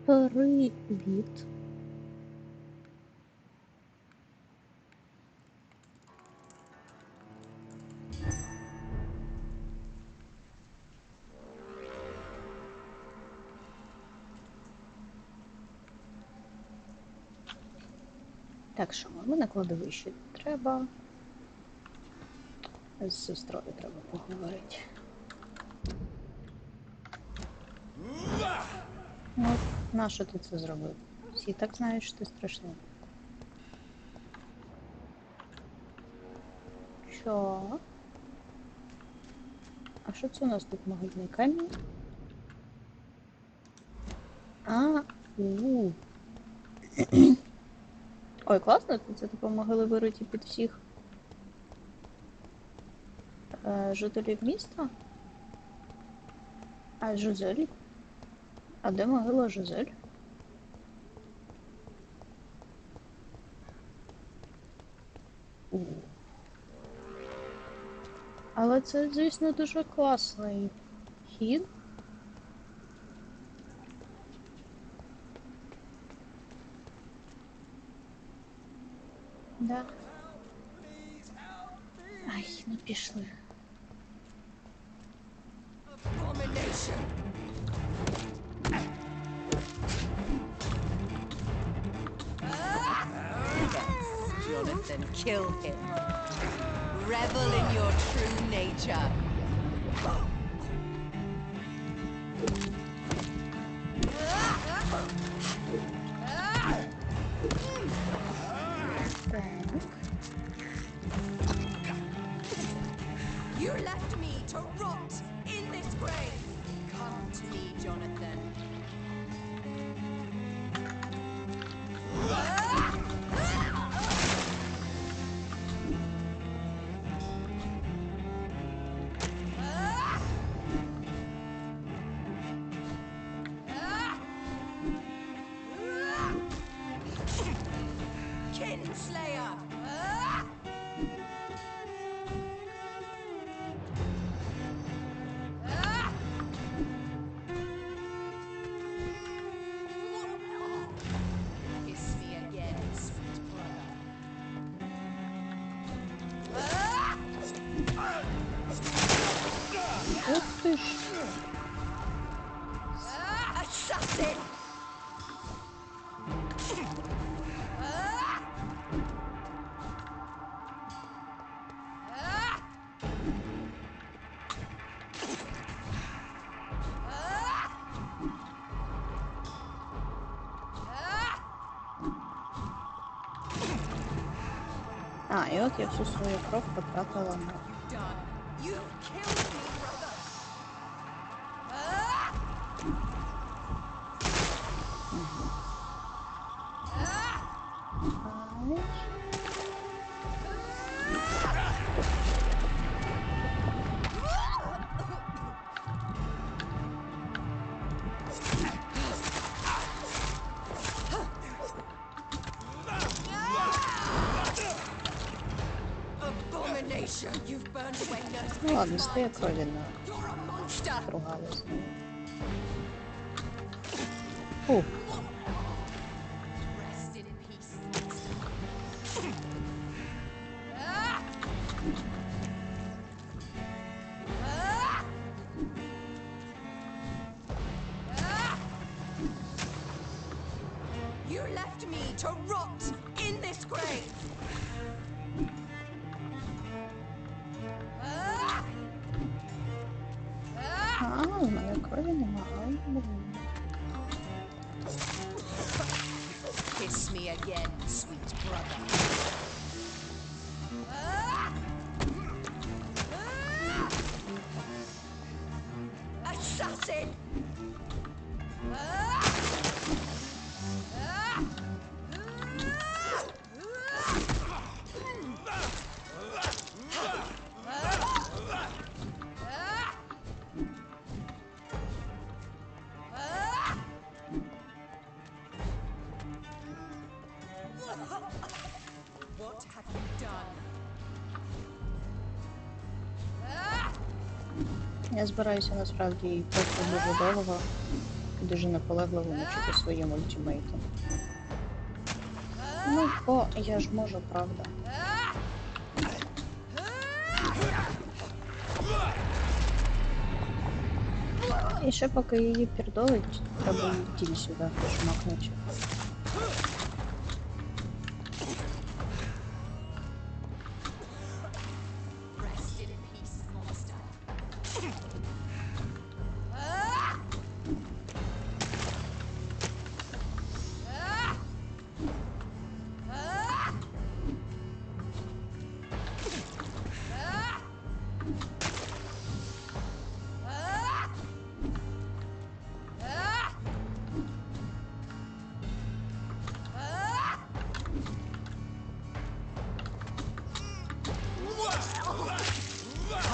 Привіт. Так, що ми на кладовищі треба. З сестрою треба поговорити. От, нащо ти це зробив? Всі так знають, що ти страшний. Що? А що це у нас тут могильний камінь? Ой, класно, це типу могили вириті під всіх жителів міста? А Жизель? А де могила Жизель? Але це, звісно, дуже класний хід. Да. Ай, ну пішли. Jonathan, kill him. Revel in your true nature. You left me to rot in this grave. Come to me, Jonathan. Kinslayer! Kiss me again, sweet brother. Ух ти ж! Assassin! А, і от я всю свою кров потратила на... Done. You've killed me, brother. Abomination! You've burned away nurse. Ну ладно, стає крові на You're a monster. ругали з ним. Фу. Rest in peace. You left me to rot in this grave. А, у мене крові немає. Kiss me again, sweet brother. Assassin! What have you done? Я збираюся насправді просто дуже довго дуже наполегливо мучити своїм ультимейтом. Ну, бо я ж можу, правда. І ще поки її пірдолить, треба її тіль сюди пошмакнути.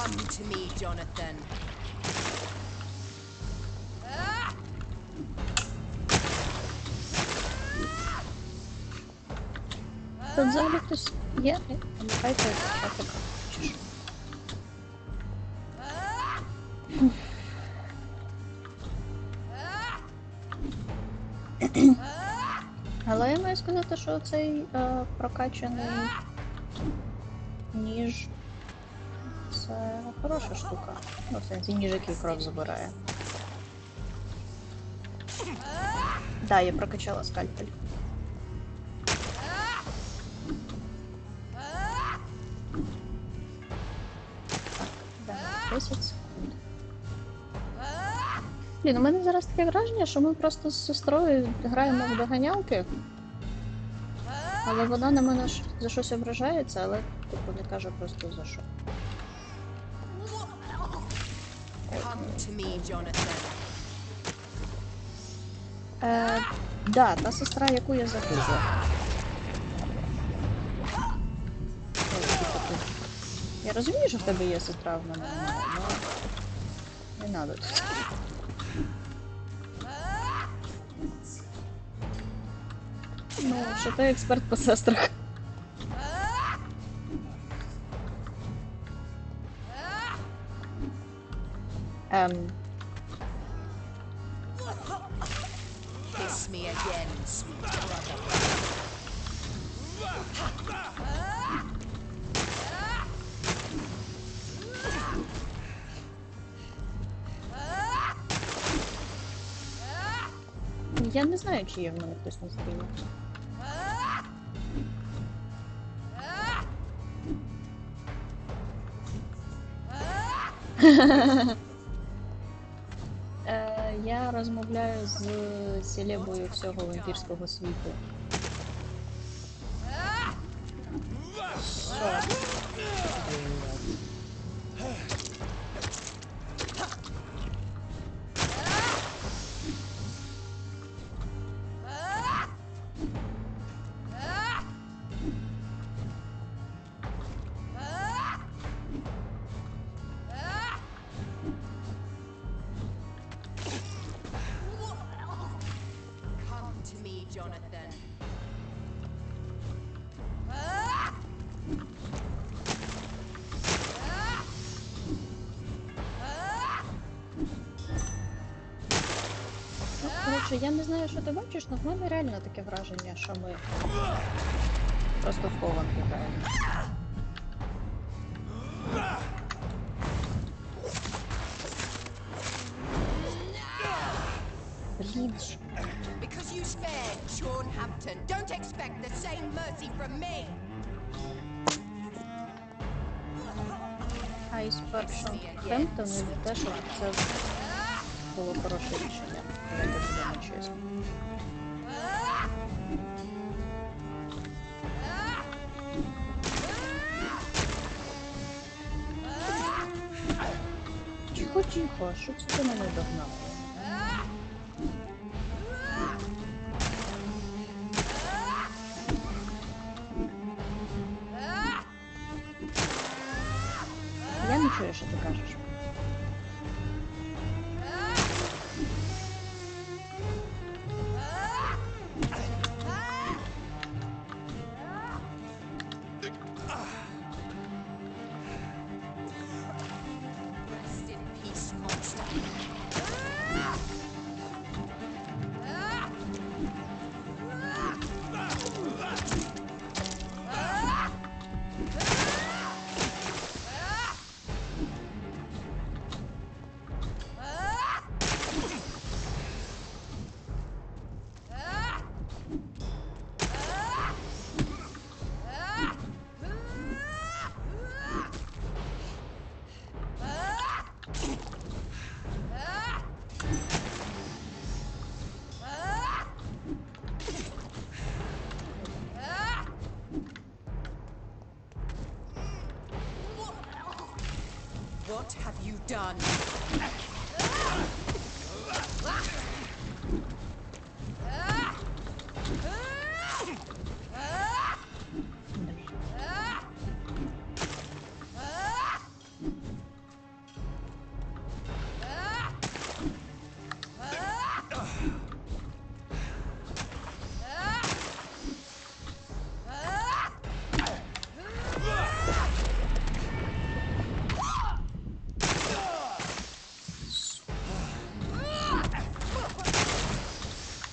Come to me, Jonathan. Тут взагалі хтось є? Пам'ятаєте, так чи що? Але я маю сказати, що цей прокачаний ніж це хороша штука. Ну, в сенсі ніж, який кров забирає. Да, я прокачала скальпель. Так, да, 10 секунд. Блін, у мене зараз таке враження, що ми просто з сестрою граємо в доганялки. Але вона на мене за щось ображається, але типу не каже просто за що. Come to me, Jonathan. Да, та сестра, яку я загубила. Я розумію, що в тебе є сестра, в мене немає, але не надо. Ну, що ти експерт по сестрах. Kiss me again, sweet brother. Я не знаю, чи є в мене хтось на стрімі. Я розмовляю з селебою всього вампірського світу. Що? Come to me, Jonathan. Ну, коротше, я не знаю, що ти бачиш, але в мене реально таке враження, що ми просто в хованки граємо. Блін. Because you spared Sean Hampton, don't expect the same mercy from me. А із першим Хемптоном не те, що це було хороше рішення. Давайте будемо чесно. Тихо, що це ти мене догнав? Я не чую, що ти кажеш. Rest in peace, monster. What have you done?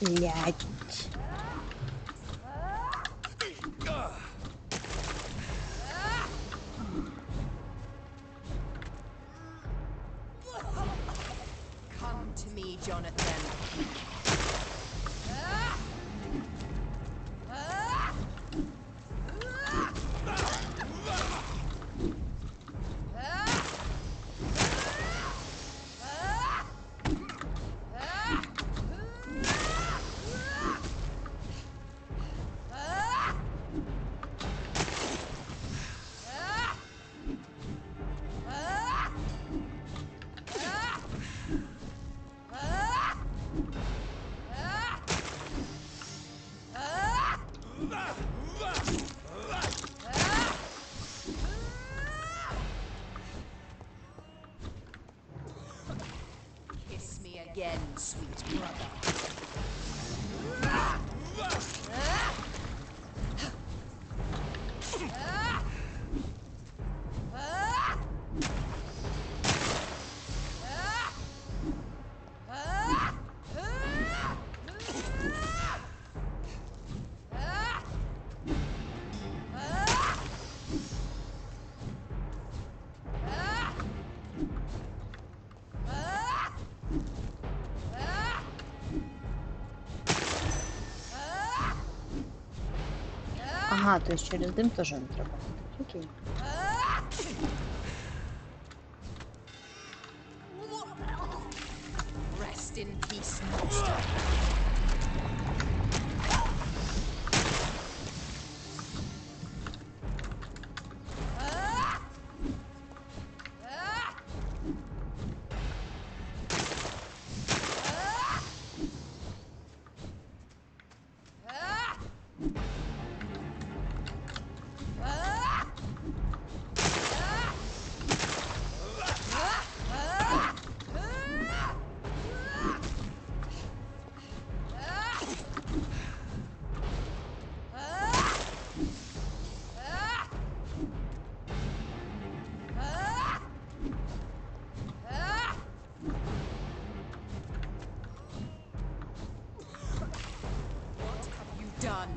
Блять. Come to me, Jonathan. Kiss me again, sweet brother. Ага, то есть через дым тоже не треба. Окей. Rest in peace, monster. Done.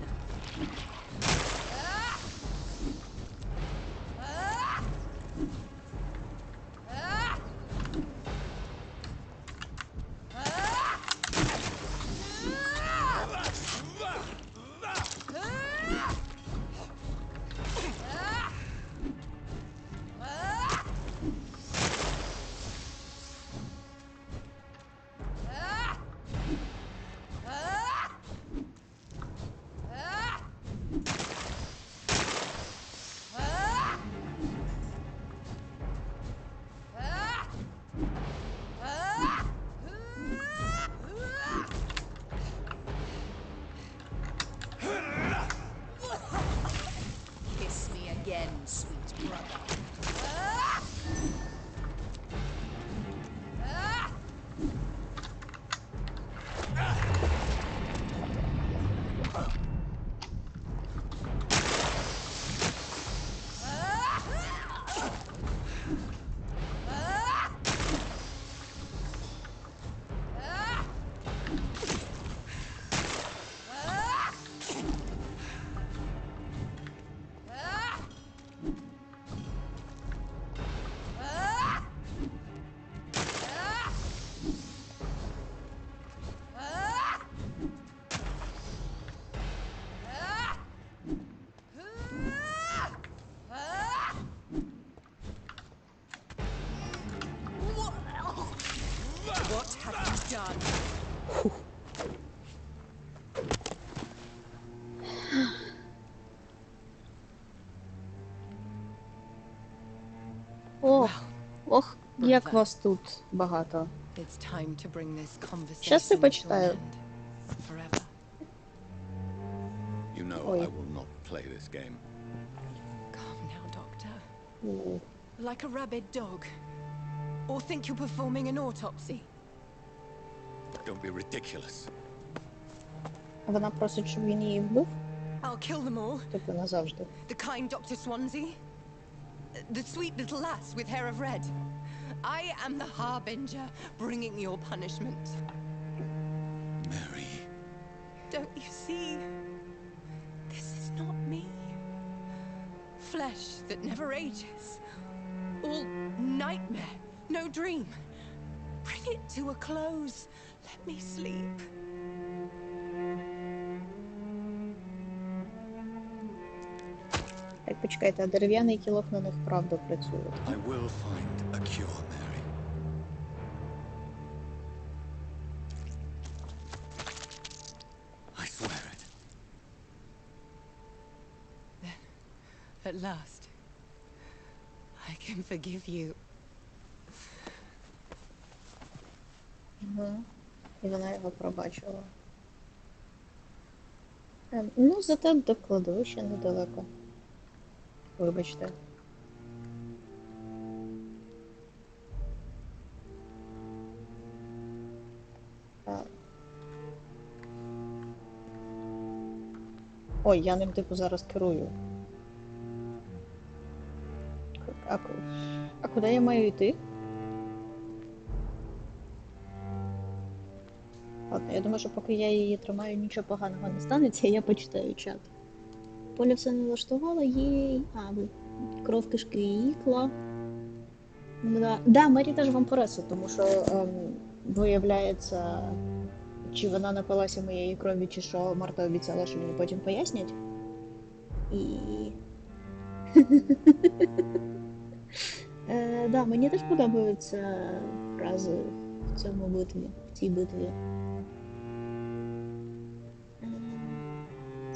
Ох, як вас тут багато. It's time to bring this Щас я conversation to an почитаю. end. Forever. You know Ой. I will not play this game. Calm now, Doctor. У, Like a rabid dog. Or think you're performing an autopsy. Don't be ridiculous. Вона просить, щоб він її вбив? I'll kill them all. Типу назавжди. The kind Dr. Swansea. The sweet little lass with hair of red. I am the harbinger, bringing your punishment. Mary. Don't you see? This is not me. Flesh that never ages. All nightmare, no dream. Bring it to a close. Let me sleep. Так, почекайте, а дерев'яний кілок на них правда працює. I will find a cure, Mary. I swear it. At last, I can forgive you. Угу. І вона його пробачила. Ну, зате до кладовища недалеко. Вибачте. Ой, я ним типу зараз керую. А куди я маю йти? Ладно, я думаю, що поки я її тримаю, нічого поганого не станеться, я почитаю чат. Поля все не влаштувала, їй... кров кишки і ікла. Да, Мері теж вампиреса, тому що, виявляється, чи вона напилася моєї крові, чи що, Марта обіцяла, що мені потім пояснять. І... Да, мені теж подобаються фрази в цьому битві, в цій битві.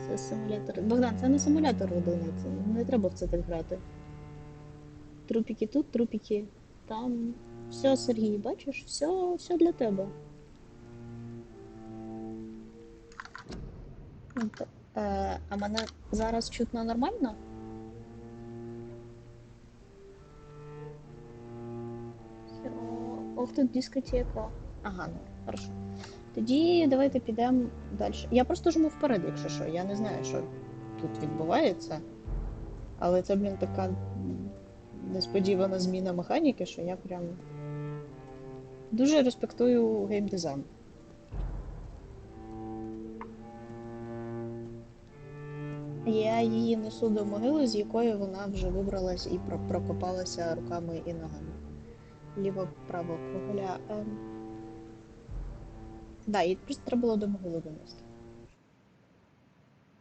Це симулятор. Богдан, це не симулятор родини, це не треба в це так грати. Трупіки тут, трупіки там. Все, Сергій, бачиш? Все для тебе. А мене зараз чутно нормально? Ох, тут дискотека. Ага, ну, хорошо. Тоді давайте підемо далі. Я просто жму вперед, якщо що. Я не знаю, що тут відбувається. Але це, блін, така несподівана зміна механіки, що я прям дуже респектую геймдизайн. Я її несу до могили, з якої вона вже вибралась і прокопалася руками і ногами. Ліво-право кругля. Да, їй просто треба було до могили донести.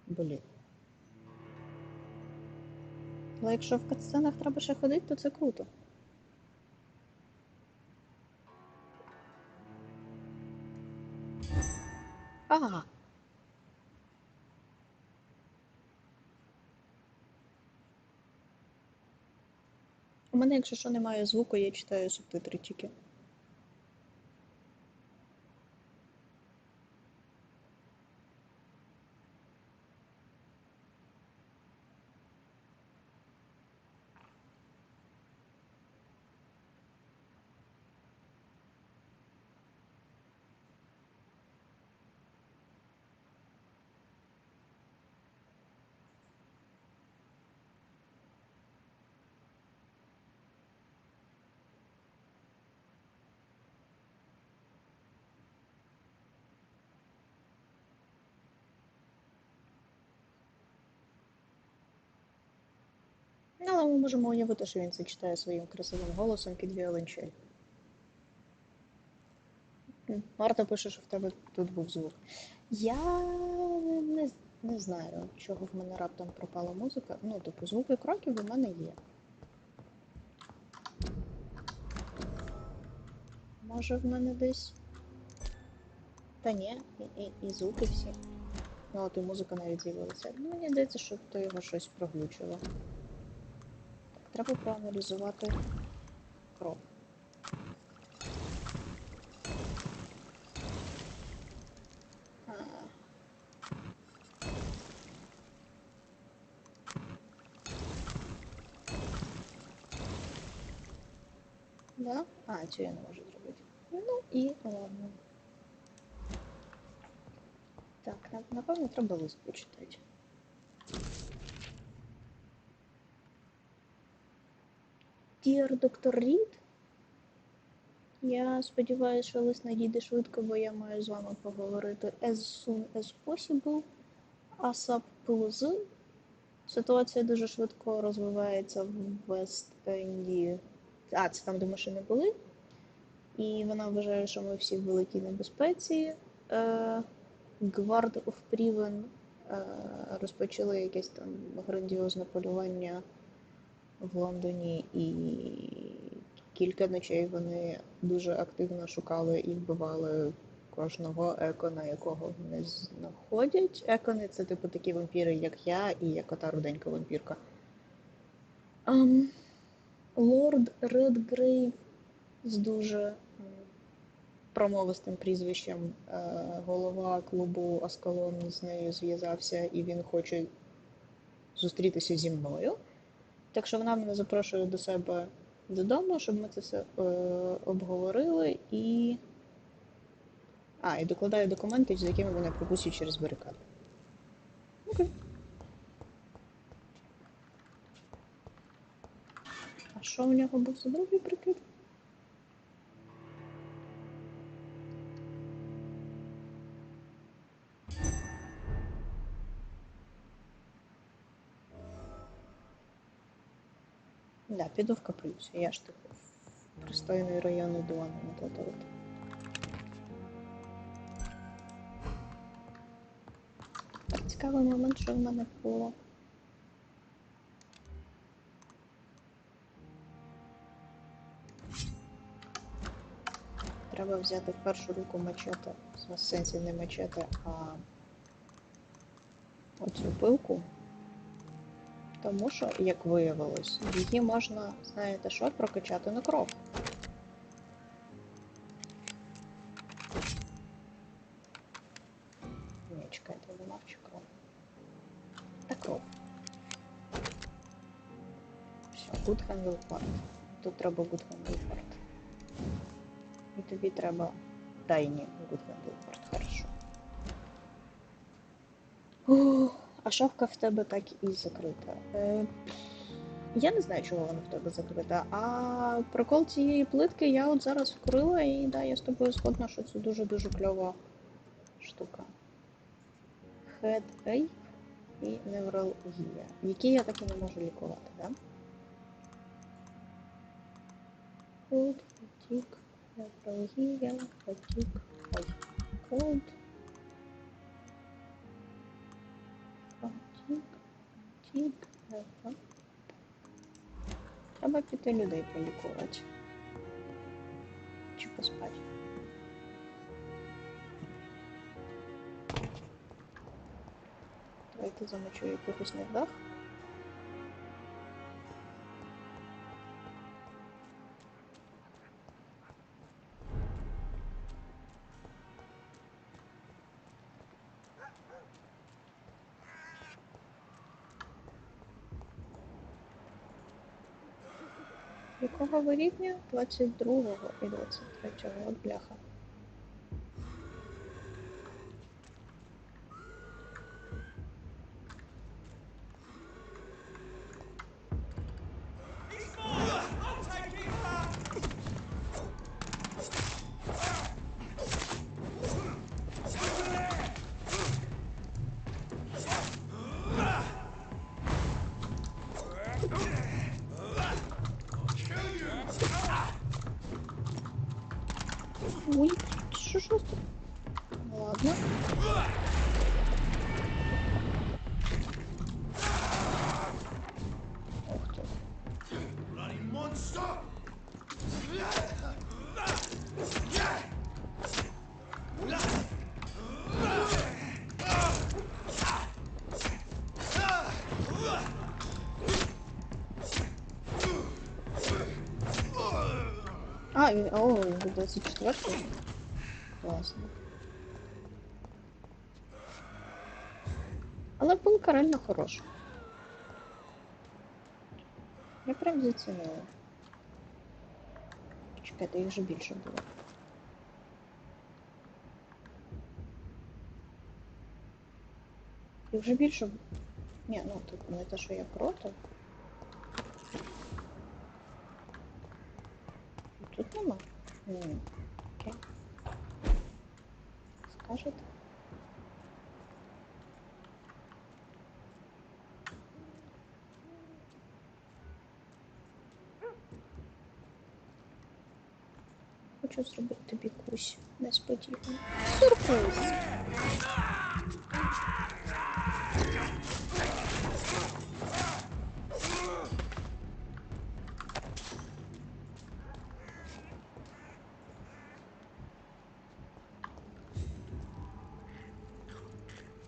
Блін. Але якщо в катсценах треба ще ходити, то це круто. Ага. У мене, якщо що, немає звуку, я читаю субтитри тільки. Ну, але ми можемо уявити, що він це читає своїм красивим голосом під віолончель. Марта пише, що в тебе тут був звук. Я не знаю, чого в мене раптом пропала музика. Ну, типу, звуки кроків у мене є. Може в мене десь... Та ні, і звуки всі. Ну, от і музика навіть з'явилася. Ну, мені здається, що то його щось проглючило. Так, треба проаналізувати кров. Да? А, цю я не можу зробити. Ну і ладно. Так, напевно, треба лист почитати. Dear Dr. Reed, я сподіваюся, що лист надійде швидко, бо я маю з вами поговорити as soon as possible. ASAP plus. Ситуація дуже швидко розвивається в Вест-Енді. А, це там, де машини були. І вона вважає, що ми всі в великій небезпеці. Guard of Priven розпочали якесь там грандіозне полювання в Лондоні, і кілька ночей вони дуже активно шукали і вбивали кожного екона, якого вони знаходять. Екони — це типу такі вампіри, як я, і як ота руденька вампірка. Лорд Редгрейв з дуже промовистим прізвищем, голова клубу Аскалон, з нею зв'язався, і він хоче зустрітися зі мною. Так що вона мене запрошує до себе додому, щоб ми це все обговорили, і докладаю документи, з якими мене пропустять через барикаду. Окей. А що у нього був за другий прикид? Да, піду в капелюсі, я ж типу пристойний районний дуан на татовити. Так, цікавий момент, що в мене було. Треба взяти в першу руку мачете, в сенсі не мачете, а оцю пилку. Тому що, як виявилось, її можна, знаєте що, прокачати на кров. Ні, чекайте, нема чи кров. Та кров. Все, good handle part. Тут треба good handle part. І тобі треба тайні good handle part, хорошо. А шафка в тебе так і закрита. Я не знаю, чого вона в тебе закрита, а прикол цієї плитки я от зараз вкрила, і да, я з тобою згодна, що це дуже-дуже кльова штука. Headache і невралгія, які я так і не можу лікувати, да? Cold, fatigue, невралгія, fatigue, cold. Треба піти людей полікувати. Чи поспати. Давайте замочу якихось невдах. Якого ви рівня? 22-го і 23-го. От бляха. Ой, що ж тут? Ладно. Ух ти. А, він 24-й. Класно. Але пилка реально хороша. Я прям зацінила. Чекайте, їх вже більше було. Їх вже більше... Ні, ну тут не те, що я проти. Тут нема? Ні. Окей. Скажете? Хочу зробити тобі кусь несподівано. Сюрприз!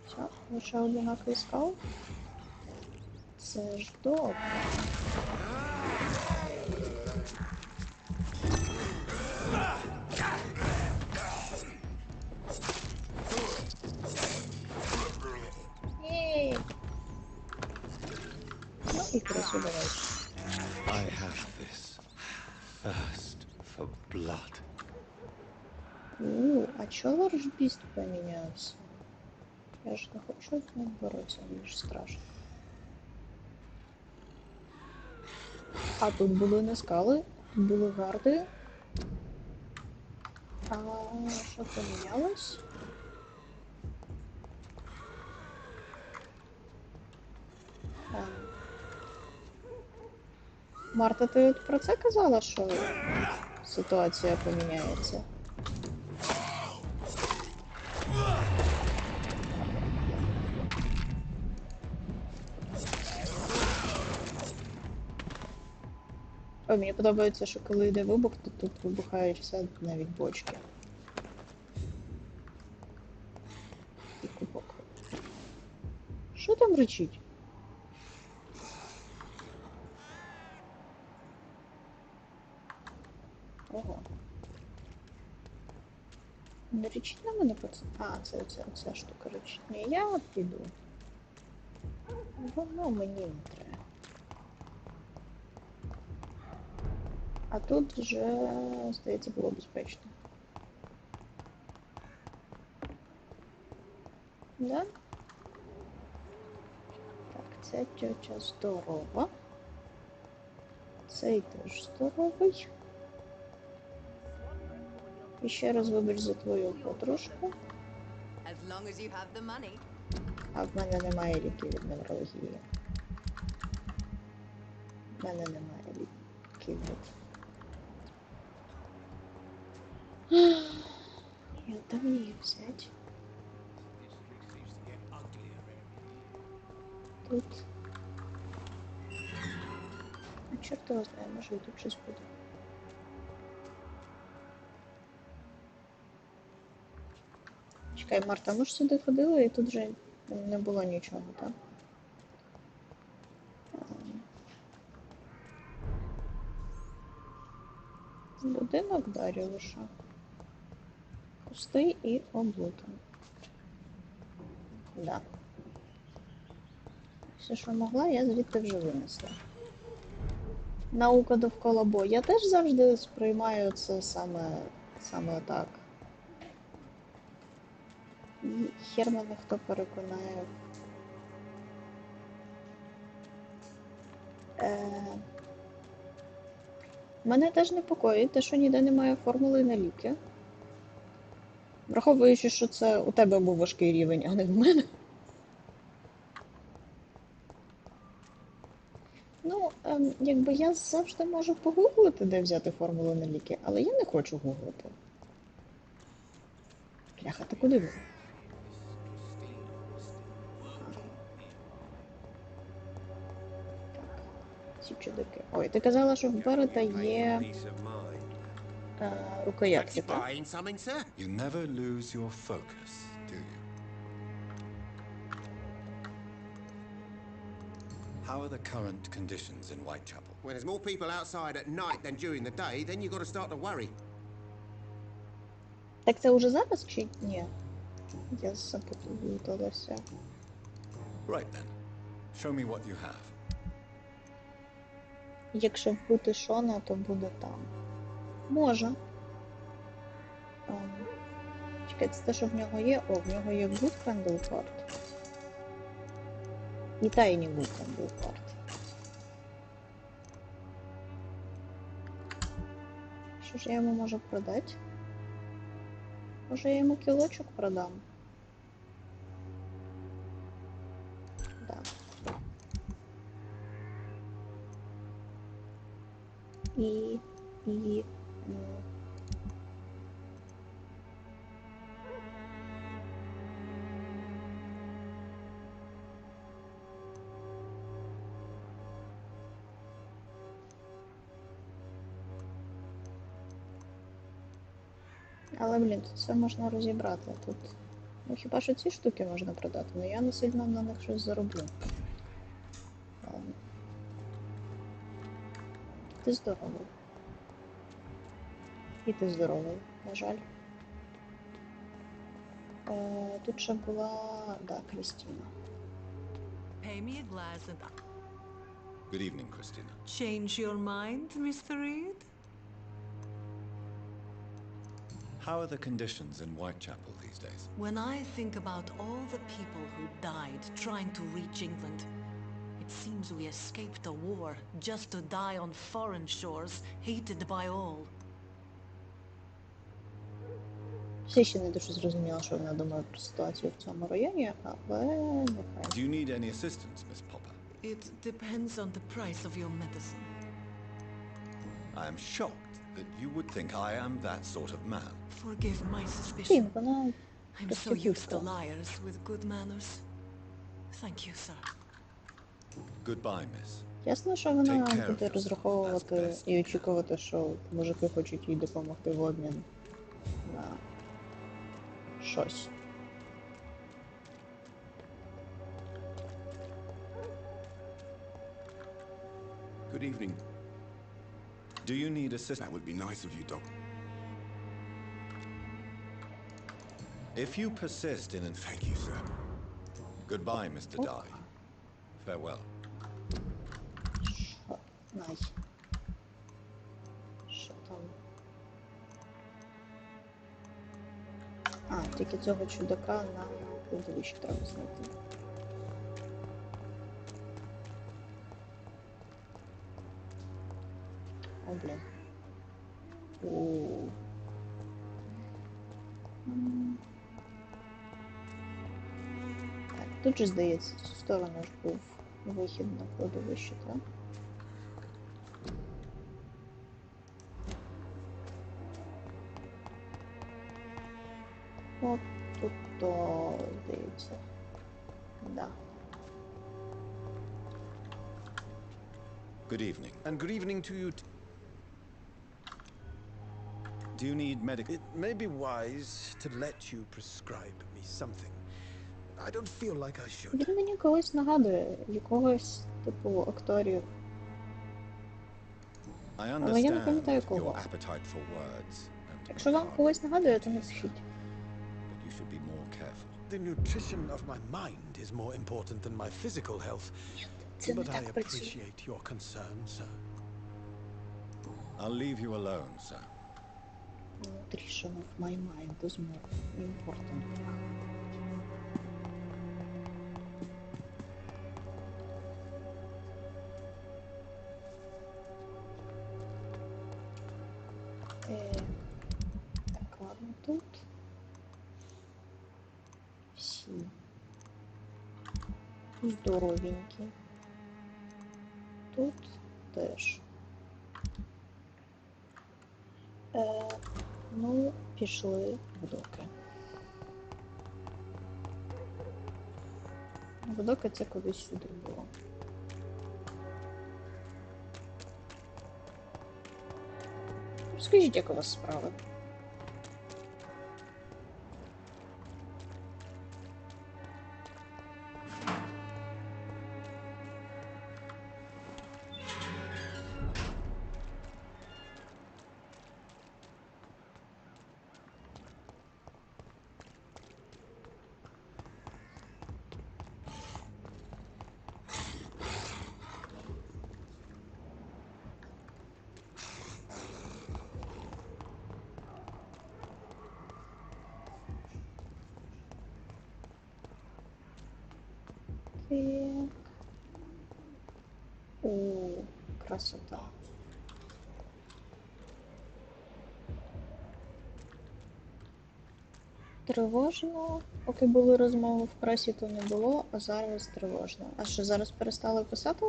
Все, лише одинаковий скал. Це ж добре. Єй! Ну і красу давай. I have this thirst for blood. А чого ворожбіст помінявся? Я ж не хочу з ним боротися, мені ж страшно. А тут були не скали, тут були гарди. А що помінялось? Марта, ти от про це казала, що ситуація поміняється? О, мені подобається, що коли йде вибух, то тут вибухають все, навіть бочки. І кубок. Що там речить? Ого. Не речить на мене пацан? А, це штука речить. Ні, я піду. Воно мені не треба. А тут вже, здається, було безпечно. Да? Так, ця тьотя здорова. Цей теж здоровий. І ще раз вибач за твою подружку. As long as you have the money. А в мене немає ліків від неврології. В мене немає ліків від... Я там її взять. Тут... А чорт його знає, може і тут щось буде. Чекай, Марта, ми ж сюди ходили і тут вже не було нічого, так? Будинок Даріуша. Пустий і облутаний. Да. Все, що могла, я звідти вже винесла. Наука довкола бою. Я теж завжди сприймаю це саме так. І хер мене хто переконає. Мене теж непокоїть те, що ніде немає формули на ліки. Враховуючи, що це у тебе був важкий рівень, а не в мене. Ну, якби я завжди можу погуглити, де взяти формулу на ліки, але я не хочу гуглити. Бляха, ти куди ви? Ці чудаки. Ой, ти казала, що в Берета є рукоятки, так? You never lose your focus, do you? How are the current conditions in Whitechapel? When there's more people outside at night than during the day, then you've got to start to worry. Так це уже зараз чи ні? Я запуталася. Right then. Show me what you have. Якщо вбити Шона, то буде там. Може. Чекай, це те, що в нього є? О, в нього є Good Handle Card. І Tiny Good Handle Card. Що ж я йому можу продати? Може я йому кілочок продам? Да. І... Але, блін, тут все можна розібрати. Тут, ну хіба що ці штуки можна продати, але я не сильно на них щось зароблю. Ладно. Ти здоровий. І ти здоровий, на жаль. Тут ще була, да, Крістіна. Pay me a glass and Good evening, Christina. change your mind, Mr. Reed? How are the conditions in Whitechapel these days? When I think about all the people who died trying to reach England, it seems we escaped a war just to die on foreign shores, hated by all. Всі ще не дуже зрозуміла, що вона думає про ситуацію в цьому районі, але нехай. Do you need any assistance, Miss Popper? It depends on the price of your medicine. I am shocked that you would think I am that sort of man. Forgive my Блін, suspicion. вона I'm so used to проститутка. liars with good manners. Thank you, sir. Goodbye, miss. Ясно, що вона Take care of буде yourself. розраховувати That's best. і очікувати, що мужики хочуть їй допомогти в обмін на щось. Good evening. Do you need assistance? That would be nice of you, Doc. If you persist in... Thank you, sir. Goodbye, Mr. Dye. Farewell. Що? Най. Що там? А, тільки цього чудака на кладовищі треба знайти. О, блін. Оу. Так, тут же, здається, в цю сторону ж був вихід на кладовище, так? От тут то, здається. Да. Good evening. And good evening to you. Do you need medical... It may be wise to let you prescribe me something. I don't feel like I should. Він мені когось нагадує, якогось типу акторів. I Але я не understand пам'ятаю your кого. appetite for words and Якщо вам когось нагадує, то напишіть. but you should be more careful. The nutrition of my mind is more important than my physical health. Це не But I так працює. appreciate your concern, sir. I'll leave you alone, sir. Nutrition of my mind is more important. Так, ладно, тут всі здоровенькі. Тут теж. Ну, пішли в доки. В доки це колись сюди було. Розкажіть, як у вас справи? Так. О, красота. Тривожно. Поки були розмови в пресі, то не було, а зараз тривожно. А що, зараз перестали писати?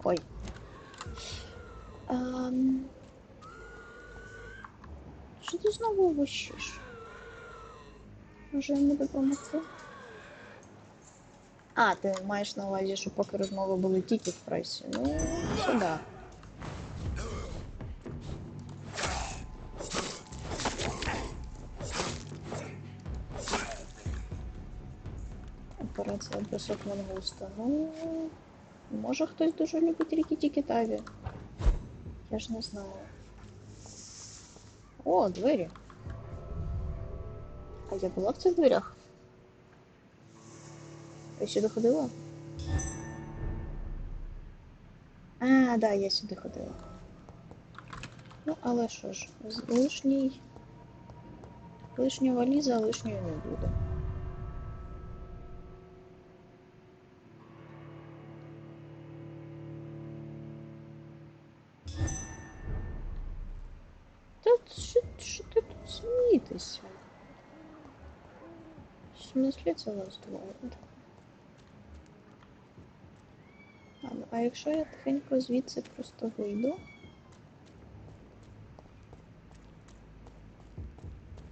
Ой. Що ти знову вищиш? Може йому допомогти? А, ти маєш на увазі, що поки розмови були тільки в пресі. Ну, це да. Операція бросок мангуста. Ну, може хтось дуже любить рікі-тікі-таві. Я ж не знаю. О, двері. А я була в цих дверях? Я сюди ходила? А, да, я сюди ходила. Ну, але що ж, лишня валіза, лишньою не буде. Що ти тут смієтеся? В смислі це вас двоє? А якщо я тихенько звідси просто вийду?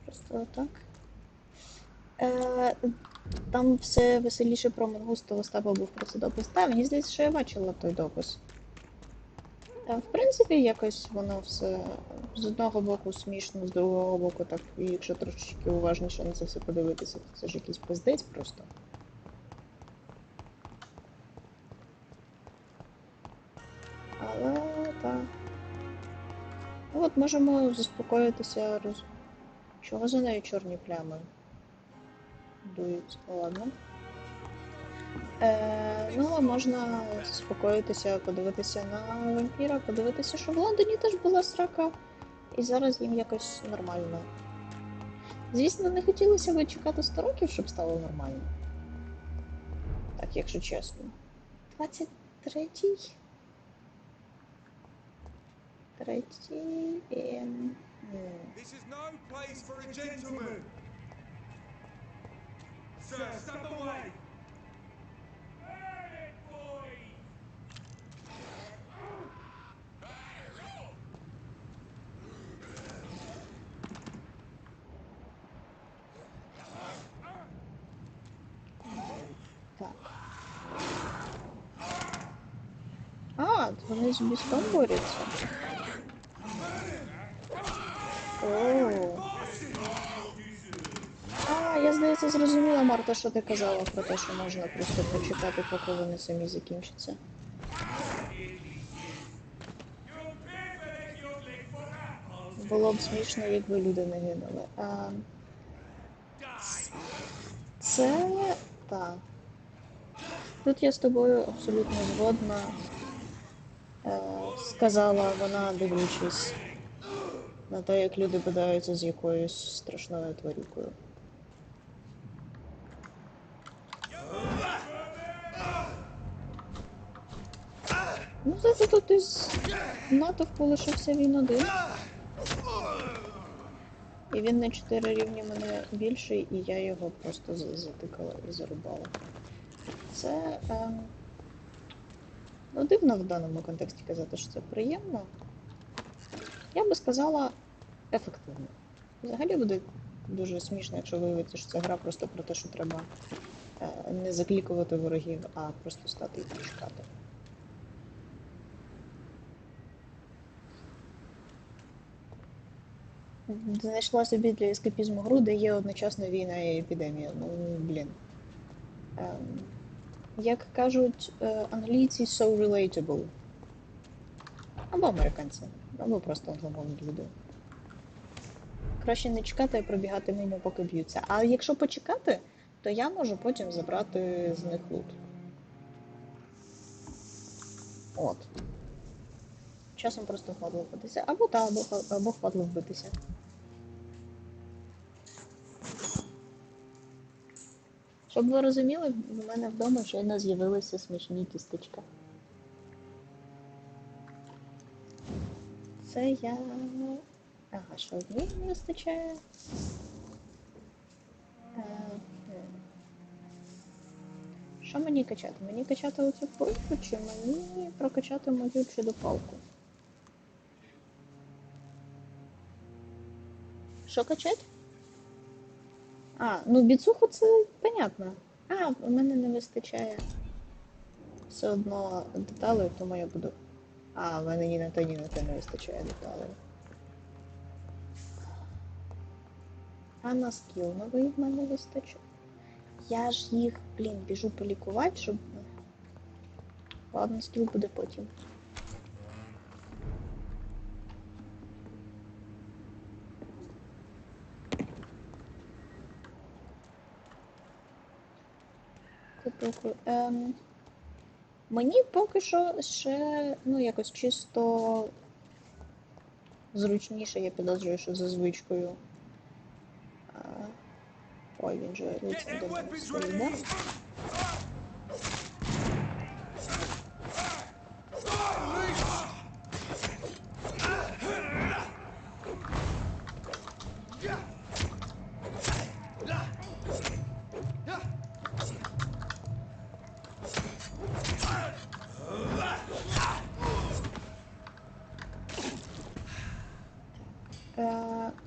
Просто отак. Там все веселіше про мангуста Остапа був про це допис. Та, мені здається, що я бачила той допис. В принципі, якось воно все з одного боку смішно, з другого боку, так, і якщо трошечки уважніше на це все подивитися, то це ж якийсь пиздець просто. Але так. Ну от можемо заспокоїтися Чого за нею чорні плями? Дують, ладно. Ну, можна заспокоїтися, подивитися на вампіра, подивитися, що в Лондоні теж була срака, і зараз їм якось нормально. Звісно, не хотілося б чекати 100 років, щоб стало нормально. Так, якщо чесно. 23-й? Третій... This is no place for a gentleman. Sir, step away. Так. А, вони з бістом борються. Ооо. А, я, здається, зрозуміла, Марта, що ти казала про те, що можна просто почекати, поки вони самі закінчаться. Було б смішно, якби люди не гинули. Це... так. Тут я з тобою абсолютно згодна. Сказала вона, дивлячись на те, як люди бодаються з якоюсь страшною тварюкою. Ну, здається, тут із натовпу лишився він один. І він на 4 рівні мене більший, і я його просто затикала і зарубала. Це... ну, дивно в даному контексті казати, що це приємно. Я би сказала, ефективно. Взагалі буде дуже смішно, якщо виявиться, що це гра просто про те, що треба не заклікувати ворогів, а просто стати і почекати. Знайшла собі для ескапізму гру, де є одночасно війна і епідемія. Ну, блін. Як кажуть англійці, so relatable. Або американці, або просто англомовні люди. Краще не чекати, а пробігати мимо, поки б'ються. А якщо почекати, то я можу потім забрати з них лут. От. Часом просто впадло вбитися. Або впадло вбитися. Щоб ви розуміли, в мене вдома щойно з'явилися смачні тістечка. Це я... Ага, що однієї не вистачає. Що мені качати? Мені качати оцю пульку, чи мені прокачати мою чудо-палку? Що качать? Ну біцуху це понятно. У мене не вистачає все одно деталей, тому я буду... в мене ні на те не вистачає деталей. А на скіл новий в мене вистачить. Я ж їх, біжу полікувати, щоб... Ладно, скіл буде потім. Мені поки що ще, якось чисто зручніше, я підозрюю, що за звичкою. Ой, він же лицем до мене стоїть, да?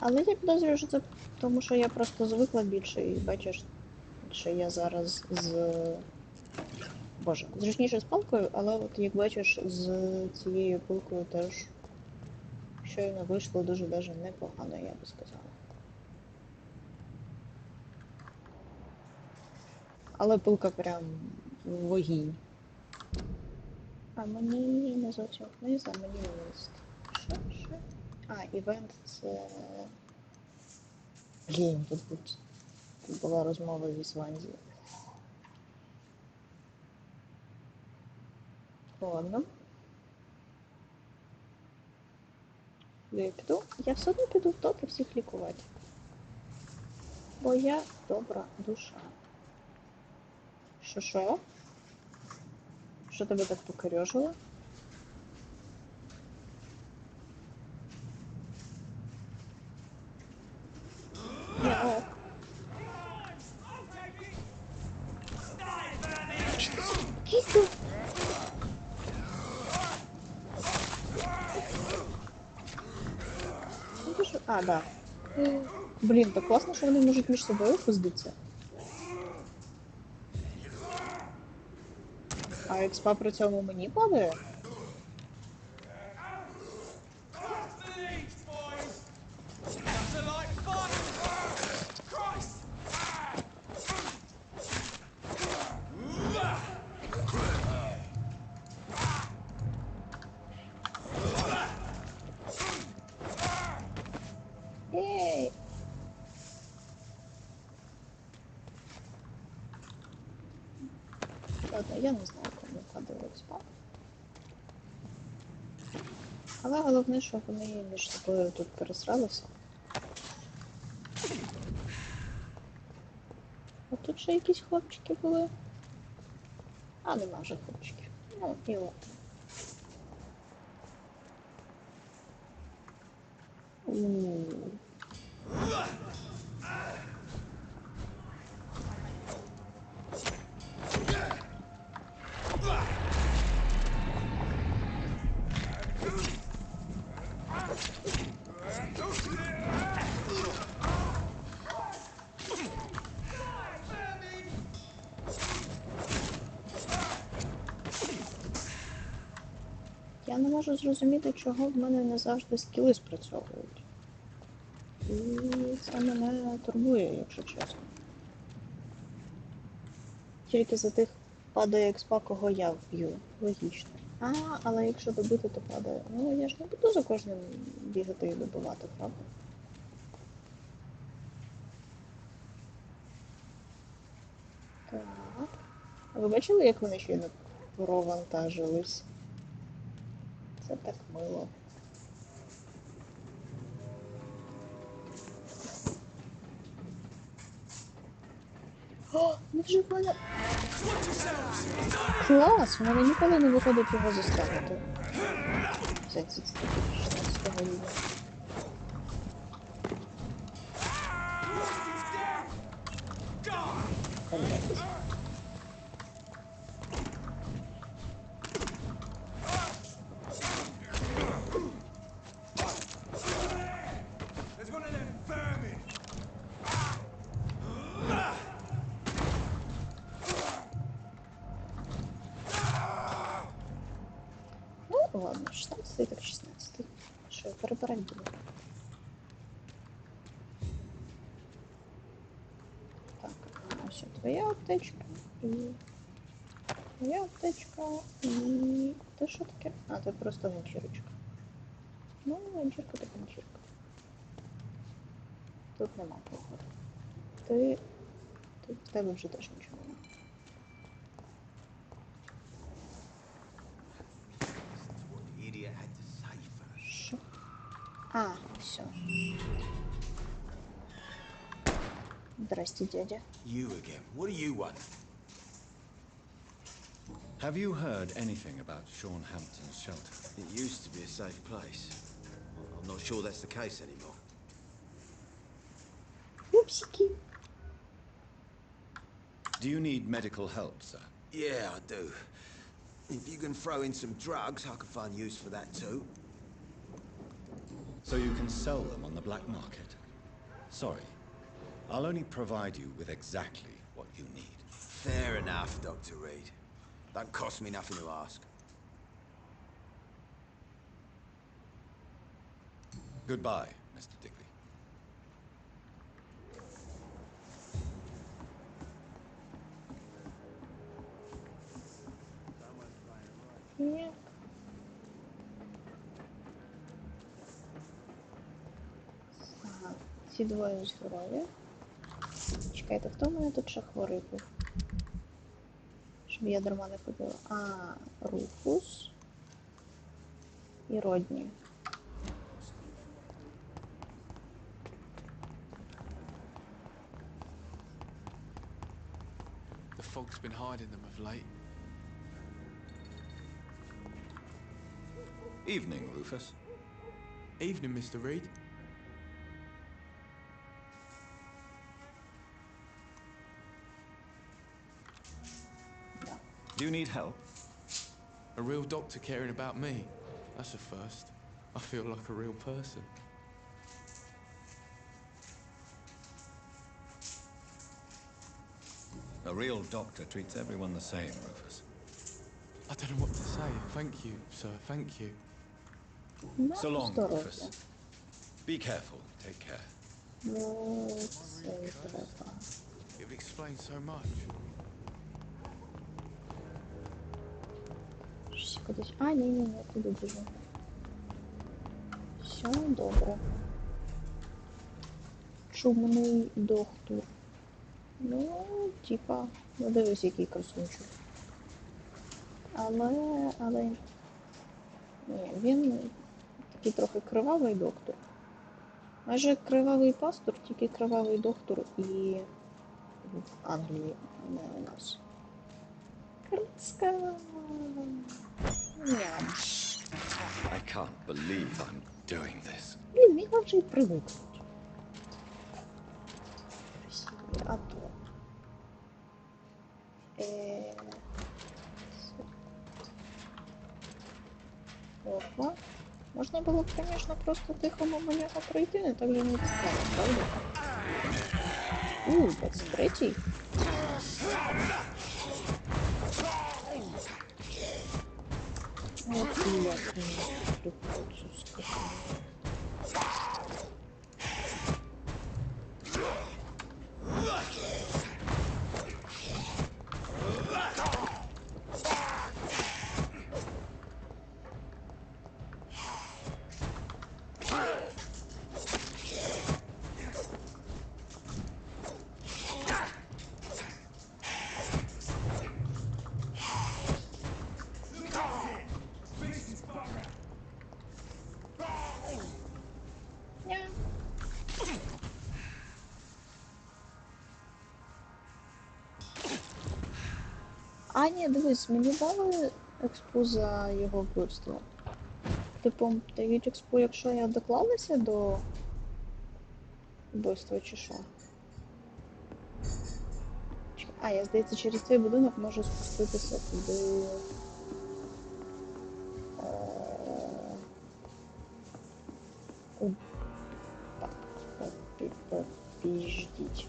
Але я підозрюю, що це тому, що я просто звикла більше і бачиш, що я зараз зручніше з палкою, але от як бачиш, з цією пилкою теж щойно вийшло дуже даже непогано, я би сказала. Але пилка прям вогінь. А мені не зовсім вниз, а мені вниз. Що? Івент це... Тут була розмова в Ісландії. Ладно. Я все одно піду в тот і всіх лікувати. Бо я добра душа. Що? Що тебе так покорёжило? Да. Блін, так класно, що вони можуть між собою пиздитися. А експа при цьому мені падає? Ей! Ладно, я не знаю, кому падає експа. Але головне, що вони між собою тут пересралися. А тут ще якісь хлопчики були. Нема вже хлопчиків. І от. Я не можу зрозуміти, чого в мене не завжди скіли спрацьовують. І це мене турбує, якщо чесно. Тільки за тих падає експа, кого я вб'ю. Логічно. Але якщо добити, то падає. Ну, я ж не буду за кожним бігати і добивати, правда? Так. А ви бачили, як вони щойно провантажились? Це так мило. О, ну вже в мене... Клас! У мене ніколи не виходить його заставити. Це таки 16 рівня. There's one of them vermin. Ну, ладно, 16 так 16. Що, я перебирати буду? Так, ось твоя аптечка і... Твоя аптечка і... Це що таке? А, це просто ганчірочка. Ну, ганчірка так ганчірка. Тут нема походу. Тут в тебе вже теж нічого нема. The idiot had to say first. Що? А, все. Здрасте, дядя. You again. What do you want? Have you heard anything about Sean Hampton's shelter? It used to be a safe place. I'm not sure that's the case anymore. Пупсики. Do you need medical help, sir? Yeah, I do. If you can throw in some drugs, I can find use for that too. So you can sell them on the black market? Sorry. I'll only provide you with exactly what you need. Fair enough, Dr. Reed. Don't cost me nothing to ask. Goodbye, Mr. Digby. Ні. Ага, ці двоє здорові. Чекайте, хто в мене тут ще хворий був? Щоб я дарма не ходила. А, Руфус і Родні. The fog's been hiding them of late. Evening, Rufus. Evening, Mr. Reed. Do you need help? A real doctor caring about me. That's a first. I feel like a real person. A real doctor treats everyone the same, Rufus. I don't know what to say. Thank you, sir. Thank you. Ну, So long, здоров'я. Rufus. Be careful. Take care. Ну, це треба. You've explained so much. Щось кудись. А, ні, туди біжу. Все добре. Чумний доктор. Ну, типа, ну дивись, який красунчик. Але, ні, він такий трохи кривавий доктор. Майже кривавий пастор, тільки кривавий доктор і в Англії, не у нас. Крицька. Ням. I can't believe I'm doing this. Блін, міг вам вже й привикнути. А то. Опа. Можна було б, звісно, просто тихо мимо нього пройти, не так же не цікаво, правда? 23-й. От як мені приходиться скакати. А, ні, дивись, мені дали експу за його вбивство. Типу, дають експу, якщо я доклалася до вбивства чи що? А, я, здається, через цей будинок можу спуститися туди. Так, підождіть.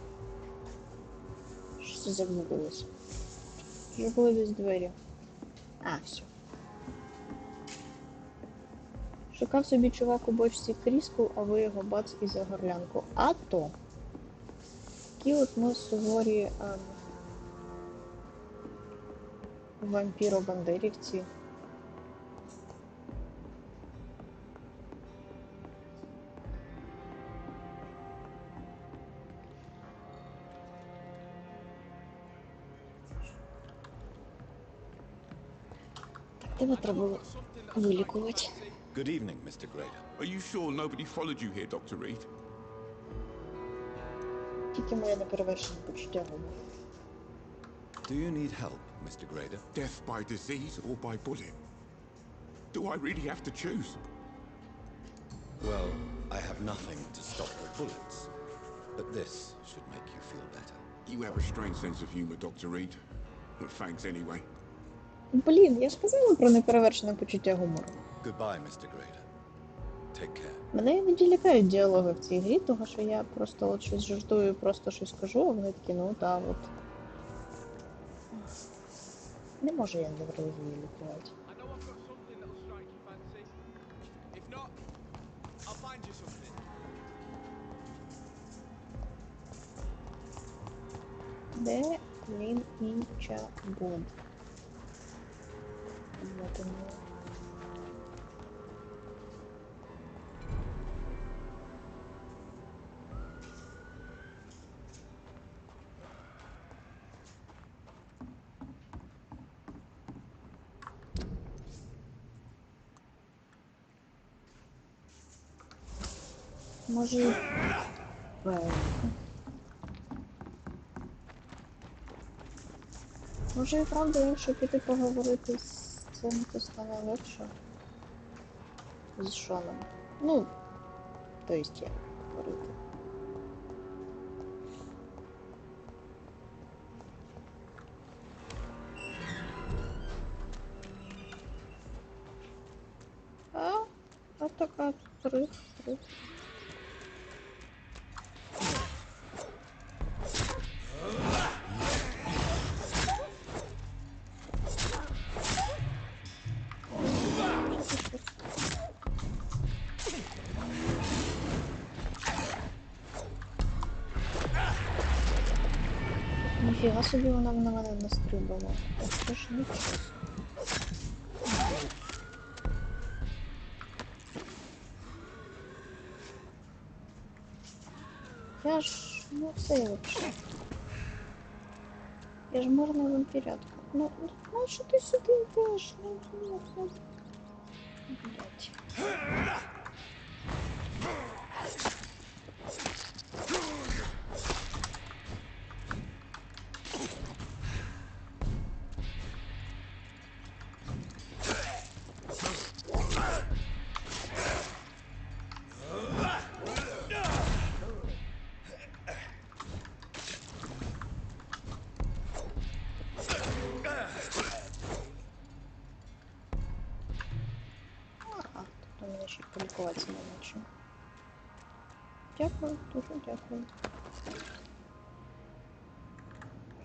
Що це загубилось? Вже були десь двері. А, все. Шукав собі чувак у бочці кріску, а ви його бац і за горлянку. А то. Такі от ми суворі вампіро-бандерівці. Так, тебе треба вилікувати. Good evening, Mr. Grader. Are you sure nobody followed you here, Dr. Reed? Тільки моє неперевершене почуття гумору. Do you need help, Mr. Grader? Death by disease or by bullet? Do I really have to choose? Well, I have nothing to stop the bullets, but this should make you feel better. You have a strange sense of humor, Dr. Reed. But thanks anyway. Блін, я ж казала про неперевершене почуття гумору. Goodbye, Mr. Grader. Take care. Мене іноді лякають діалоги в цій грі, тому що я просто от щось жартую, просто щось кажу, а вони такі, ну так, от. Не можу я неврологію лікувати. I know I've got something that'll strike your fancy. If not, I'll find you something. Де він інча буд? Вот он. Може, може і правда, якщо піти поговорити з цим, то стане легше. З Шоном. Ну, то есть як говорити. А така три. Ніфіга собі вона на мене настрибала. Це ж нічого. Я ж, ну це вообще. Я ж мирна вампірятка. Ну що ти сюди йдеш? Ну, блядь. Ще полікуватися не хочу. Дякую, дуже дякую.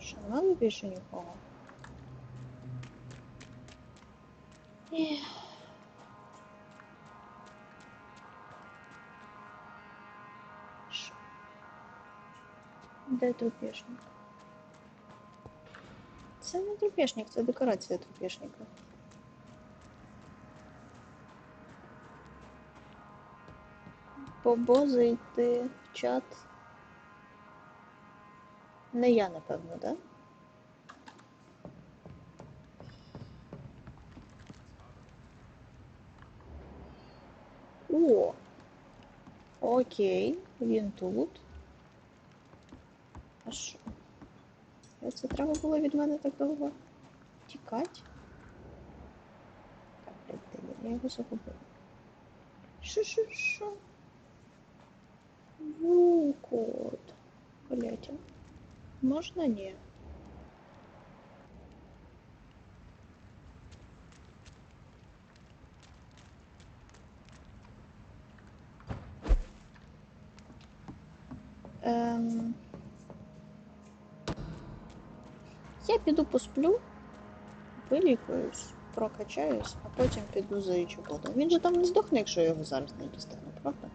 Що, немає більше нікого? Де трупешник? Це не трупешник, це декорація трупешника. Побозити в чат. Не я, напевно, да? О! Окей, він тут. А що? Це треба було від мене так довго? Тікать? Так, блядь, я його загубила. Що? Ну, кот. Блядь. Можна ні? Я піду посплю, вилікуюсь, прокачаюсь, а потім піду за ячоботом. Він же там не здохне, якщо я його зараз не дістану, правда?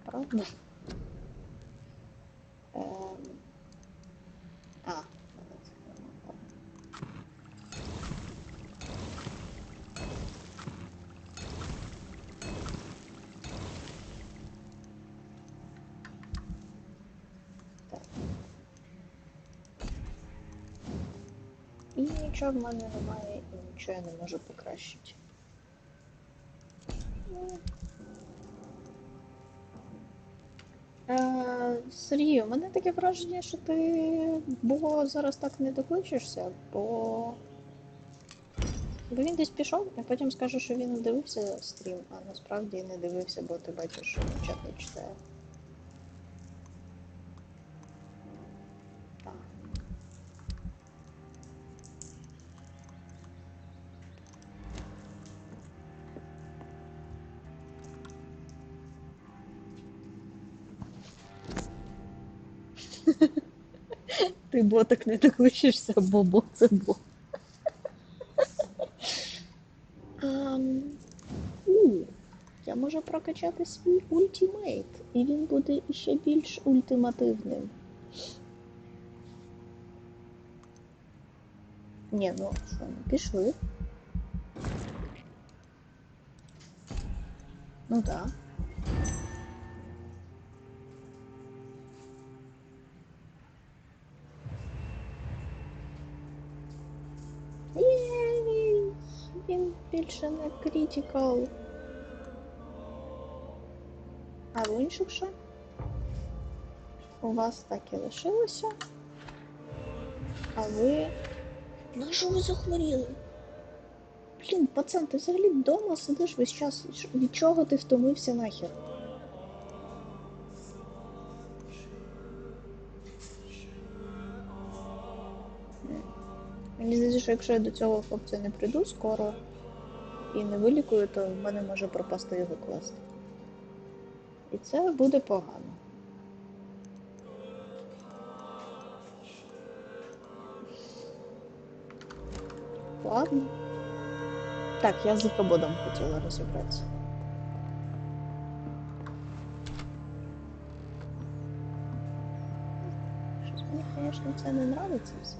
Правда? А. І нічого в мене немає, і нічого я не можу покращити. Сергій, у мене таке враження, що ти бо зараз так не докличешся, бо він десь пішов, а потім скаже, що він дивився стрім, а насправді не дивився, бо ти бачиш, що він чат не читає. Ти боток не докличешся, бо це бо. Я можу прокачати свій ультимейт, і він буде ще більш ультимативним. Ні, ну що, пішли. Ну да. Єй! Він більше не критикал. А в інших що? У вас так і лишилося. А ви... На що ви захворіли? Блін, пацан, ти взагалі вдома сидиш весь час. Від чого ти втомився нахер? Мені здається, що якщо я до цього хлопця не прийду скоро і не вилікую, то в мене може пропасти його квест. І це буде погано. Ладно. Так, я з Ікабодом хотіла розібратися. Щось мені, звісно, це не подобається все.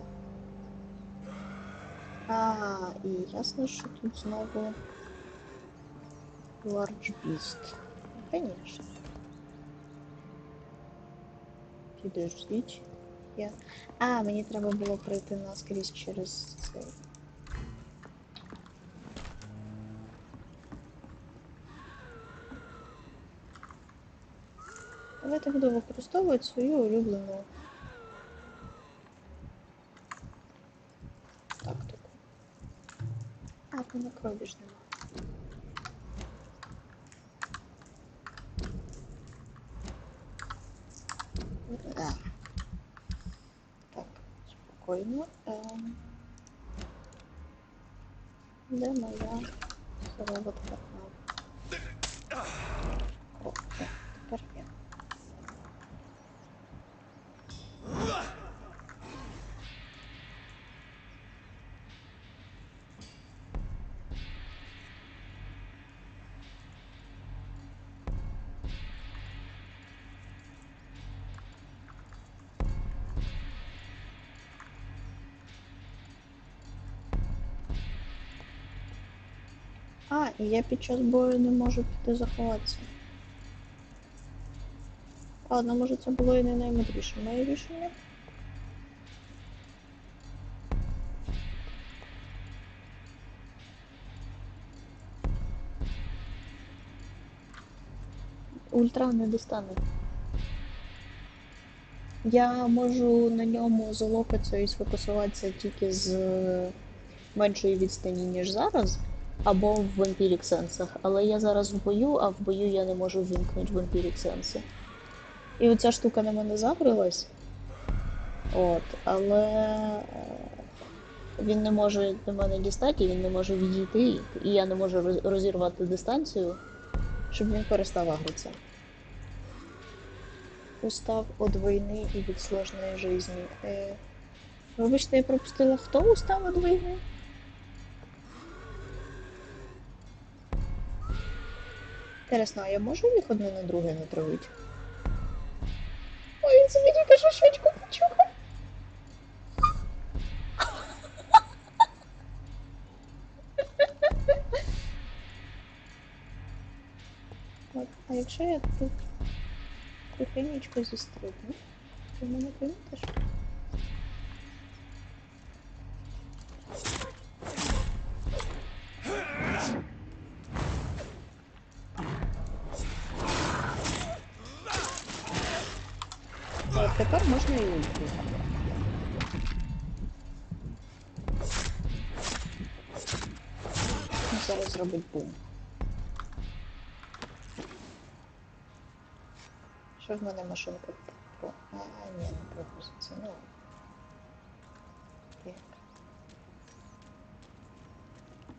І ясно, що тут знову Large Beast. Конечно. Підождіть. Мені треба було пройти наскрізь через цей. Давайте буду використовувати свою улюблену тактику. На крові ж нема. Так, спокійно. Де моя сироватка? О, тепер є. І я під час бою не можу піти заховатися. Ладно, може це було і не наймудріше моє рішення. Ультра не достане. Я можу на ньому залокатися і сфокусуватися тільки з меншої відстані, ніж зараз, або в вампірік сенсах. Але я зараз в бою, а в бою я не можу ввімкнути вампірік сенси. І оця штука на мене забралась. От, але він не може до мене дістати, він не може відійти, і я не можу розірвати дистанцію, щоб він перестав агритися. Устав від війни і від сложної жизни. Вибачте, я пропустила, хто устав від війни? Інтересно, а я можу їх одне на друге натравити? Ой, він собі тільки що щечку почухав. От, а якщо я тут тихенечко зістрибну, ти мене помітиш? От тепер можна і ульту. Зараз зробить бум. Що в мене машинка про... А, ні, не пропуститься, ну. Так.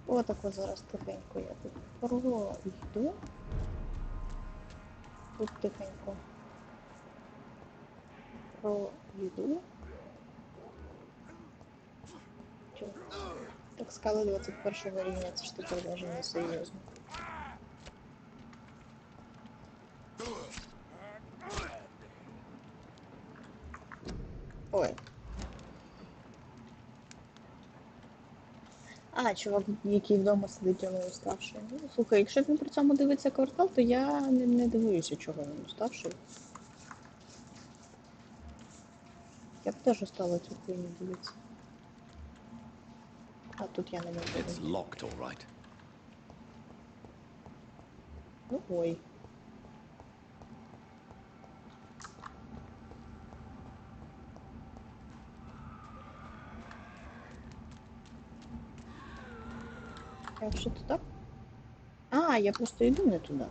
Отако зараз тихенько я тут пройду. Тут тихенько пройду. Чому? Так скали 21 рівня, це ж тепер даже не серйозно. Ой. А, чувак, який вдома сидить, але уставший. Ну, слухай, якщо він при цьому дивиться квартал, то я не дивуюся, чого він уставший. Я б теж стала цю хуйню дивитися. А тут я не можу. It's locked, all right. Ну, ой. А що тут так? А, я просто йду не туди.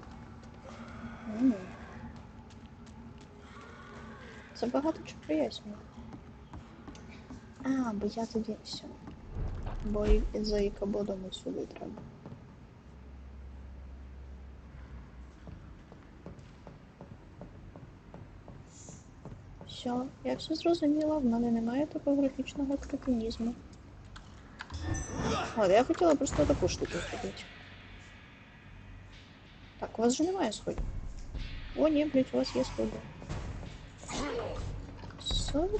Це багато чого пояснює. А, бо я тоді все. Бо і за ікабодом і сюди треба. Все, я все зрозуміла, в мене немає топографічного кретинізму. Ладно, я хотіла просто таку штуку зробити. Так, у вас же немає сходів. О, ні, блядь, у вас є сходи. Сука.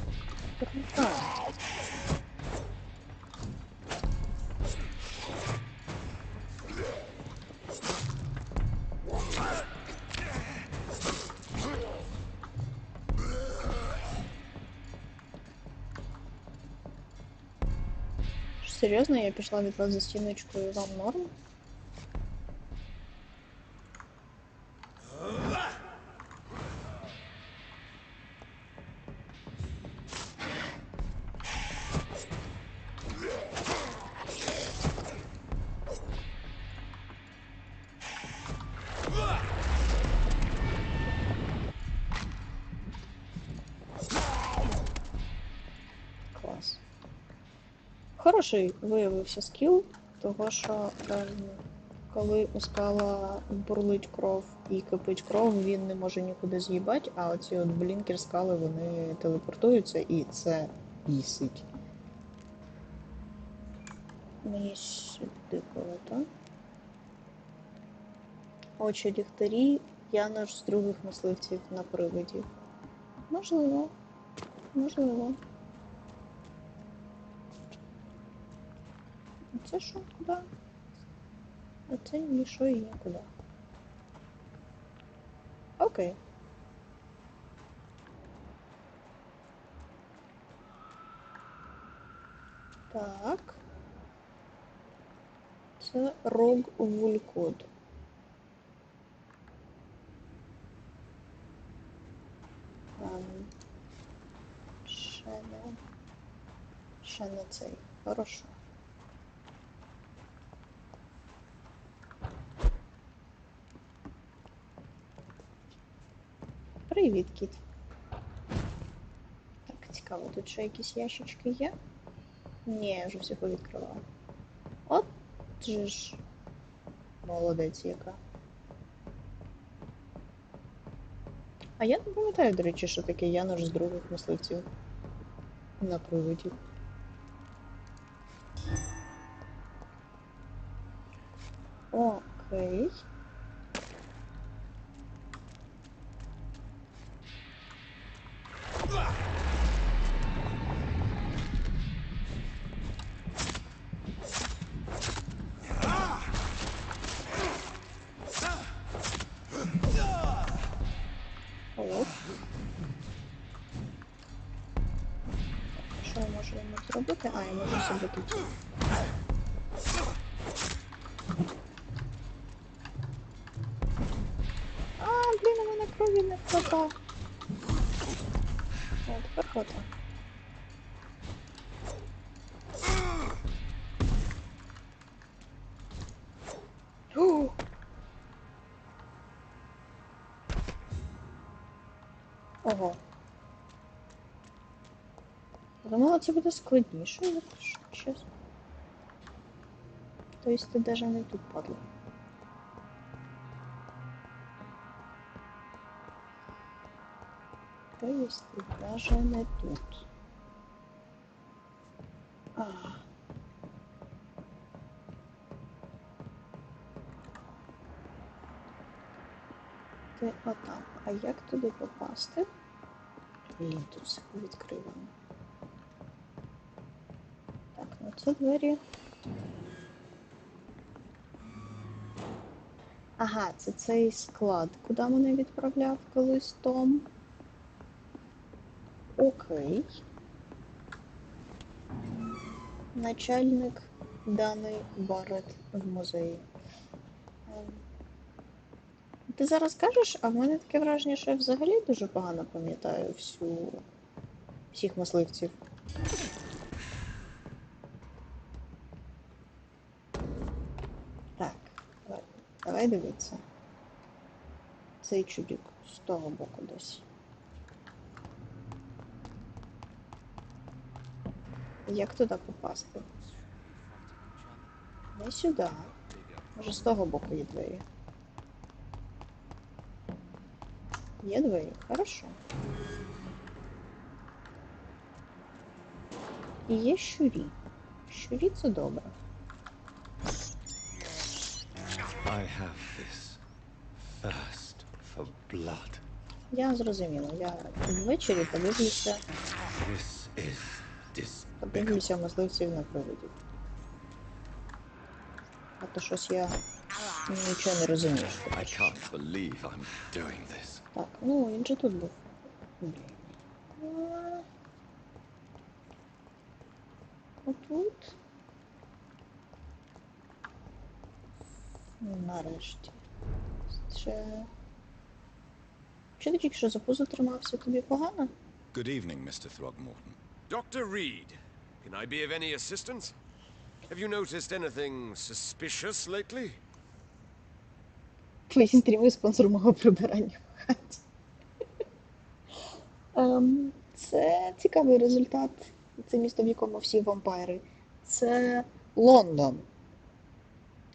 Серйозно, я пішла від вас за стіночкою, вам норм? Клас. Хороший виявився скіл, того що коли у скала бурлить кров і кипить кров, він не може нікуди з'їбати, а оці от блінкер скали, вони телепортуються і це бісить. Мені сюди полето. Очі ліхтарі, я наш з других мисливців на приводі. Можливо. Можливо. Це що? Куди? А це нічого і нікуди. Окей. Так. Це рог вулькод. Ще не цей. Хорошо. Привіт, кіт. Так, цікаво, тут ще якісь ящички є? Ні, я вже всі повідкривала. От же ж. Молодець яка. А я не пам'ятаю, до речі, що таке Януш з других мисливців на приводі. Окей. От. Що я можу йому зробити? А, я можу собі тут. А, блін, у мене крові не хватає. О, тепер хватає. Ого. Думала, це буде складніше, але щось. Тобто ти даже не тут падла. Тобто ти даже не тут. Ти отам. А як туди попасти? Блін, тут все відкривано. Так, ну це двері. Ага, це цей склад, куди мене відправляв колись Том. Окей. Начальник Дани Баррет в музеї. Ти зараз кажеш, а в мене таке враження, що я взагалі дуже погано пам'ятаю всіх мисливців. Так, давай дивитися. Цей чудик з того боку десь. Як туди попасти? Не сюди. Може з того боку є двері. Є двері? Хорошо. І є щурі. Щурі це добре. I have this thirst for blood. Я зрозуміла. Я ввечері подивлюся. This is despicable. Подивлюся мисливців на приводі. А то щось я нічого не розумію. I can't believe I'm doing this. Так, ну він же тут був. Отут. Нарешті. Чи ти тільки що за пузо тримався? Тобі погано? Good evening, Mr. Throgmorton. Dr. Reed, can I be of any assistance? Have you noticed anything suspicious lately? Твої стріми спонсор мого прибирання в хаті. Це цікавий результат. Це місто, в якому всі вампіри. Це Лондон.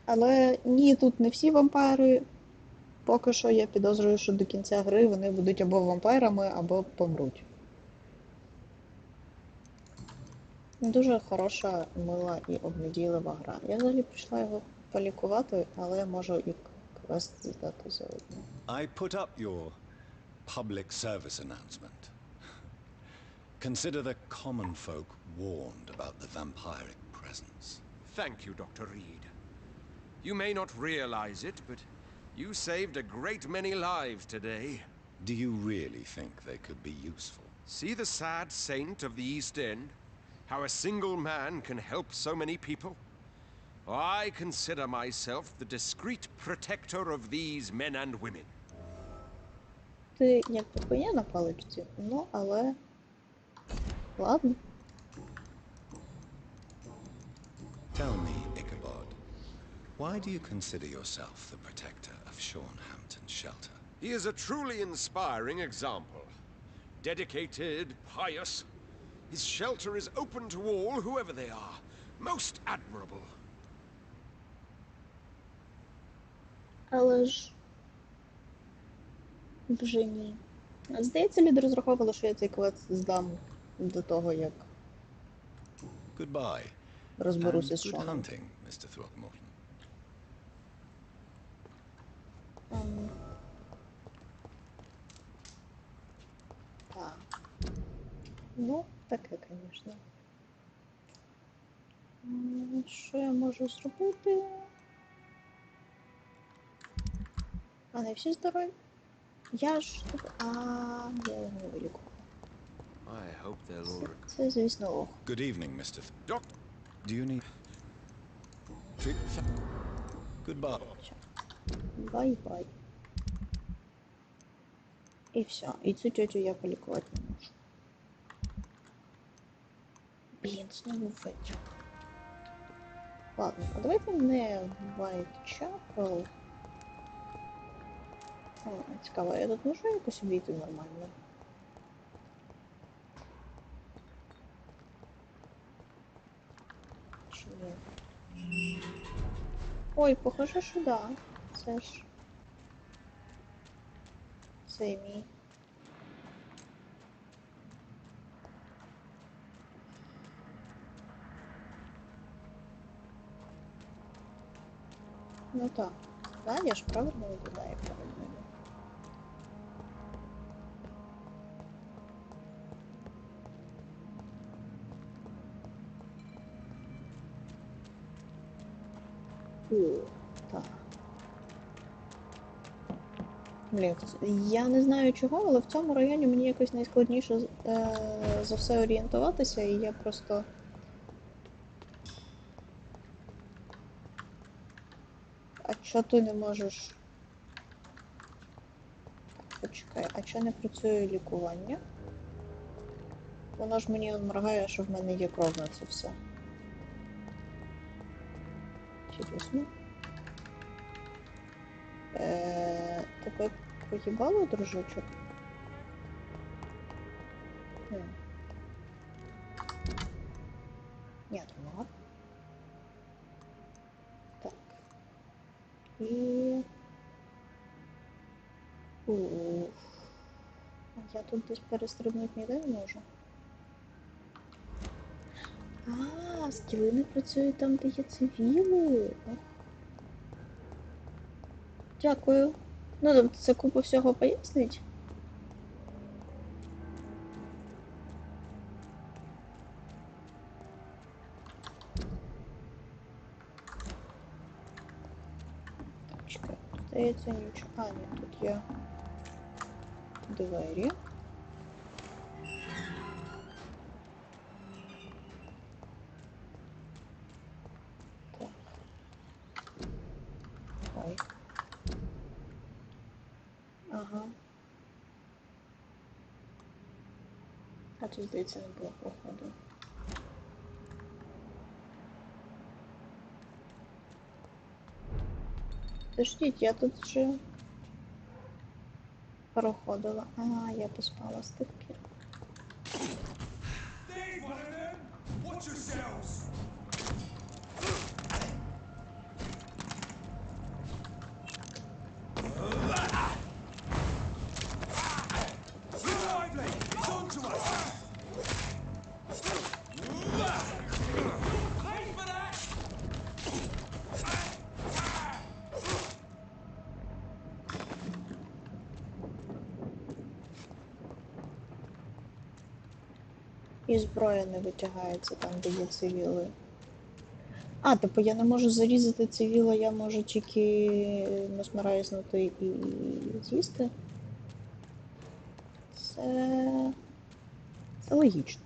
Але ні, тут не всі вампіри. Поки що я підозрюю, що до кінця гри вони будуть або вампірами, або помруть. Дуже хороша, мила і обнадійлива гра. Я взагалі прийшла його полікувати, але я можу і квест здати заодно. I put up your public service announcement. Consider the common folk warned about the vampiric presence. Thank you, Dr. Reed. You may not realize it, but you saved a great many lives today. Do you really think they could be useful? See the sad saint of the East End? How a single man can help so many people? I consider myself the discreet protector of these men and women. Ти як коня на паличці, ну, але Ладно. Tell me, Ichabod, why do you consider yourself the protector of Shornhampton's shelter? He is a truly inspiring example. Dedicated, pious. His shelter is open to all, whoever they are. Most admirable. Але ж... Вже ні. Здається, люди розраховували, що я цей квест здам до того, як Goodbye, and розберуся з good Шоном. hunting, Mr. Throckmorton. Так. Ну, таке, звісно. Що я можу зробити? А не всі здорові? Я ж... я його не вилікувала. I hope they'll all... Це, звісно, ох. Good evening, Mr. Doc... Do you need... Goodbye. Бай-бай. І все. І цю тетю я полікувати не можу. Блін, знову вечір. Ладно, а давайте не в Whitechapel. О, цікаво, я тут можу якось обійти нормально? Що ні? Ой, похоже, що да. Це ж... Це мій. Ну так. Да, я ж правильно виглядаю, правильно. О, так. Блін, я не знаю чого, але в цьому районі мені якось найскладніше за все орієнтуватися, і я просто... А чо ти не можеш... Так, почекай, а чо не працює лікування? Воно ж мені моргає, що в мене є кров на це все. Серйозно? Тебе поїбало, дружочок? Нет, ну. Так. І... Я тут десь перестрибнути ніде не можу. Скіли не працюють там, де є цивіли. Дякую. Ну, тобто це купу всього пояснить. Так, чекай. Здається, нічого. А, ні, тут є двері. Так. Ой. Ага. А тут, здається, не було проходу. Подождіть, я тут вже проходила. А, я поспала стільки. І зброя не витягається там, де є цивіли. А, типу я не можу зарізати цивіла, я можу тільки насмарайзнути і з'їсти. Це логічно.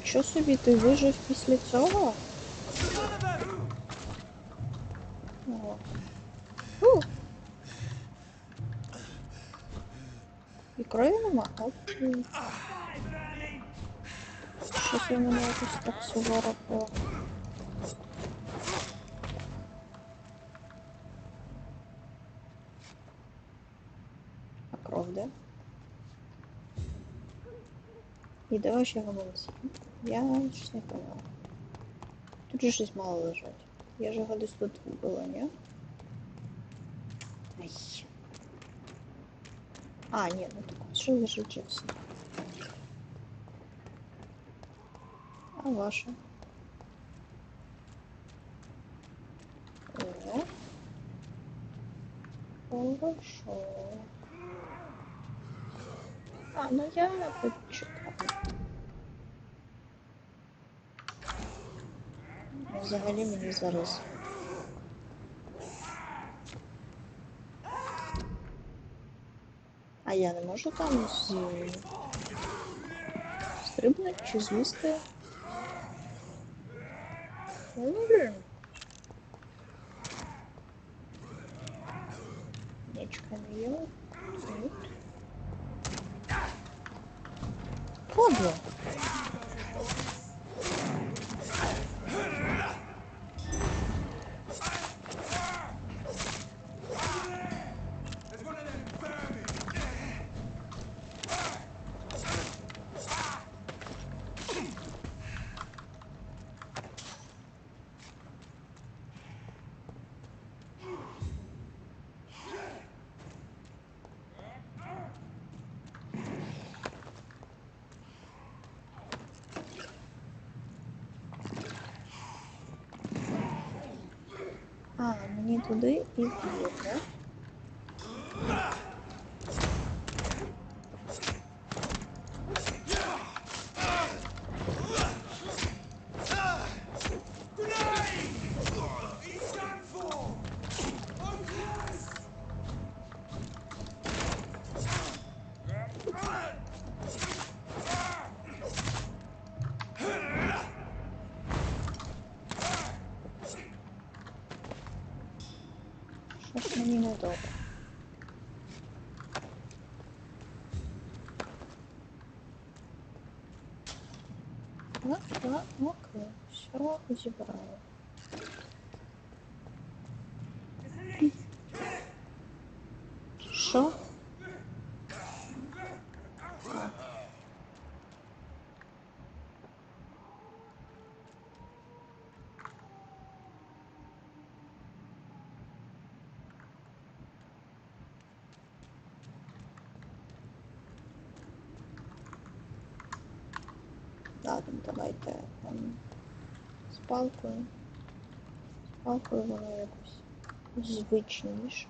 Нічого собі, ти вижив після цього? О. Фу. І крові нема? Оп. Щось у мене якось так суворо по... А кров де? І де ваші гаманці? Я щось не поняла. Тут же щось мало лежать. Я же гадусь тут була, ні? Ай. А, ні, ну так що лежить же все. А ваша? О. Хорошо. А, ну я почекаю. Взагалі мені зараз. А я не можу там стрибнути чи злізти? Ну, блін. Нічка не є. Ладно. А, мені туди і вб'є, так? Щось мені не добре. Окей, все зібрали. Що? Ладно, давайте з палкою. З палкою воно якось звичніше.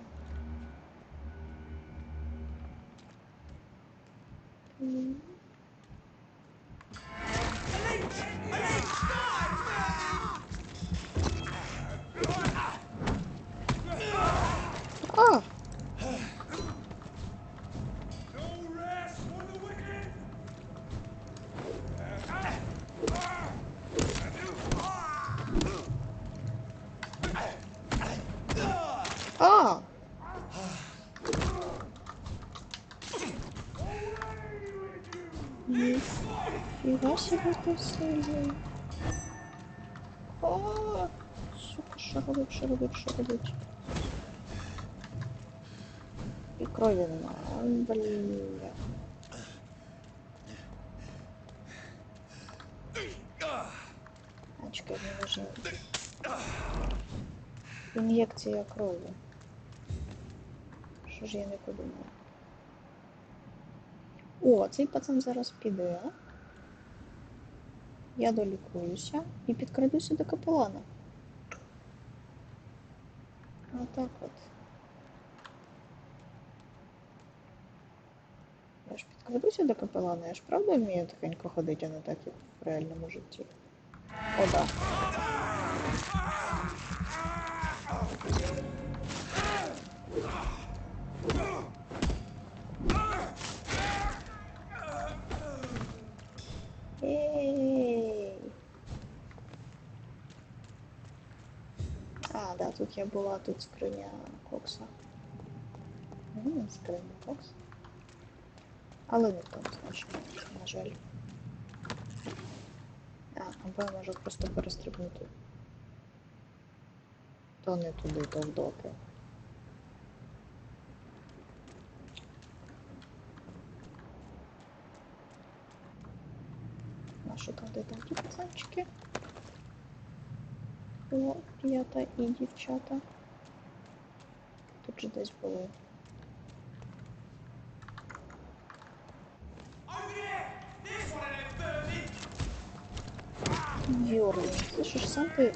А! А! Ніфіга себе ти сильний. О, сука, що робить, що робить, що робить? І крові немає, блін. А, чекай, мені вже... Ін'єкція крові. Що ж я не подумала? О, цей пацан зараз піде. Я долікуюся і підкрадуся до капелана. Отак от. Я ж підкрадуся до капелана, я ж правда вмію тихенько ходити, а не так, як в реальному житті. О, да. Ей! А, да, тут я була, тут скриня кокса. Скриня кокса. Але не там, значить, на жаль. Або я можу просто перестрибнути. То не туди, то в доки. Наші там де такі пацанчики. Хлоп'ята і дівчата. Тут же десь були. Йорлін, це ж сам ти...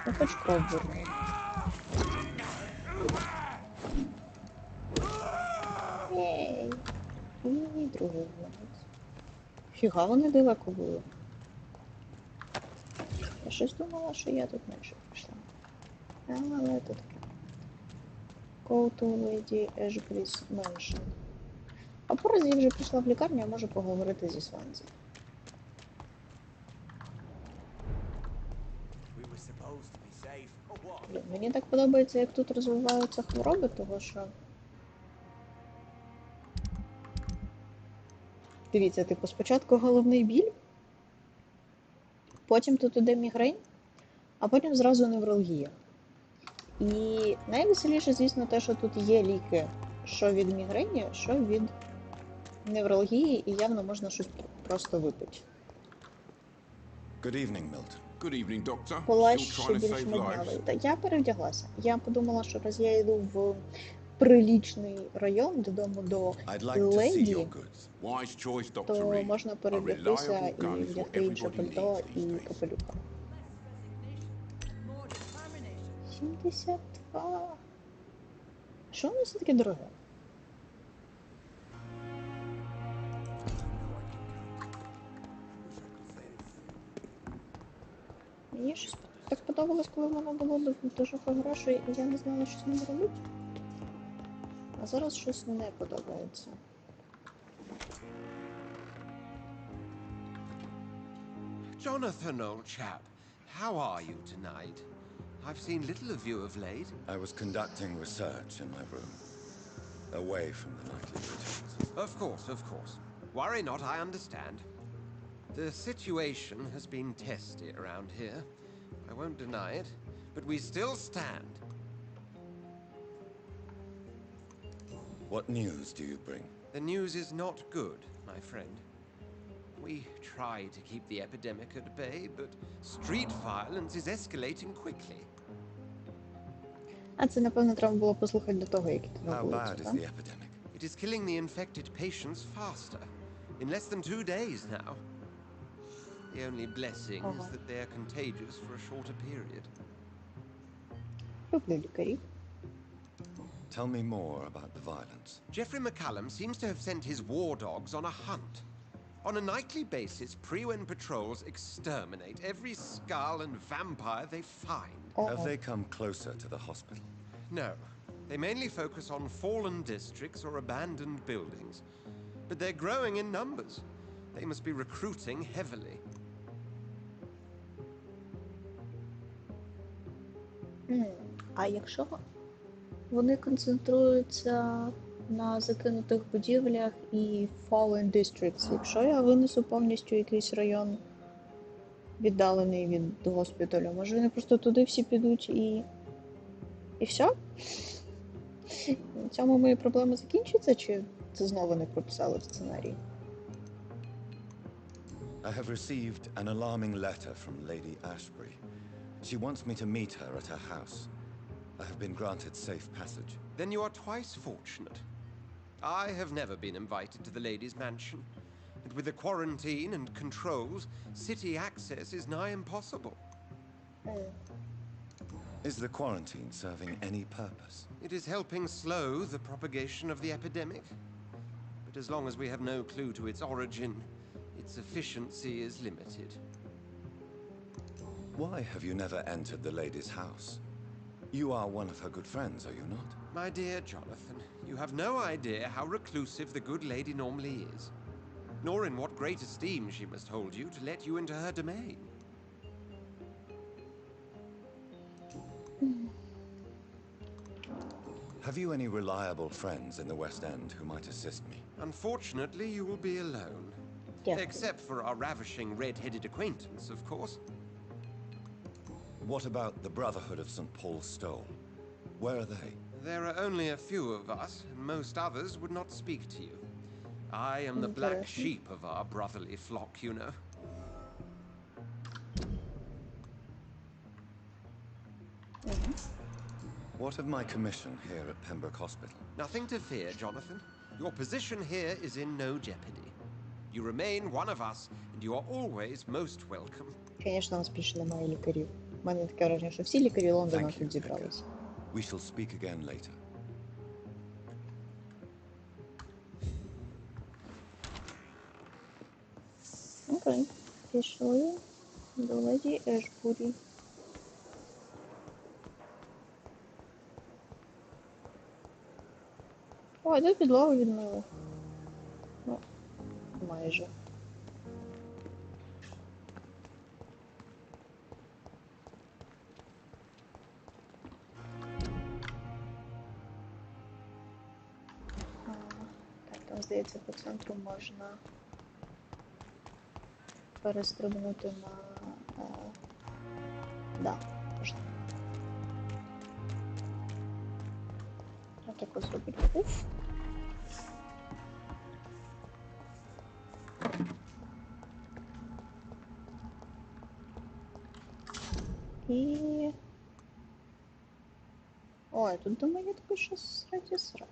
Ну хоч кров верни. Єй. І другий вмовець. Фіга вони далеко були. Я щось думала, що я тут менше прийшла. Але тут таке. Go to Lady Ashby's Mansion. А по разі я вже прийшла в лікарню, я можу поговорити зі Сванзі. Блін, мені так подобається, як тут розвиваються хвороби, того що... Дивіться, типу, спочатку головний біль, потім тут іде мігрень, а потім зразу невралгія. І найвеселіше, звісно, те, що тут є ліки, що від мігрені, що від невралгії, і явно можна щось просто випити. Good evening, Milton. Good evening, Doctor. Плащ Still ще trying to більш save моднявий. lives? Та я перевдяглася. Я подумала, що раз я йду в прилічний район, додому до I'd like to see леді, your goods. Wise choice, Dr. то Reed. можна A перевдягтися reliable і gun is what вдягти інше everybody пальто needs і these days. капелюха. 72. Що воно все таке дороге? Мені щось так подобалось, коли воно було дуже хороше, і я не знала, що з ним робити. А зараз щось не подобається. Jonathan, old chap, how are you tonight? I've seen little of you of late. I was conducting research in my room, away from the nightly routines. Of course. Worry not, I understand. The situation has been testy around here. I won't deny it, but we still stand. What news do you bring? The news is not good, my friend. We try to keep the epidemic at bay, but street violence is escalating quickly. А це, напевно, треба було послухати до того, як іти на How вулицю, bad is так? the epidemic? It is killing the infected patients faster, in less than 2 days now. The only blessing is that they are contagious for a shorter period. Люблю лікарів. Tell me more about the violence. Jeffrey McCallum seems to have sent his war dogs on a hunt. On a nightly basis, Pre-Wen patrols exterminate every skull and vampire they find. Have they come closer to the hospital? No, they mainly focus on fallen districts or abandoned buildings. But they're growing in numbers. They must be recruiting heavily. А якщо вони концентруються на закинутих будівлях і fallen districts, якщо я винесу повністю якийсь район віддалений від госпіталю, може вони просто туди всі підуть і все? На цьому мої проблеми закінчаться, чи це знову не прописали в сценарії? I have received an alarming letter from Lady Ashbury. She wants me to meet her at her house. I have been granted safe passage. Then you are twice fortunate. I have never been invited to the lady's mansion. And with the quarantine and controls, city access is nigh impossible. Is the quarantine serving any purpose? It is helping slow the propagation of the epidemic. But as long as we have no clue to its origin, its efficiency is limited. Why have you never entered the lady's house? You are one of her good friends, are you not? My dear Jonathan, you have no idea how reclusive the good lady normally is, nor in what great esteem she must hold you to let you into her domain. Have you any reliable friends in the West End who might assist me? Unfortunately, you will be alone. Дякую. Except for our ravishing red-headed acquaintance, of course. What about the Brotherhood of St. Paul's Stole? Where are they? There are only a few of us, and most others would not speak to you. I am the black Interesting. sheep of our brotherly flock, you know. What of my commission here at Pembroke Hospital? Nothing to fear, Jonathan. Your position here is in no jeopardy. You remain one of us, and you are always most welcome. Звісно, у нас більше немає лікарів. У мене таке враження, що всі лікарі Лондона Thank you, тут зібралися. We shall speak again later. Окей. Пішли до леді Ешбурі. Ой, тут підлогу відмили. Ну, майже. Так, там, здається, по центру можна перестрибнути на... Да, можна. Так ось зробити. Уф. І... Ой, тут думаю, я таке щось срать.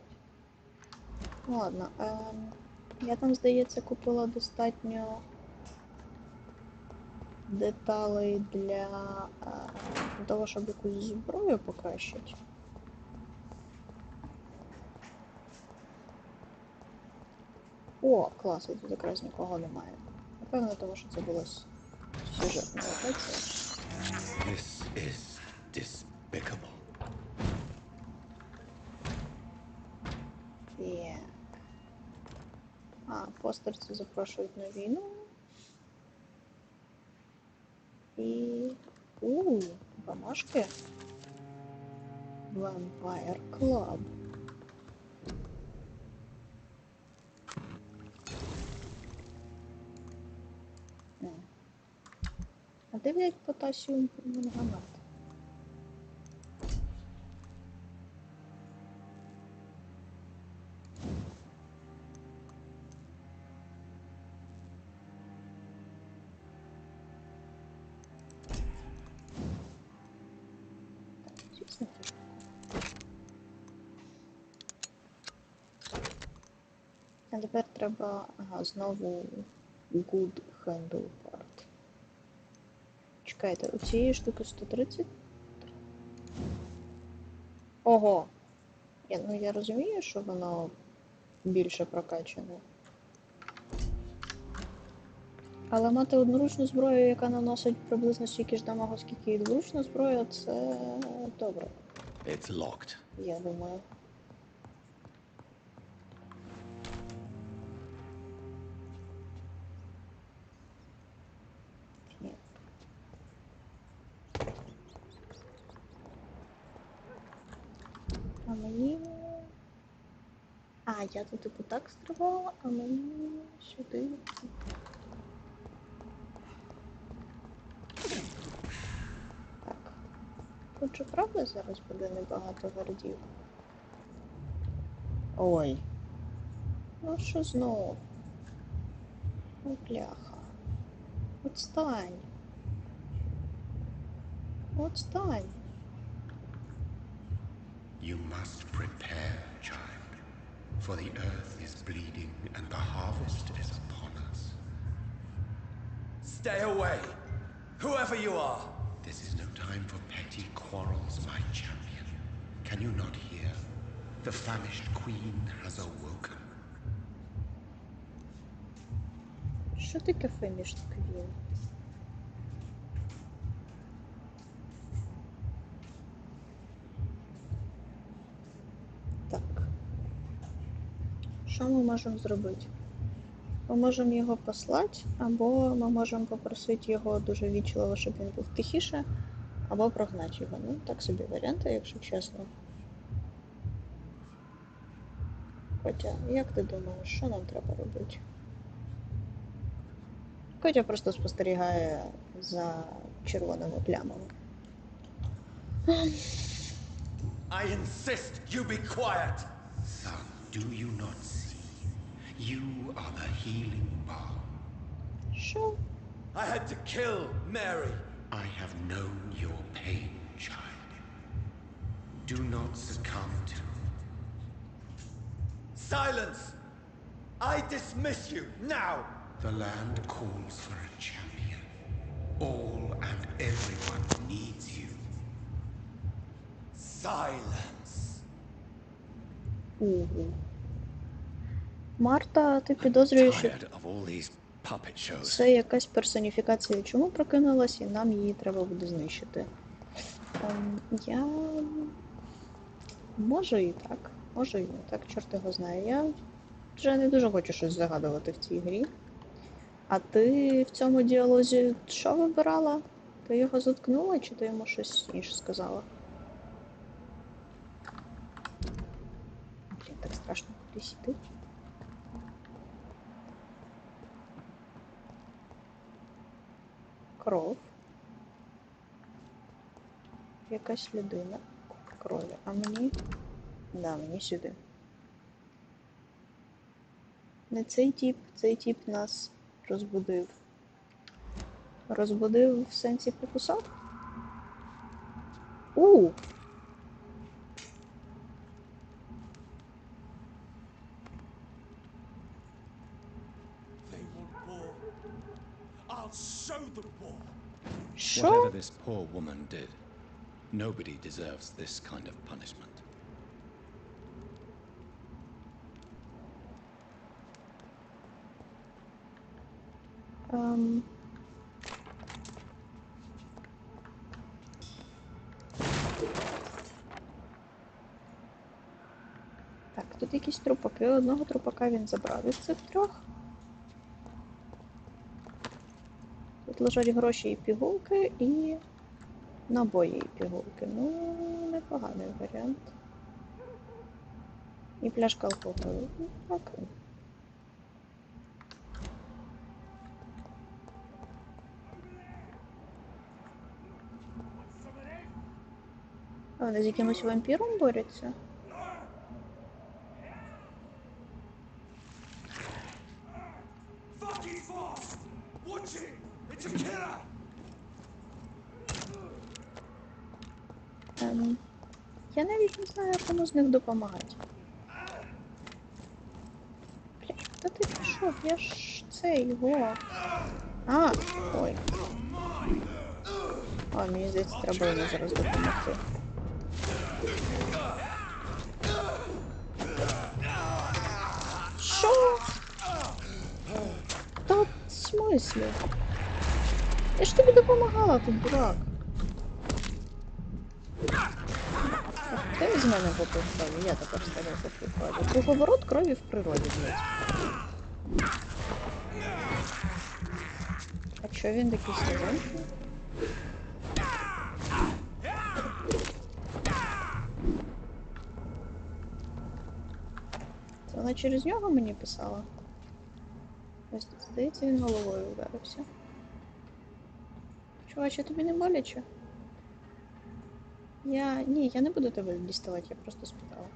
Ладно, я там, здається, купила достатньо деталей для того, щоб якусь зброю покращити. О, клас, тут якраз нікого немає. Напевно, тому що це була сюжетна локація. This is despicable. Так. А, постерці запрошують на війну. І... бумажки. Vampire Club. А де взять потасіум перманганат? А тепер треба, знову good handle part. Чекайте, у цієї штуки 130? Ого! Я розумію, що воно більше прокачане. Але мати одноручну зброю, яка наносить приблизно стільки ж дамагу, скільки і двуручна зброя, це добре. It's locked. Я думаю. Ні. А мені... я тут типу так стрибала, а мені сюди. Так. Тут же правда зараз буде небагато гардів? Ой. Ну що знов? Ой, бляха. Отстань. Отстань. You must prepare, child, for the earth is bleeding and the harvest is upon us. Stay away, whoever you are. This is no time for petty quarrels, my champion. Can you not hear? The famished queen has awoken. Що таке фемішн квін? Що ми можемо зробити? Ми можемо його послати, або ми можемо попросити його дуже вічливо, щоб він був тихіше, або прогнати його. Ну, так собі варіанти, якщо чесно. Котя, як ти думаєш, що нам треба робити? Котя просто спостерігає за червоними плямами. I insist you be quiet! Son, do you not see? You are the healing balm. Що? I had to kill Mary! I have known your pain, child. Do not succumb to... Silence! I dismiss you, now! The land calls for a champion. All and everyone needs you. Silence! Марта, ти підозрюєш, що Tired of all these puppet shows. це якась персоніфікація чому прокинулась, і нам її треба буде знищити. Я... Може і так, може і не так, чорт його знає. Я вже не дуже хочу щось загадувати в цій грі. А ти в цьому діалозі що вибирала? Ти його заткнула, чи ти йому щось інше сказала? Блін, так страшно кудись йти. Кров. Якась людина. Крові. А мені? Да, мені сюди. Не цей тип нас розбудив. Розбудив в сенсі покусав? They want war. I'll show them war. Що? Whatever this poor woman did, nobody deserves this kind of punishment. Так, тут якісь трупаки. Одного трупака він забрав із цих трьох. Тут лежать гроші і пігулки, і набої і пігулки. Ну, непоганий варіант. І пляшка алкоголю. Ну, окей. А вони з якимось вампіром борються? Fucking fast! Watch it! It's a killer! Я навіть не знаю, кому з них допомагати. Блядь, куди ти пішов? Я ж це його. А, ой. Ой, мені здається, треба йому зараз допомогти. Що? Та в смислі? Я ж тобі допомагала, ти дурак. Ти з мене попив крові, я тепер з тебе попив крові. Круговорот крові в природі, блядь. А чо він такий сильний? Це вона через нього мені писала? Ось тут, здається, він головою вдарився. Чуваче, тобі не боляче? Ні, я не буду тебе діставати, я просто спитала.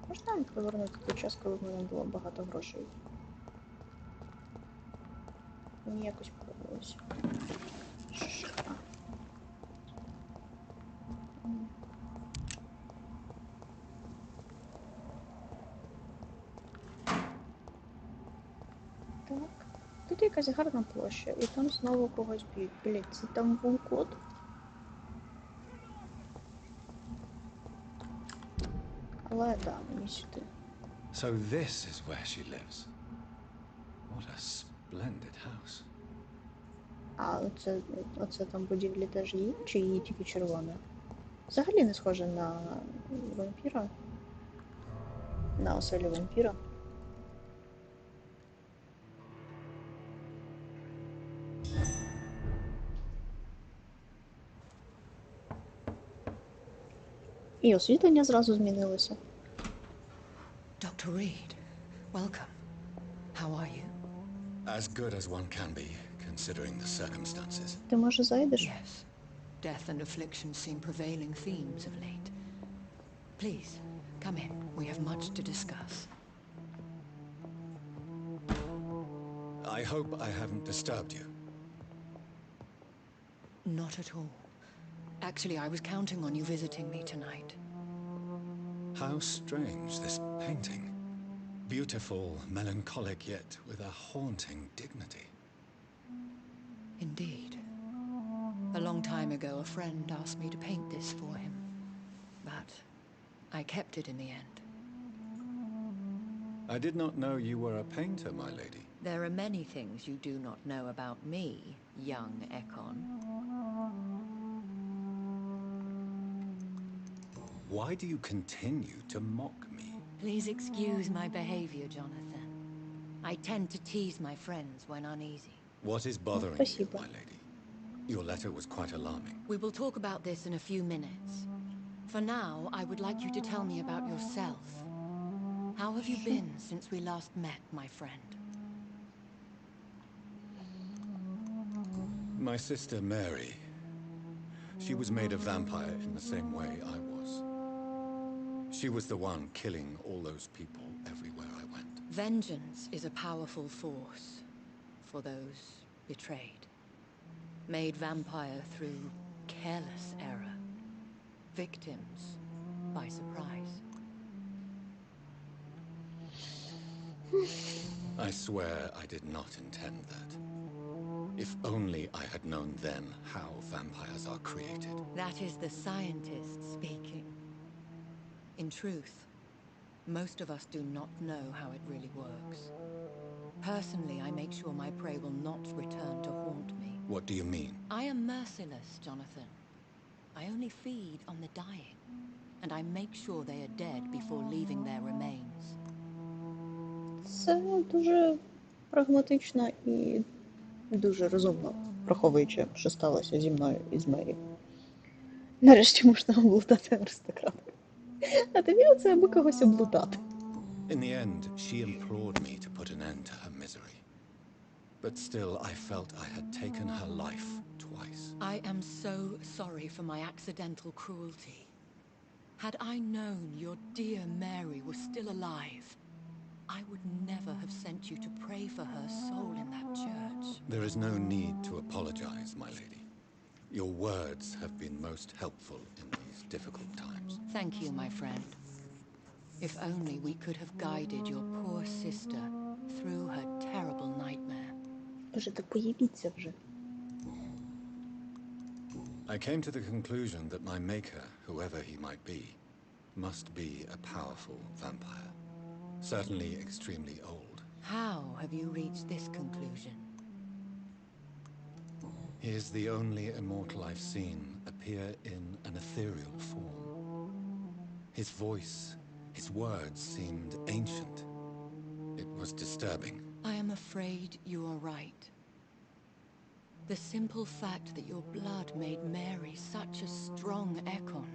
Можна повернути той час, коли в мене було багато грошей? Мені якось подобалося. Так. Тут якась гарна площа, і там знову когось б'ють. Блять, це там вулкот. Але да, мені сюди. So this is where she lives. What a splendid house. А оце там будівлі теж є, чи її тільки червона? Взагалі не схоже на вампіра. На оселю вампіра. І освітлення зразу змінилося. Dr. Reed, welcome. How are you? As good as one can be, considering the circumstances. Ти, може, зайдеш? Yes. Death and affliction seem prevailing themes of late. Please, come in. We have much to discuss. I hope I haven't disturbed you. Not at all. Actually, I was counting on you visiting me tonight. How strange, this painting. Beautiful, melancholic, yet with a haunting dignity. Indeed. A long time ago, a friend asked me to paint this for him. But I kept it in the end. I did not know you were a painter, my lady. There are many things you do not know about me, young Ekon. Why do you continue to mock me? Please excuse my behavior, Jonathan. I tend to tease my friends when uneasy. What is bothering you, my lady? Your letter was quite alarming. We will talk about this in a few minutes. For now, I would like you to tell me about yourself. How have you been since we last met, my friend? My sister Mary. She was made a vampire in the same way I was. She was the one killing all those people everywhere I went. Vengeance is a powerful force for those betrayed. Made vampire through careless error. Victims by surprise. I swear I did not intend that. If only I had known then how vampires are created. That is the scientist speaking. In truth, most of us do not know how it really works. Personally, I make sure my prey will not return to haunt me. What do you mean? I am merciless, Jonathan. I only feed on the dying, and I make sure they are dead before leaving their remains. Це дуже прагматично і дуже розумно, враховуючи, що сталося зі мною і з Мері. Нарешті можна облутати аристократку. А тобі оце аби когось облутати. In the end, she implored me to put an end to her misery. But still, I felt I had taken her life twice. I am so sorry for my accidental cruelty. Had I known your dear Mary was still alive, I would never have sent you to pray for her soul in that church. There is no need to apologize, my lady. Your words have been most helpful in these difficult times. Thank you, my friend. If only we could have guided your poor sister through her terrible nightmare. Боже, так появіться вже. I came to the conclusion that my maker, whoever he might be, must be a powerful vampire. Certainly extremely old. How have you reached this conclusion? He is the only immortal I've seen appear in an ethereal form. His voice, his words seemed ancient. It was disturbing. I am afraid you are right. The simple fact that your blood made Mary such a strong Ekon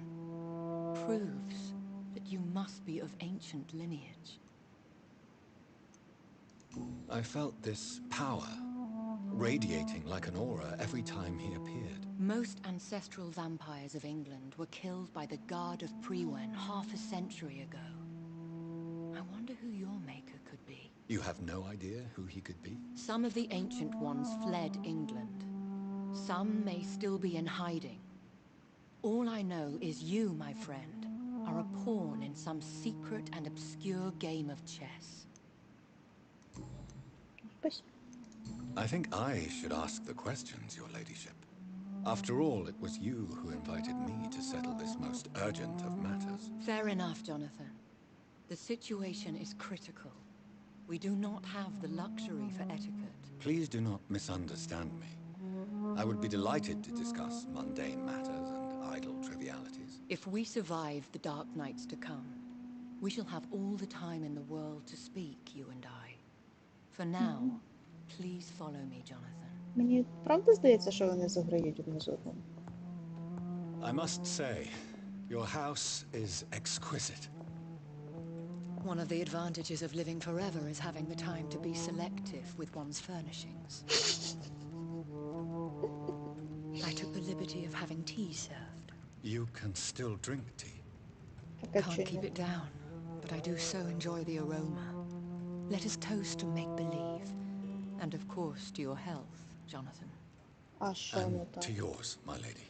proves that you must be of ancient lineage. I felt this power, radiating like an aura every time he appeared. Most ancestral vampires of England were killed by the Guard of Priwen half a century ago. I wonder who your maker could be. You have no idea who he could be? Some of the ancient ones fled England. Some may still be in hiding. All I know is you, my friend, are a pawn in some secret and obscure game of chess. I think I should ask the questions, your ladyship. After all, it was you who invited me to settle this most urgent of matters. Fair enough, Jonathan. The situation is critical. We do not have the luxury for etiquette. Please do not misunderstand me. I would be delighted to discuss mundane matters and idle trivialities. If we survive the dark nights to come, we shall have all the time in the world to speak, you and I. For now, please follow me, Jonathan. Мені правда здається, що вони заграють одне з одним? I must say, your house is exquisite. One of the advantages of living forever is having the time to be selective with one's furnishings. I took the liberty of having tea served. You can still drink tea. Can't keep it down, but I do so enjoy the aroma. Let us toast to make-believe. And of course to your health, Jonathan. А що не And так? to yours, my lady.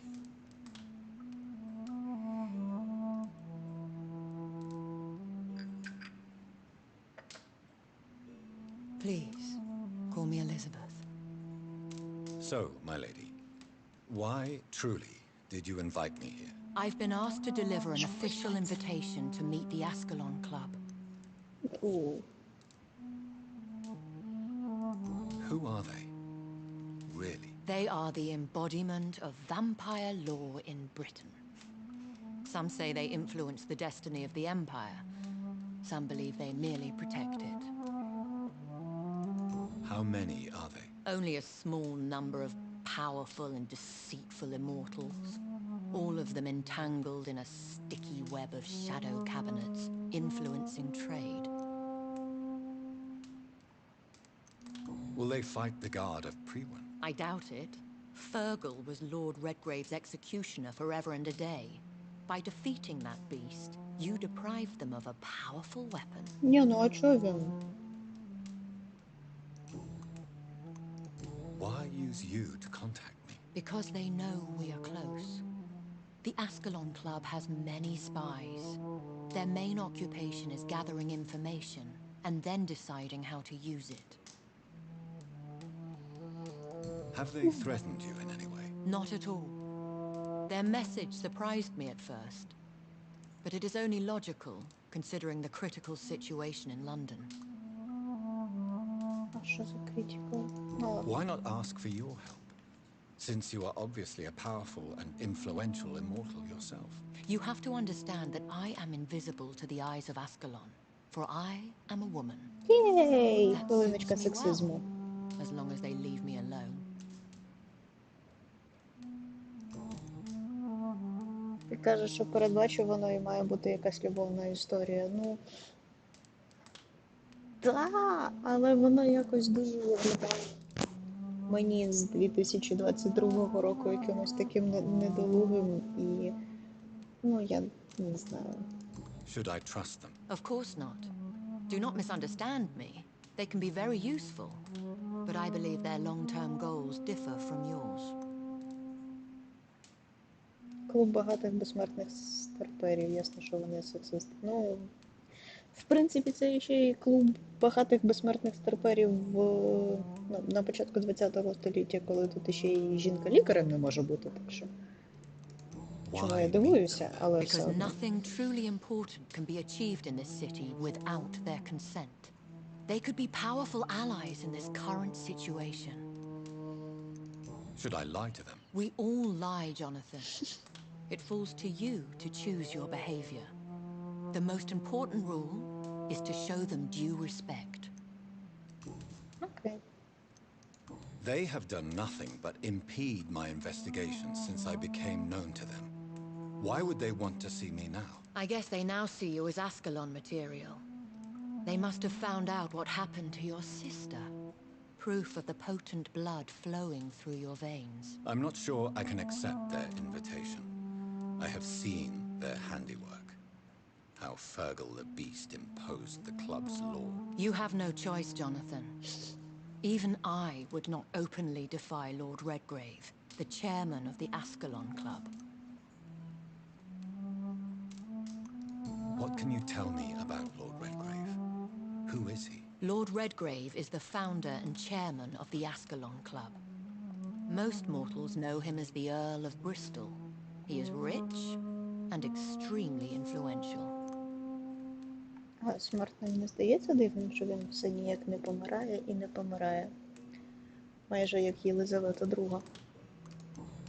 Please, call me Elizabeth. So, my lady, why truly did you invite me here? I've been asked to deliver an official invitation to meet the Ascalon Club. Ooh. Who are they? Really? They are the embodiment of vampire law in Britain. Some say they influence the destiny of the Empire. Some believe they merely protect it. How many are they? Only a small number of powerful and deceitful immortals. All of them entangled in a sticky web of shadow cabinets, influencing trade. Will they fight the guard of Priwen? I doubt it. Fergal was Lord Redgrave's executioner forever and a day. By defeating that beast, you deprived them of a powerful weapon. Ні, ну а чого він? Why use you to contact me? Because they know we are close. The Ascalon Club has many spies. Their main occupation is gathering information and then deciding how to use it. Have they threatened you in any way? Not at all. Their message surprised me at first, but it is only logical considering the critical situation in London. А що за critical? Ну, Why not ask for your help? Since you are obviously a powerful and influential immortal yourself. You have to understand that I am invisible to the eyes of Ascalon, for I am a woman. Єй! That Хвилиночка suits me сексизму. well, as long as they leave me alone. Ти кажеш, що передбачувано і має бути якась любовна історія. Ну. Так, але вона якось дуже виглядає мені з 2022 року якимось таким недолугим і. Ну, я не знаю. Should I trust them? Of course not. Do not misunderstand me. They can be very useful, but I believe their long-term goals differ from yours. Клуб багатих безсмертних старперів, ясно, що вони сексисти. Ну, в принципі, це ще й клуб багатих безсмертних старперів на початку 20-го століття, коли тут ще й жінка-лікарем не може бути, так що. Чому я дивуюся, але все Because одно. nothing truly important can be achieved in this city without their consent. They could be powerful allies in this current situation. Should I lie to them? We all lie, Jonathan. It falls to you to choose your behavior. The most important rule is to show them due respect. Окей. They have done nothing but impede my investigations since I became known to them. Why would they want to see me now? I guess they now see you as Ascalon material. They must have found out what happened to your sister. Proof of the potent blood flowing through your veins. I'm not sure I can accept their invitation. I have seen their handiwork. How Fergal the Beast imposed the club's law. You have no choice, Jonathan. Even I would not openly defy Lord Redgrave, the chairman of the Ascalon Club. What can you tell me about Lord Redgrave? Who is he? Lord Redgrave is the founder and chairman of the Ascalon Club. Most mortals know him as the Earl of Bristol. He is rich and extremely influential. А смертним не здається дивним, що він все ніяк не помирає і не помирає. Майже як Єлизавета II.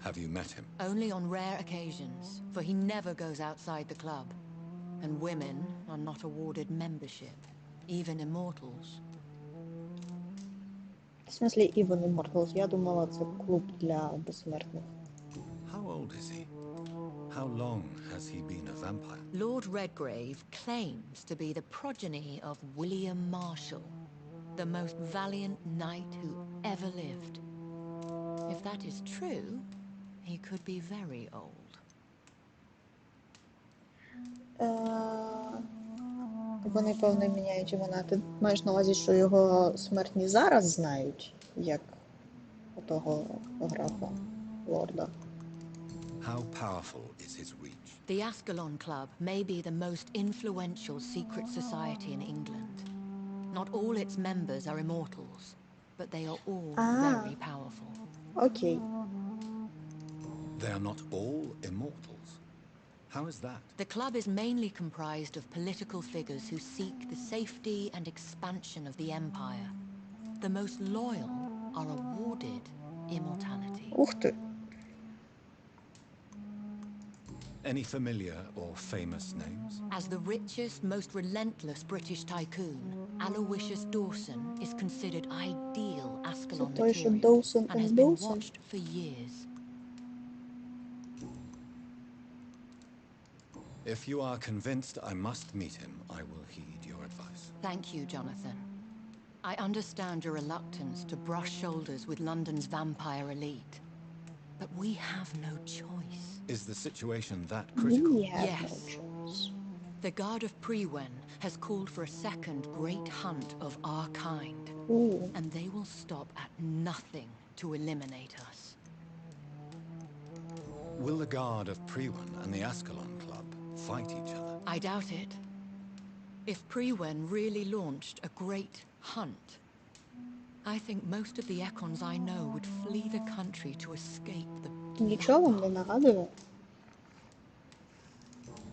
Have you met him? Only on rare occasions, for he never goes outside the club. And women are not awarded membership, even immortals. В смислі, Even Immortals. Я думала, це клуб для безсмертних. How old is he? How long has he been a vampire? Lord Redgrave claims to be the progeny of William Marshall, the most valiant knight who ever lived. If that is true, he could be very old. Вони, певно, міняють імена. Ти маєш на увазі, що його смертні зараз знають, як того графа, лорда? How powerful is his reach? The Ascalon Club may be the most influential secret society in England. Not all its members are immortals, but they are all very powerful. Окей. They are not all immortals. How is that? The club is mainly comprised of political figures who seek the safety and expansion of the empire. The most loyal are awarded immortality. Ух ти. Any familiar or famous names? As the richest, most relentless British tycoon, Aloysius Dawson is considered ideal Ascalon той, що material Dawson and has and been Dawson? watched for years. If you are convinced I must meet him, I will heed your advice. Thank you, Jonathan. I understand your reluctance to brush shoulders with London's vampire elite. But we have no choice. Is the situation that critical? We have Yes. no choice. The Guard of Prewen has called for a second great hunt of our kind. Ooh. And they will stop at nothing to eliminate us. Will the Guard of Prewen and the Ascalon Club fight each other? I doubt it. If Prewen really launched a great hunt, I think most of the Ekons I know would flee the country to escape the Нічого вам не нагадує?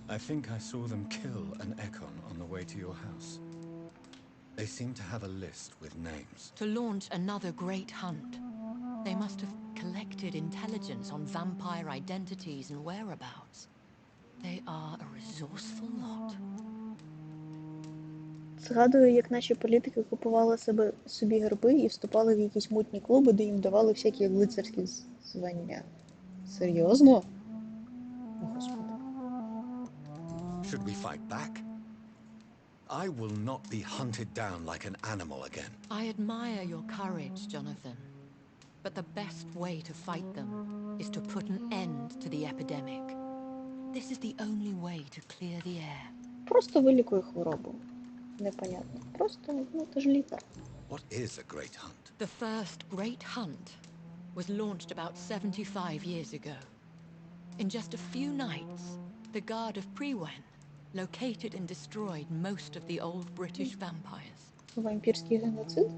I think I saw them kill an Ekon on the way to your house. They seem to have a list with names. To launch another great hunt, they must have collected intelligence on vampire identities and whereabouts. They are a resourceful lot. Згадую, як наші політики купували собі герби і вступали в якісь мутні клуби, де їм давали всякі лицарські звання. Серйозно? О, Господи. Should we fight back? I will not be hunted down like an animal again. I admire your courage, Jonathan. But the best way to fight them is to put an end to the epidemic. This is the only way to clear the air. Просто вилікуй хворобу. Непонятно. Просто, ти ж лікар. What is a great hunt? The first great hunt was launched about 75 years ago. In just a few nights, the Guard of Prewen located and destroyed most of the old British vampires. Вампірський геноцид?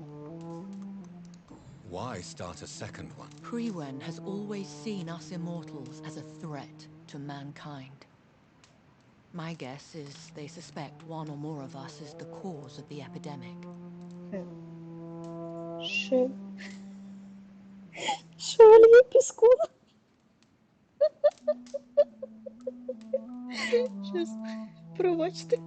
Why start a second one? Prewen has always seen us immortals as a threat to mankind. My guess is they suspect one or more of us is the cause of the epidemic. Шевальє піску. Щас, пробачте.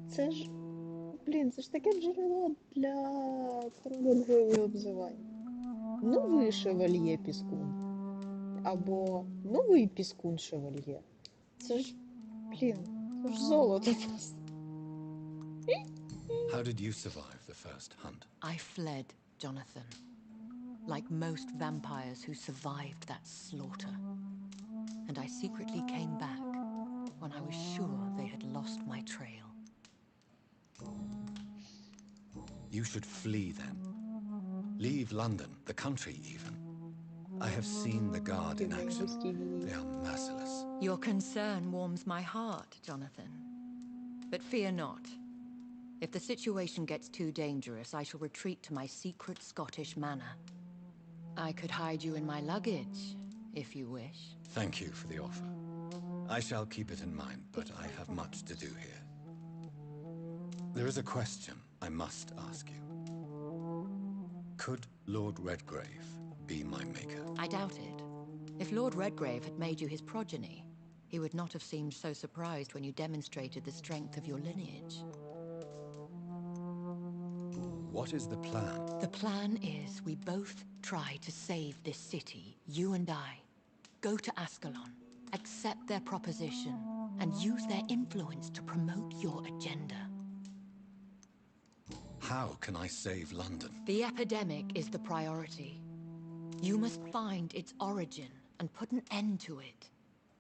Це ж, це ж таке джерело для коронової обзивань. Новий шевальє піскун. Або новий піскун шевальє. Це ж, це ж золото просто. How did you survive the first hunt? I fled, Jonathan. Like most vampires who survived that slaughter. And I secretly came back when I was sure they had lost my trail. You should flee then. Leave London, the country even. I have seen the Guard in action. They are merciless. Your concern warms my heart, Jonathan. But fear not. If the situation gets too dangerous, I shall retreat to my secret Scottish manor. I could hide you in my luggage, if you wish. Thank you for the offer. I shall keep it in mind, but I have much to do here. There is a question I must ask you. Could Lord Redgrave be my maker? I doubt it. If Lord Redgrave had made you his progeny, he would not have seemed so surprised when you demonstrated the strength of your lineage. What is the plan? The plan is we both try to save this city, you and I. Go to Ascalon, accept their proposition, and use their influence to promote your agenda. How can I save London? The epidemic is the priority. You must find its origin and put an end to it.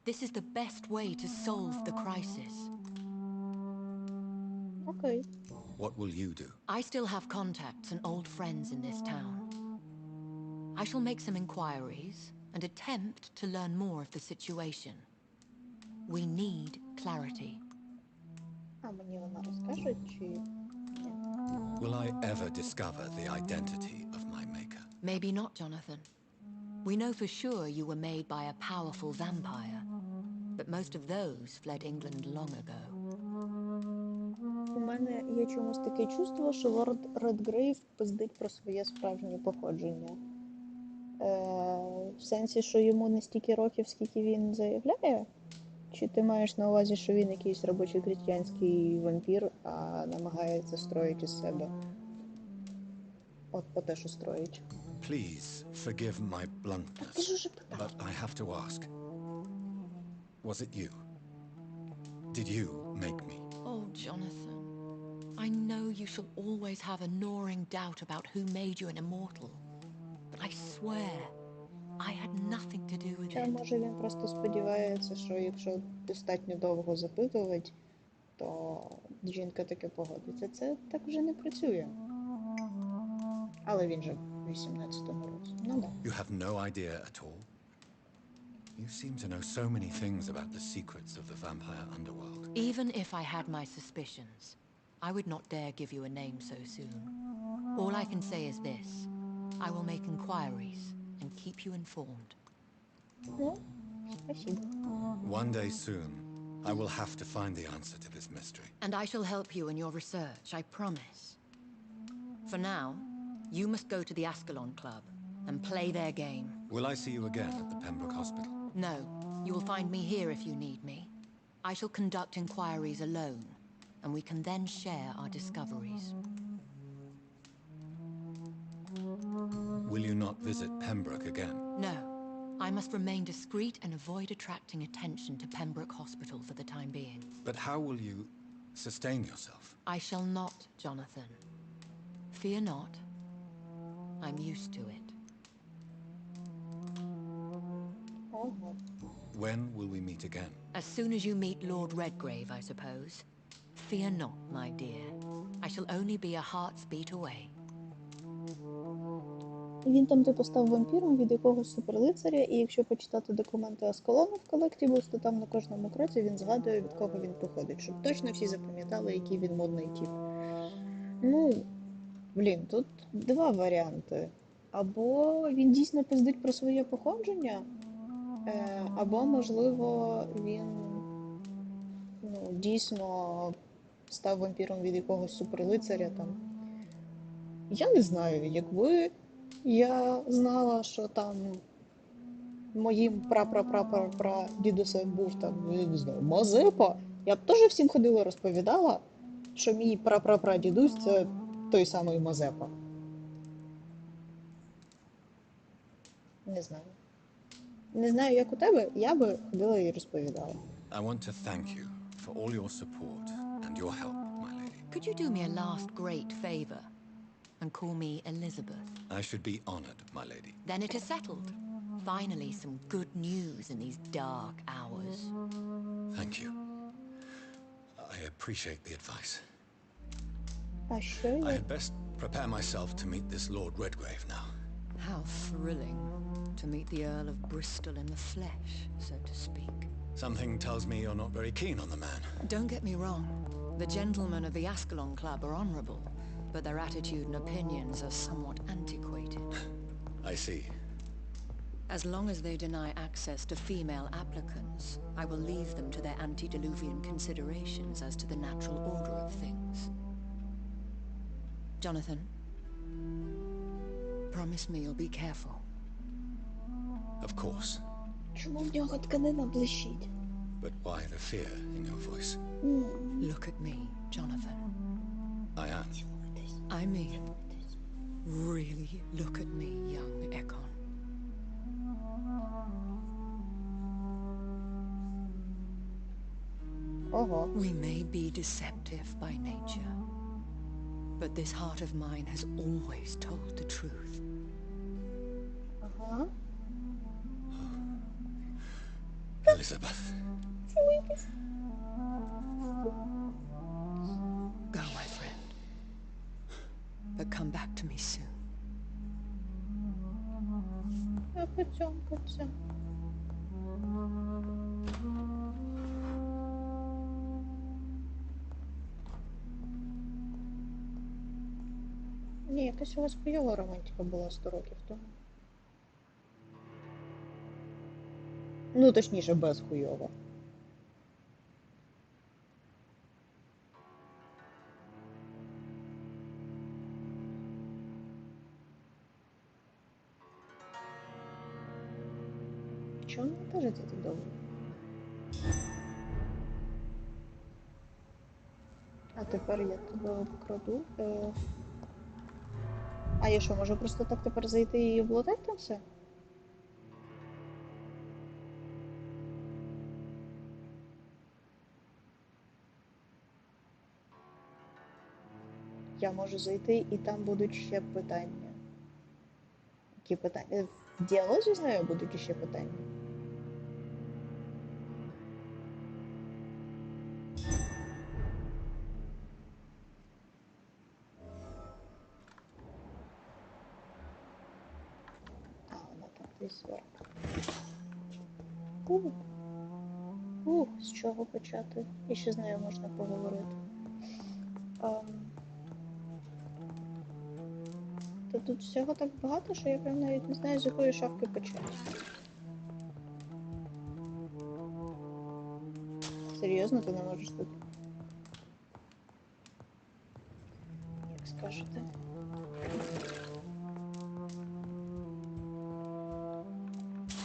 This is the best way to solve the crisis. Окей. What will you do? I still have contacts and old friends in this town. I shall make some inquiries and attempt to learn more of the situation. We need clarity. А мені вона розкаже, чи ні? Will I ever discover the identity of my maker? Maybe not, Jonathan. We know for sure you were made by a powerful vampire, but most of those fled England long ago. У мене є чомусь таке чувство, що лорд Редгрейв пиздить про своє справжнє походження. В сенсі, що йому не стільки років, скільки він заявляє? Чи ти маєш на увазі, що він якийсь робочий крістіянський вампір, а намагається строїти із себе? От по те, що строїть. Please forgive my bluntness, but I have to ask. Was it you? Did you make me? Oh, Jonathan. I know you shall always have a gnawing doubt about who made you an immortal. But I swear, I had nothing to do with А it. може він просто сподівається, що якщо достатньо довго запитувати, то жінка таки погодиться. Це так вже не працює. Але він же в 18-му році. Ну да. You have no idea at all? You seem to know so many things about the secrets of the vampire underworld. Even if I had my suspicions, I would not dare give you a name so soon. All I can say is this. I will make inquiries and keep you informed. Ну, спасибо. One day soon, I will have to find the answer to this mystery. And I shall help you in your research, I promise. For now, you must go to the Ascalon Club and play their game. Will I see you again at the Pembroke Hospital? No, you will find me here if you need me. I shall conduct inquiries alone, and we can then share our discoveries. Will you not visit Pembroke again? No, I must remain discreet and avoid attracting attention to Pembroke Hospital for the time being. But how will you sustain yourself? I shall not, Jonathan. Fear not. I'm used to it. Ого. When will we meet again? As soon as you meet Lord Redgrave, I suppose. Fear not, my dear. I shall only be a heart's beat away. Він там типу став вампіром від якогось суперлицаря, і якщо почитати документи Аскалону в колективус, то там на кожному кроці він згадує, від кого він походить, щоб точно всі запам'ятали, який він модний тип. Ну, блін, тут два варіанти. Або він дійсно пиздить про своє походження, або, можливо, він дійсно став вампіром від якогось суперлицаря там. Я не знаю, якби я знала, що там моїм пра-пра-пра-пра-дідусем був там, я не знаю, Мазепа, я б теж всім ходила розповідала, що мій пра-пра-пра-дідусь це той самий Мазепа. Не знаю. Не знаю, як у тебе, я би ходила і розповідала. I want to thank you for all your support and your help, my lady. Could you do me a last great favor and call me Elizabeth? I should be honored, my lady. Then it is settled. Finally, some good news in these dark hours. Thank you. I appreciate the advice. А що I я? had best prepare myself to meet this Lord Redgrave now. How thrilling to meet the Earl of Bristol in the flesh, so to speak. Something tells me you're not very keen on the man. Don't get me wrong. The gentlemen of the Ascalon Club are honorable, but their attitude and opinions are somewhat antiquated. I see. As long as they deny access to female applicants, I will leave them to their antediluvian considerations as to the natural order of things. Jonathan, promise me you'll be careful. Of course. Чому в нього тканина блищить? But why the fear in your voice? Look at me, Jonathan. I am. I mean, really look at me, young Ekon. Ого. We may be deceptive by nature, but this heart of mine has always told the truth. Ага. Elizabeth. Go, my friend. But come back to me soon. Потім. Ні, якась у вас хуйова романтика була 100 років тому. Ну, точніше, без хуйова. Чому не кажеться так довго? А тепер я тебе обкраду. А я що, можу просто так тепер зайти і облутати там все? Я можу зайти і там будуть ще питання. Які питання? В діалозі з нею будуть ще питання. А, вона там десь зверху. З чого почати? І ще з нею можна поговорити. Та тут всього так багато, що я прям навіть не знаю, з якої шафки почати. Серйозно, ти не можеш тут? Як скажете?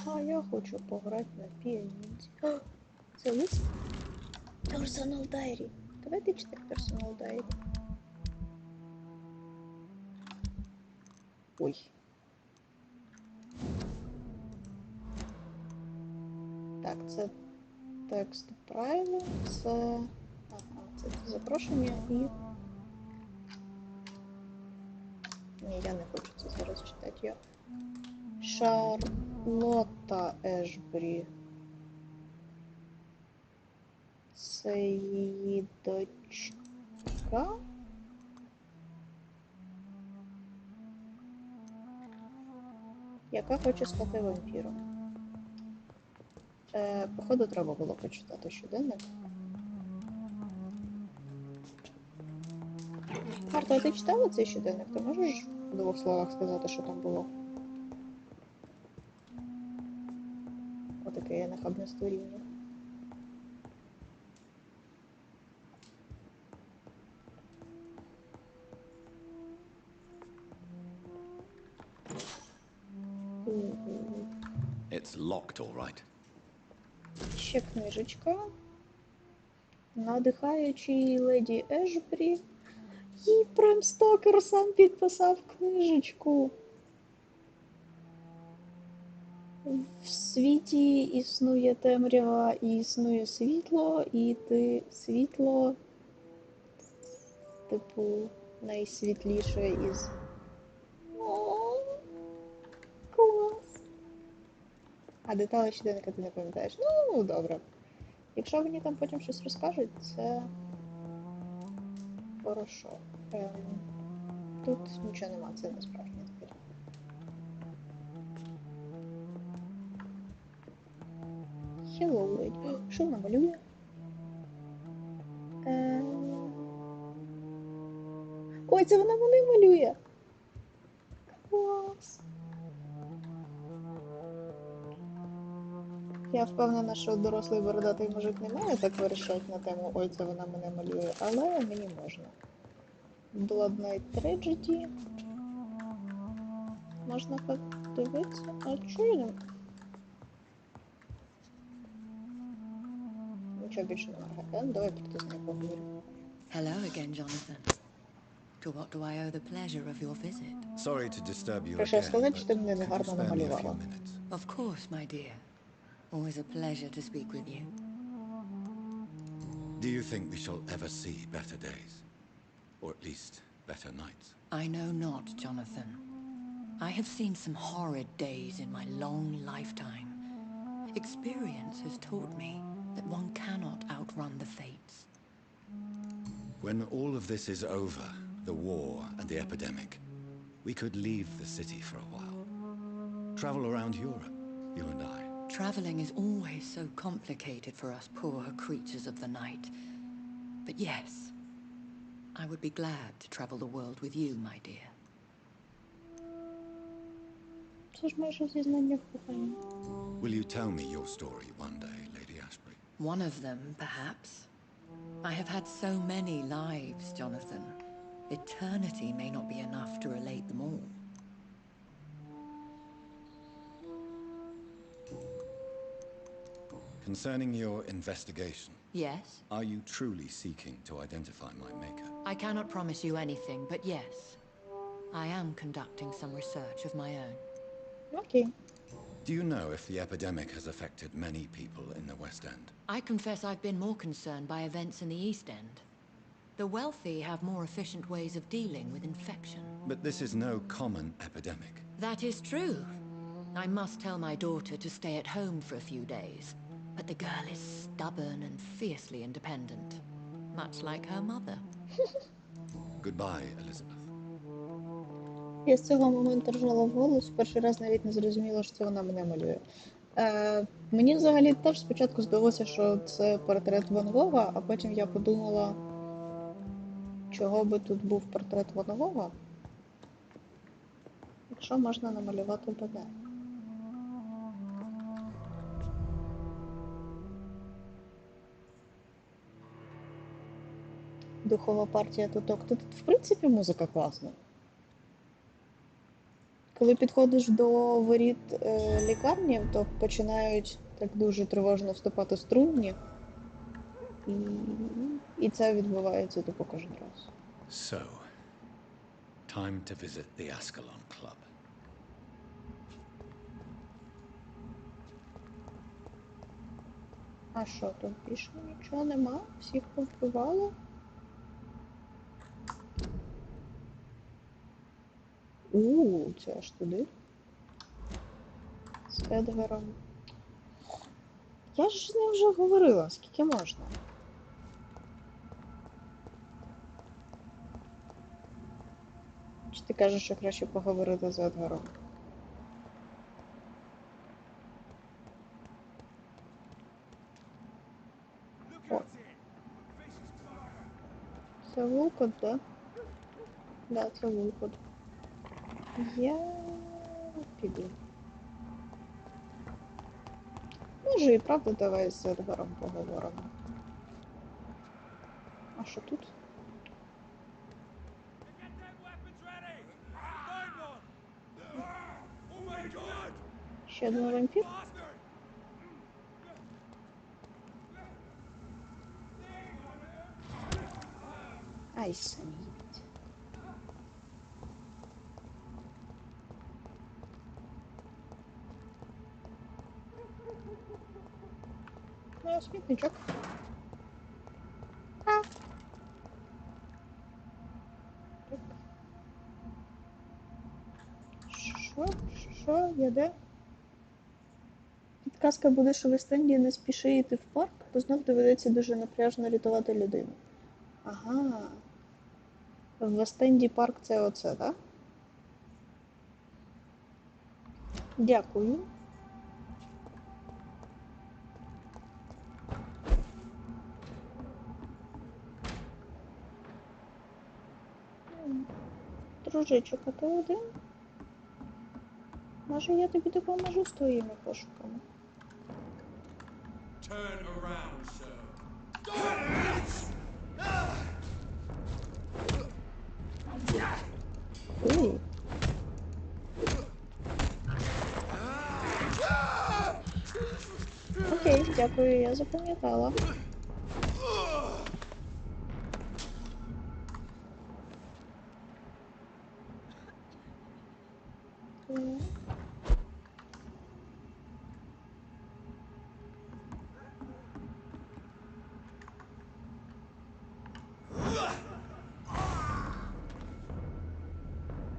А я хочу пограти на піаніці. Це лист? Персонал дайрі. Давайте читати персонал дайрі. Ой. Так, це текст правильно, це... Ага, це запрошення і... Ні, я не хочу це зараз читати. Я... Шарлотта Ешбрі. Це її дочка? Яка хоче стати вампіром. Походу, треба було почитати щоденник. Марта, а ти читала цей щоденник? Ти можеш в 2 словах сказати, що там було? Отаке я нахабне створіння. It's locked, all right. Ще книжечка. Надихаючий леді Ешбрі. Їй прям Стокер сам підписав книжечку. В світі існує темрява і існує світло, і ти світло, типу, найсвітліше із... О, клас! А деталі щоденника ти не пам'ятаєш? Ну, добре. Якщо мені там потім щось розкажуть, це... хорошо. Тут нічого нема, це не справжнє двері. Hello, lady. Що вона малює? Ой, це вона мене малює! Клас! Я впевнена, що дорослий бородатий мужик не має так вирішати на тему «Ой, це вона мене малює», але мені можна. Blood Night Tragedy. Можна подивитися. А чого я не... Нічого більше немає. Давай просто з нею поговоримо. Hello again, Jonathan. To what do I owe the pleasure of your visit? Sorry to disturb you Прошу again, сказати, що ти мене but could you негарно spare me a few намалювала. minutes? Of course, my dear. Always a pleasure to speak with you. Do you think we shall ever see better days? Or at least better nights? I know not, Jonathan. I have seen some horrid days in my long lifetime. Experience has taught me that one cannot outrun the fates. When all of this is over, the war and the epidemic, we could leave the city for a while. Travel around Europe, you and I. Traveling is always so complicated for us poor creatures of the night. But yes, I would be glad to travel the world with you, my dear. Це ж майже зізнання в коханні. Will you tell me your story one day, Lady Ashbury? One of them, perhaps. I have had so many lives, Jonathan. Eternity may not be enough to relate them all. Concerning your investigation, Yes? are you truly seeking to identify my maker? I cannot promise you anything, but yes. I am conducting some research of my own. Окей. Do you know if the epidemic has affected many people in the West End? I confess I've been more concerned by events in the East End. The wealthy have more efficient ways of dealing with infection. But this is no common epidemic. That is true. I must tell my daughter to stay at home for a few days. But the girl is stubborn and fiercely independent. Much like her mother. Goodbye, Elizabeth. Я з цього моменту ржала в голос, перший раз навіть не зрозуміла, що це вона мене малює. Мені взагалі теж спочатку здалося, що це портрет Ван Гога, а потім я подумала, чого би тут був портрет Ван Гога, якщо можна намалювати мене. Духова партія туток. Тут, в принципі, музика класна. Коли підходиш до воріт лікарні, то починають так дуже тривожно вступати струнні. І це відбувається типу кожен раз. So, time to visit the Ascalon Club. А що, тут більше нічого нема? Всіх повбивали? Це аж туди. З Едгаром. Я ж з ним вже говорила, скільки можна. Чи ти кажеш, що краще поговорити з Едгаром? О. Це Вулкот, да? Да, це Вулкот. Я піду. Може і правда давай з Едгаром поговоримо. А що тут? Ще один вампір? Ай, самі. Ну, смітничок. А. Що? Я де? Підказка буде, що в Вест-Енді не спіши йти в парк, бо знов доведеться дуже напряжно рятувати людину. Ага. В Вест-Енді парк це оце, так? Дякую. Дружичок, а ти один? Може, я тобі допоможу з твоїми пошуками? Turn around, sir. Окей, дякую, я запам'ятала.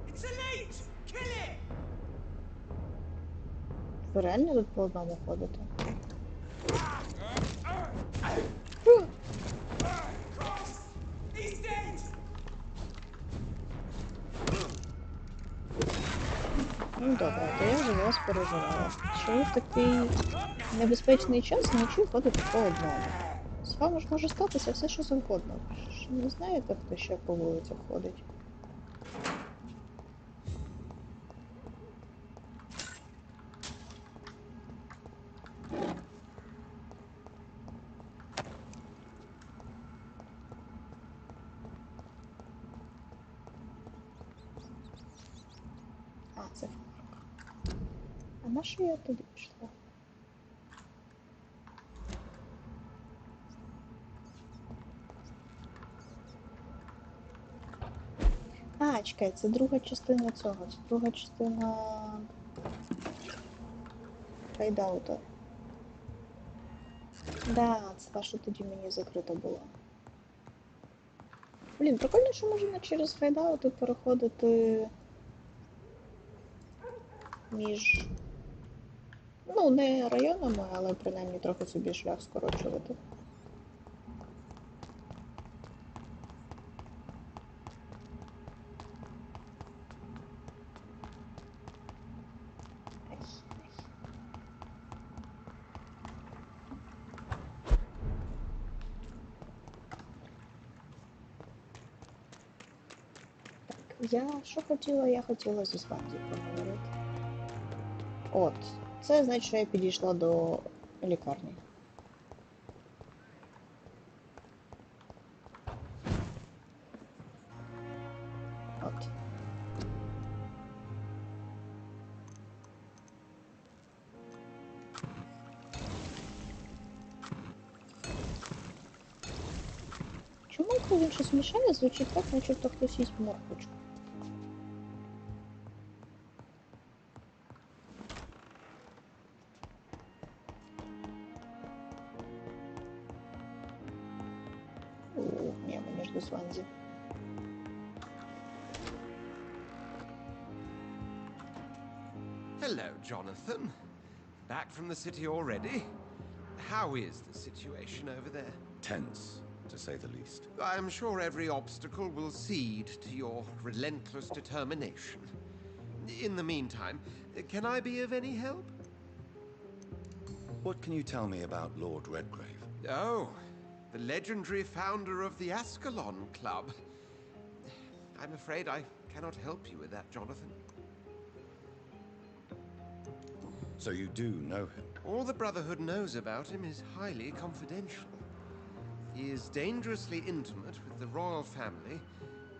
It's elite! Kill it! Ви реально тут по одному ходите? He's dead! Ну добре, то я за вас переживала. Що ви в такий небезпечний час вночі ходите по одному? З вами ж може статися все, що завгодно. Ж не знаєте, хто ще по вулицях ходить? А, це фарка. А на що я туди пішла? А, чекай, це друга частина цього. Це друга частина хайдаута. Да, це та, що тоді мені закрита була. Блін, прикольно, що можна через хайдаути переходити між... Ну, не районами, але принаймні трохи собі шлях скорочувати. Я що хотіла? Я хотіла зі Сванзі поговорити. От. Це значить, що я підійшла до лікарні. От. Чому, коли він щось мішає, звучить так, начебто хтось їсть морквочку? Небо между Сванзи. Hello, Jonathan. Back from the city already? How is the situation over there? Tense, to say the least. I'm sure every obstacle will cede to your relentless determination. In the meantime, can I be of any help? What can you tell me about Lord Redgrave? Oh, the legendary founder of the Ascalon Club. I'm afraid I cannot help you with that, Jonathan. So you do know him? All the Brotherhood knows about him is highly confidential. He is dangerously intimate with the royal family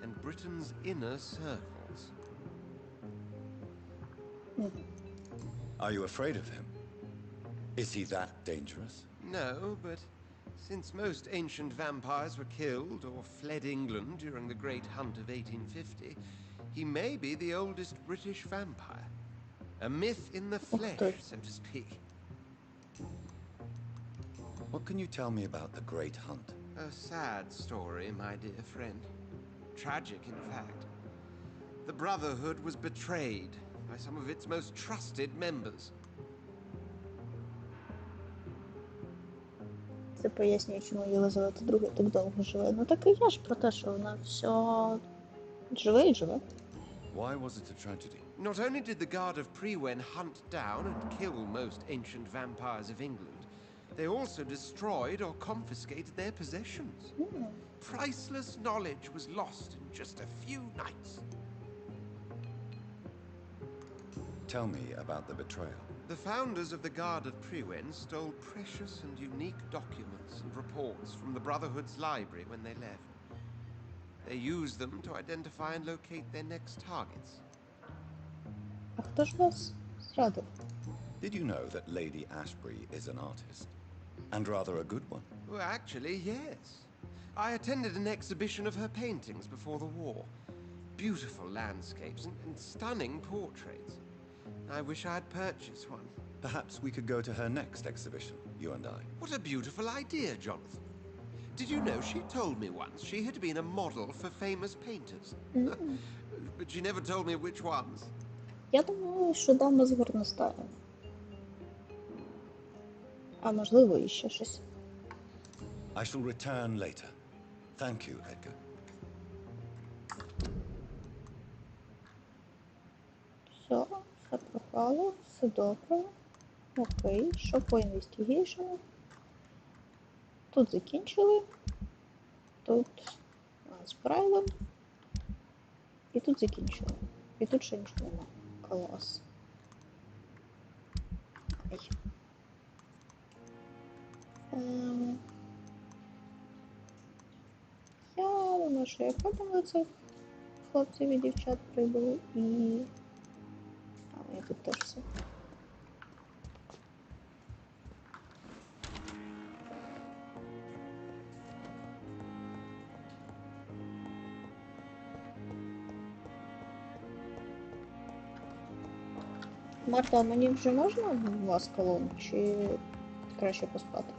and Britain's inner circles. Are you afraid of him? Is he that dangerous? No, but since most ancient vampires were killed or fled England during the Great Hunt of 1850, he may be the oldest British vampire. A myth in the flesh, so to speak. What can you tell me about the Great Hunt? A sad story, my dear friend. Tragic, in fact. The Brotherhood was betrayed by some of its most trusted members. Це пояснює, чому Єлизавета II так довго живе. Ну так і я ж про те, що вона все живе і живе. Why was it a tragedy? Not only did the Guard of Prewen hunt down and kill most ancient vampires of England, they also destroyed or confiscated their possessions. Priceless knowledge was lost in just a few nights. Tell me about the betrayal. The founders of the Guard of Priwen stole precious and unique documents and reports from the Brotherhood's library when they left. They used them to identify and locate their next targets. А хто ж вас зрадив? Did you know that Lady Ashbury is an artist? And rather a good one. Well, actually, yes. I attended an exhibition of her paintings before the war. Beautiful landscapes and stunning portraits. I wish I'd purchased one. Perhaps we could go to her next exhibition, you and I. What a beautiful idea, Jonathan. Did you know she told me once she had been a model for famous painters? But she never told me which ones. Я думаю, що дама з горностаєм. А можливо, іще щось. I shall return later. Thank you, Edgar. Все пропало, все добре. Окей, що по інвестигейшну? Тут закінчили. Тут справили. І тут закінчили. І тут ще нічого нема. Клас. Ай. Я думаю, що я подала цих хлопців і дівчат прибули і... А, я тут теж все. Марта, а мені вже можна в вас колон, чи краще поспати?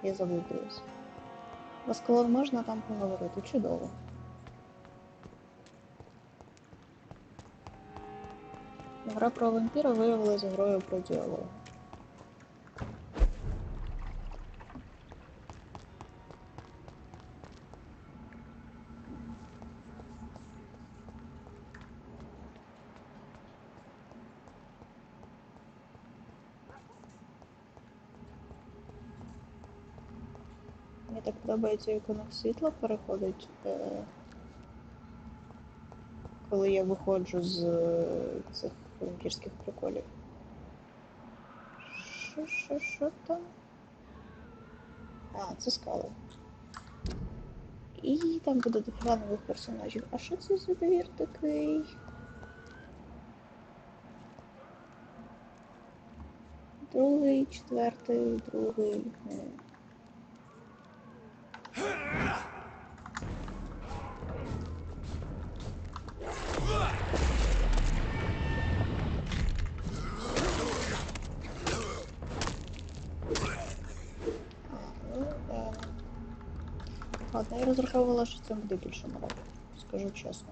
Я заблудилась. В Аскалон можна там поговорити. Чудово. Гра про вампіра виявилася грою про діалог. Мені так подобається, як у нас світло переходить, коли я виходжу з цих вампірських приколів. Що там? А, це скали. І там буде дофіга нових персонажів. А що це за двір такий? Другий, четвертий, другий. Ладно, я розраховувала, що це буде більше морок, скажу чесно.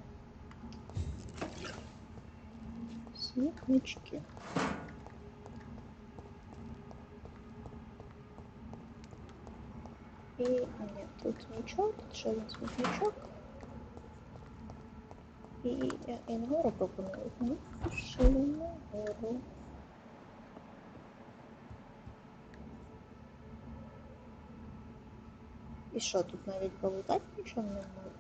Смітнички. І, ні, тут нічого, тут ще один смітничок. І я нагору пропоную. Ну, пішли нагору. І що, тут навіть полутати нічого не можу?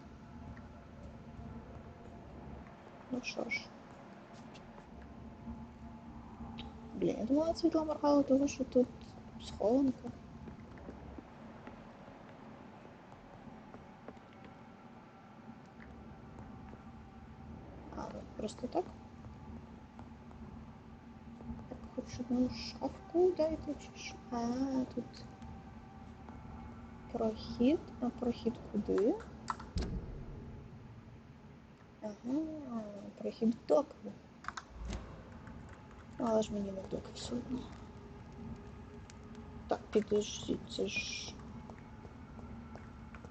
Ну що ж. Блін, я думала, світло моргало, тому що тут схованка. А, ну просто так? Так, хоч одну шафку дайте, чи що? А, тут... Прохід, а прохід куди? Ага, прохід в доки. Але ж мені не в доки все одно. Так, підождіть, це ж...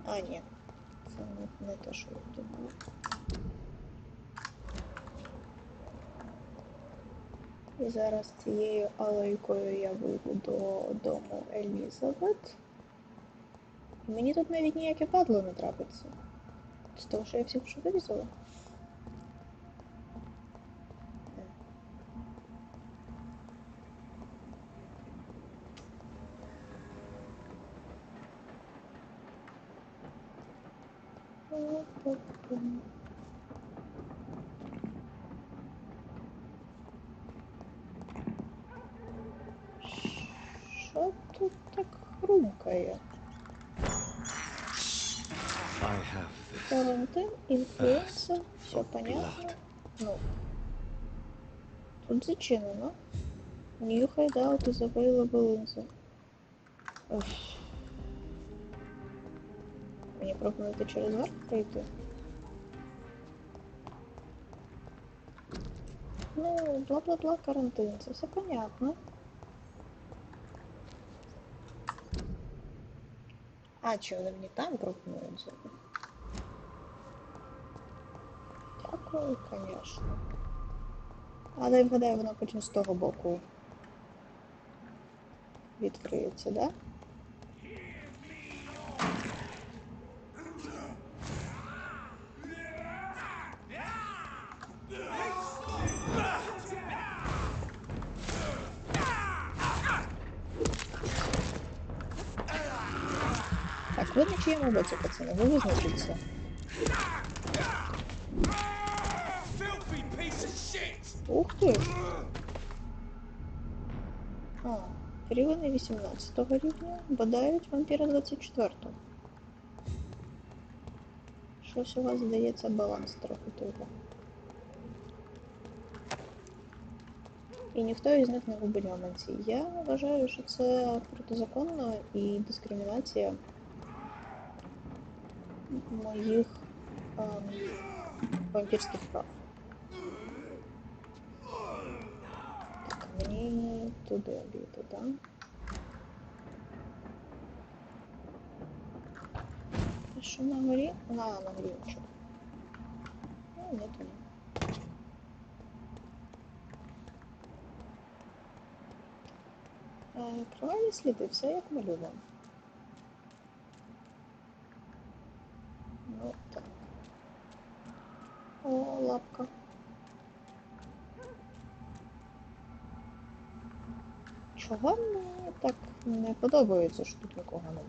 А, ні. Це не те, що я думала. І зараз цією алейкою я вийду до дому Елізабет. І мені тут навіть ніяке падло не трапиться. З того, що я всіх вже вирізала. Що тут так хрумкає? I have this Карантин, інфлюенса, thirst все for понятно. blood. Ну, тут зачинено. New hideout is available in the... Ой. Мені пропонуєте через верх пройти? Ну, бла-бла-бла, карантин, це все понятно. А, чого вони мені там пропонують зробити? Дякую, звісно. Але вгадаю, вона потім з того боку відкриється, да? Так, ви на чиєму боці, пацани, ви визначиться. Ух ти! А, рівень 18 рівня, бодають вампіра 24-го. Щось у вас, здається, баланс трохи того. І ніхто із них не губить маманці. Я вважаю, що це протизаконно і дискримінація моїх вампірських прав. Так, мені туди обійти, так? А що на горі? На горі нічого. Ну, не туди. Кроваві сліди, все як ми любимо. Ну, так. О, лапка. Чого мені так не подобається, що тут нікого немає?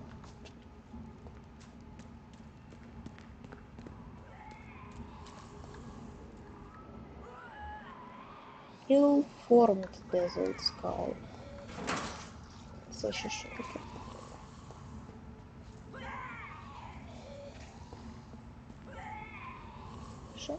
Ill-formed desert skull. Це ще що таке? Що?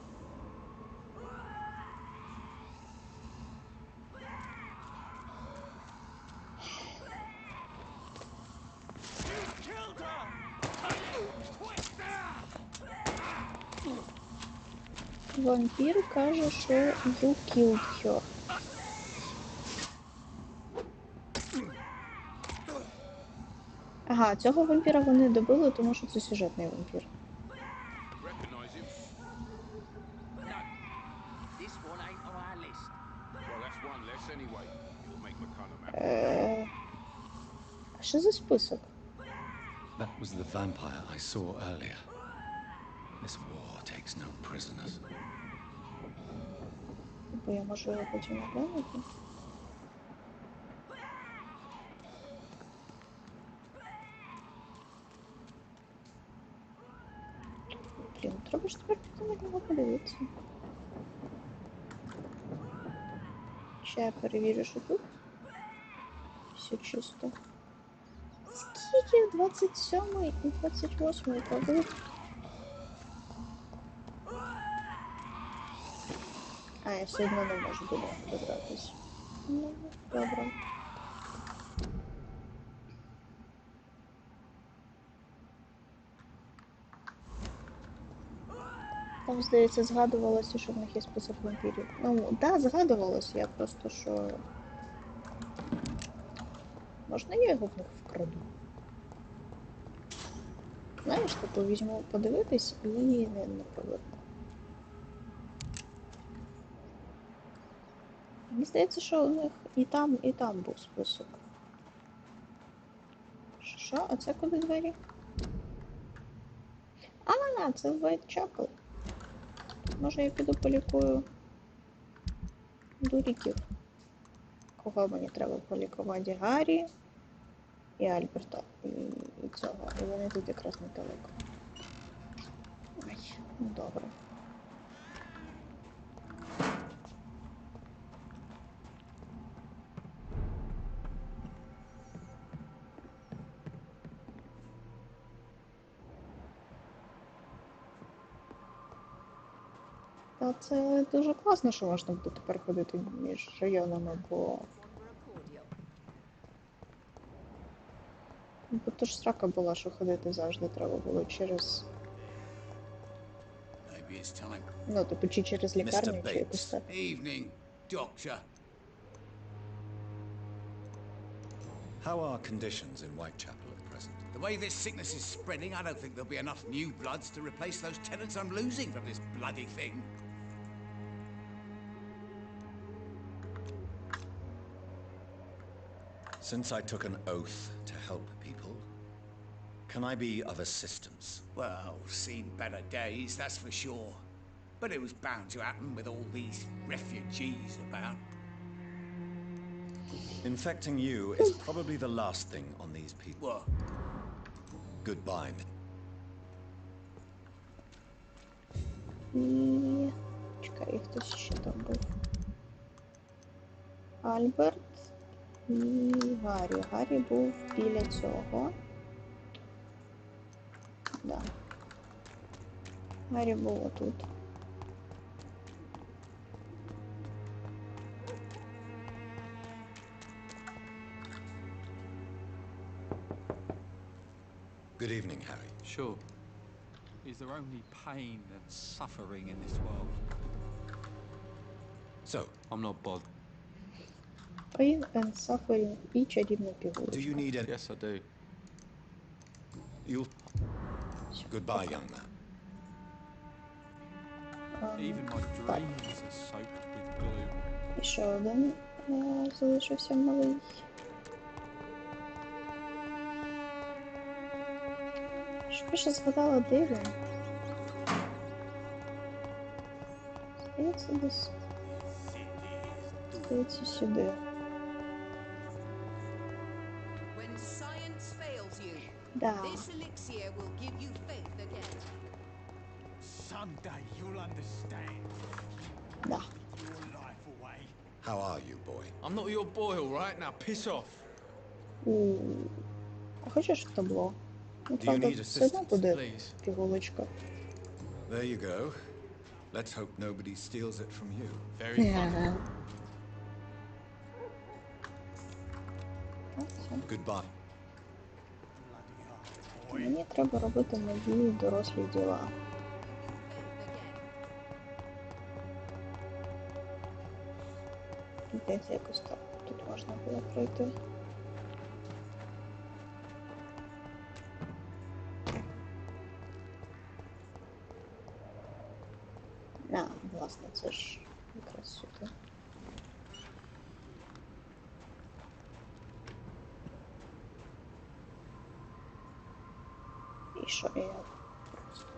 Вампір каже, що you killed her. Ага, цього вампіра вони добили, тому що це сюжетний вампір. Recognize him? No, this one ain't on our list. Well, that's one less anyway. It'll make McCullum happy. А що за список? That was the vampire I saw earlier. This war takes no prisoners. Бо я можу його потім оглянути. Блін, треба ж тепер піти на нього подивитися. Ще я перевірю, що тут. Все чисто. Скільки? 27-й і 28-й кладуть. А, я все одно не можу до нього добратися. Ну, добре. Там, здається, згадувалося, що в них є список вампірів. Ну, да, згадувалося, я просто що... Можна я його в них вкраду? Знаєш, типу, візьму подивитись і не поверну. Мені здається, що у них і там був список. Що? А це куди двері? А, це в Вайтчапел. Може я піду полікую дуріків. Кого мені треба полікувати? Гаррі і Альберта. І цього. І вони тут якраз недалеко. Ай, ну добре. Та це дуже класно, що можна буде тепер ходити між районами, бо то ж срака була, що ходити завжди треба було через... Ну, типу, чи через лікарню, чи якусь так. Evening, Doctor. How are conditions in Whitechapel at present? The way this sickness is spreading, I don't think there'll be enough new bloods to replace those tenants I'm losing from this bloody thing. Since I took an oath to help people, can I be of assistance? Well, seen better days, that's for sure. But it was bound to happen with all these refugees about. Infecting you is probably the last thing on these people. What? Goodbye. І... Чекай, хтось ще там був. Альберт і Гаррі. Гаррі був біля цього. Да. Гаррі був отут. Good evening, Harry. Sure. Is there only pain and suffering in this world? So, I'm not bothered. Pain and suffering і чарівна пігулочка. do you need any... Yes, I do. You'll... Goodbye, young man. Even my dreams are soaked with glue. І ще один залишився малий. Щоб я ще згадала, де він? Здається, десь. Здається, сюди. When science fails you, Да. this elixir will give you faith again. Someday you'll understand. Да. Your life away. How are you, boy? I'm not your boy, all right? Now piss off. А хочеш в табло? Ну, Do you правда, need все одно assistance, буде please? пігулочка. There you go. Let's hope nobody steals it from you. Very funny. Так, все. Goodbye. Мені треба робити мої дорослі діла. Здається, якось так тут можна було пройти. А, власне, це ж якраз сюди. І що я просто...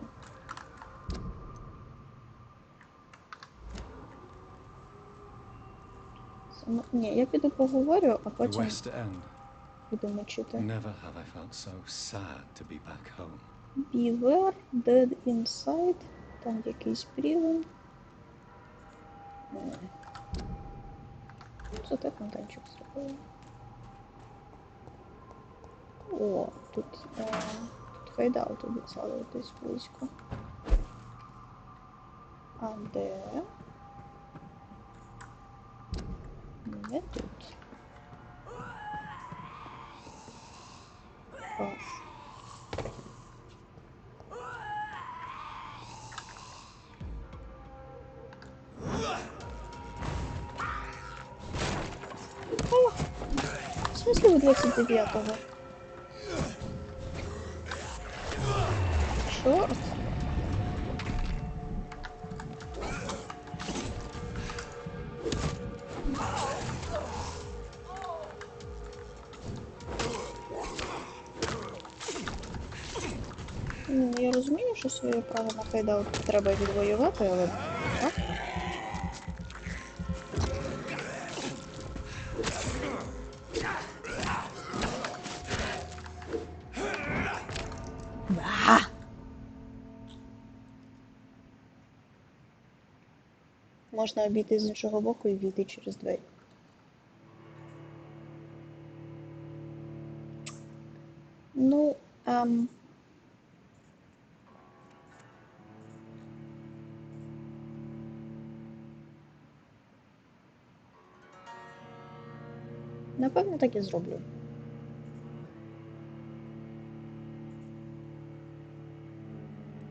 Ні, я піду поговорю, а The потім West End. буду мочити. Never have I felt so sad to be back home. Beware, dead inside. Там якийсь прилин. Це так фонтанчик зробили. О, тут хайдаут обіцяли десь близько. А де? Не тут. Клас. В смысле вы 29-го? Чёрт. розумію, що своє право на хайдаут треба відвоювати, але так? Можна обійти з іншого боку і війти через двері. Ну, напевно, так і зроблю.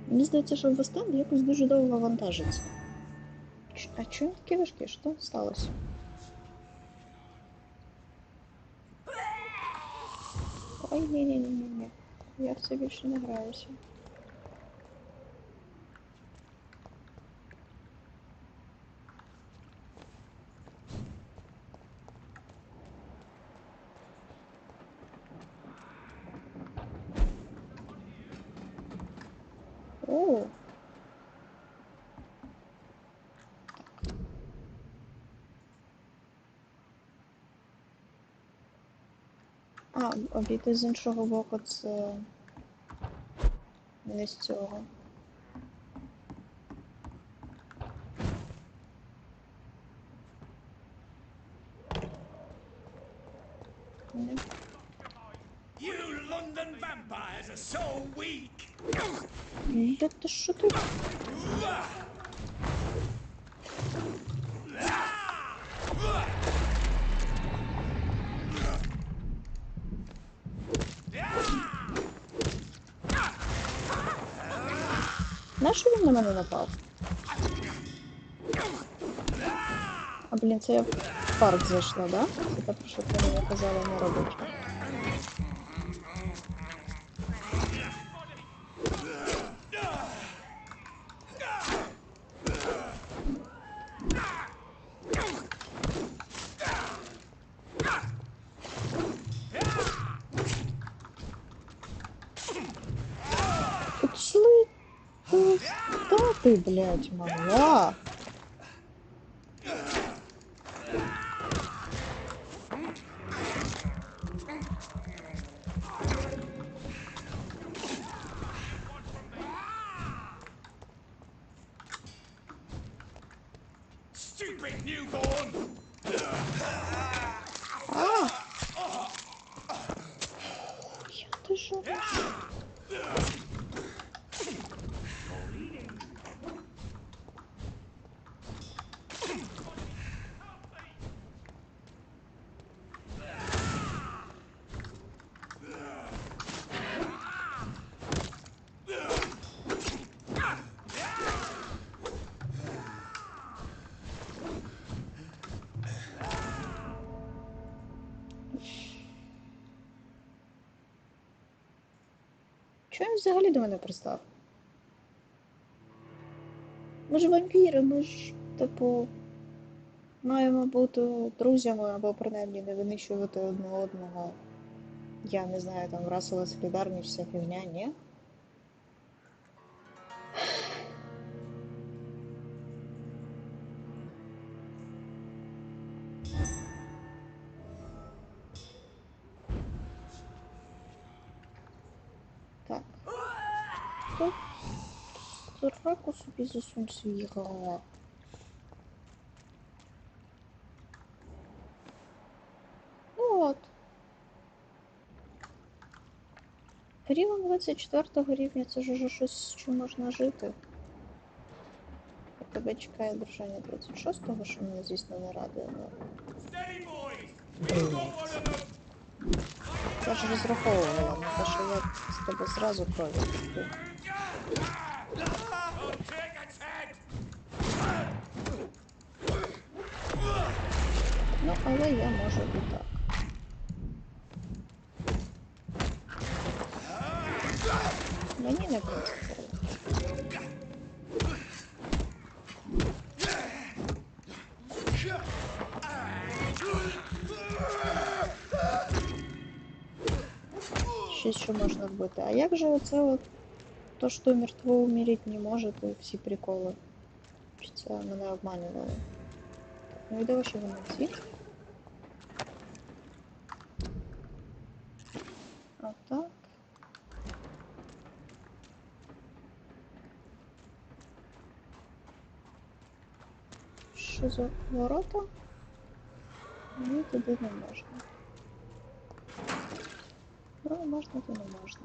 Мені здається, що Вестенд якось дуже довго вантажиться. А чому такі важкі? Що сталося? Ой, ні-ні-ні-ні. Я в це більше не граюся. О! А, обійти з іншого боку це не з цього. Ні. You London vampires are so weak. Да ти що ти? Нащо він на мене напав? А, блін, це я в парк зайшла, да? Це так, що ти мені казала не робити. Пішли ти, блядь, могла. Stupid newborn. Я ти жовтиш. Чого він взагалі до мене пристав? Ми ж вампіри, ми ж, типу, маємо бути друзями або принаймні не винищувати одне одного. Я не знаю, там расова солідарність, вся фігня, ні? Так. Хто? Сраку собі засунь свій голова. От. Рівень 24 рівня, це ж уже щось, з чим можна жити. А тебе чекає дружання 26-го, що мене, звісно, не радує, але... Блін. Я ж розраховувала на те, що я з тебе зразу крові пустив. Ну, але я можу і так. Мені не принципово. Щось, що можна вбити. А як же оце от То, что мертво умереть не может, и все приколы. Чи це мене обманювали? Ну і де ваші вони? Отак. Що за ворота? Ні, туди не можна. Ну, можна, то не можна.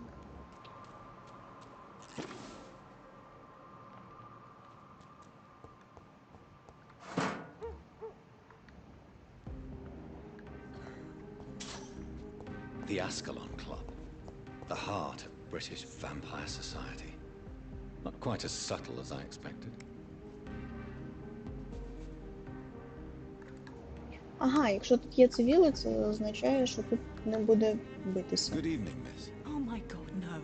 The Ascalon Club, the heart of British vampire society. Not quite as subtle as I expected. Ага, якщо тут є цивіли, це означає, що тут не буде битися. Good evening, miss. Oh my god, no.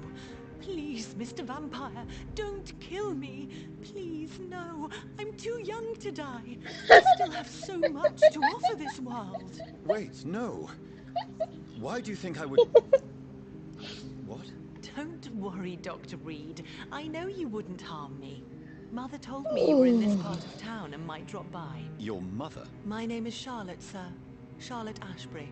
Please, Mr. Vampire, don't kill me. Please, no. I'm too young to die. I still have so much to offer this world. Wait, no. Why do you think I would... What? Don't worry, Dr. Reed. I know you wouldn't harm me. Mother told me you were in this part of town and might drop by. Your mother? My name is Charlotte, sir. Charlotte Ashbury.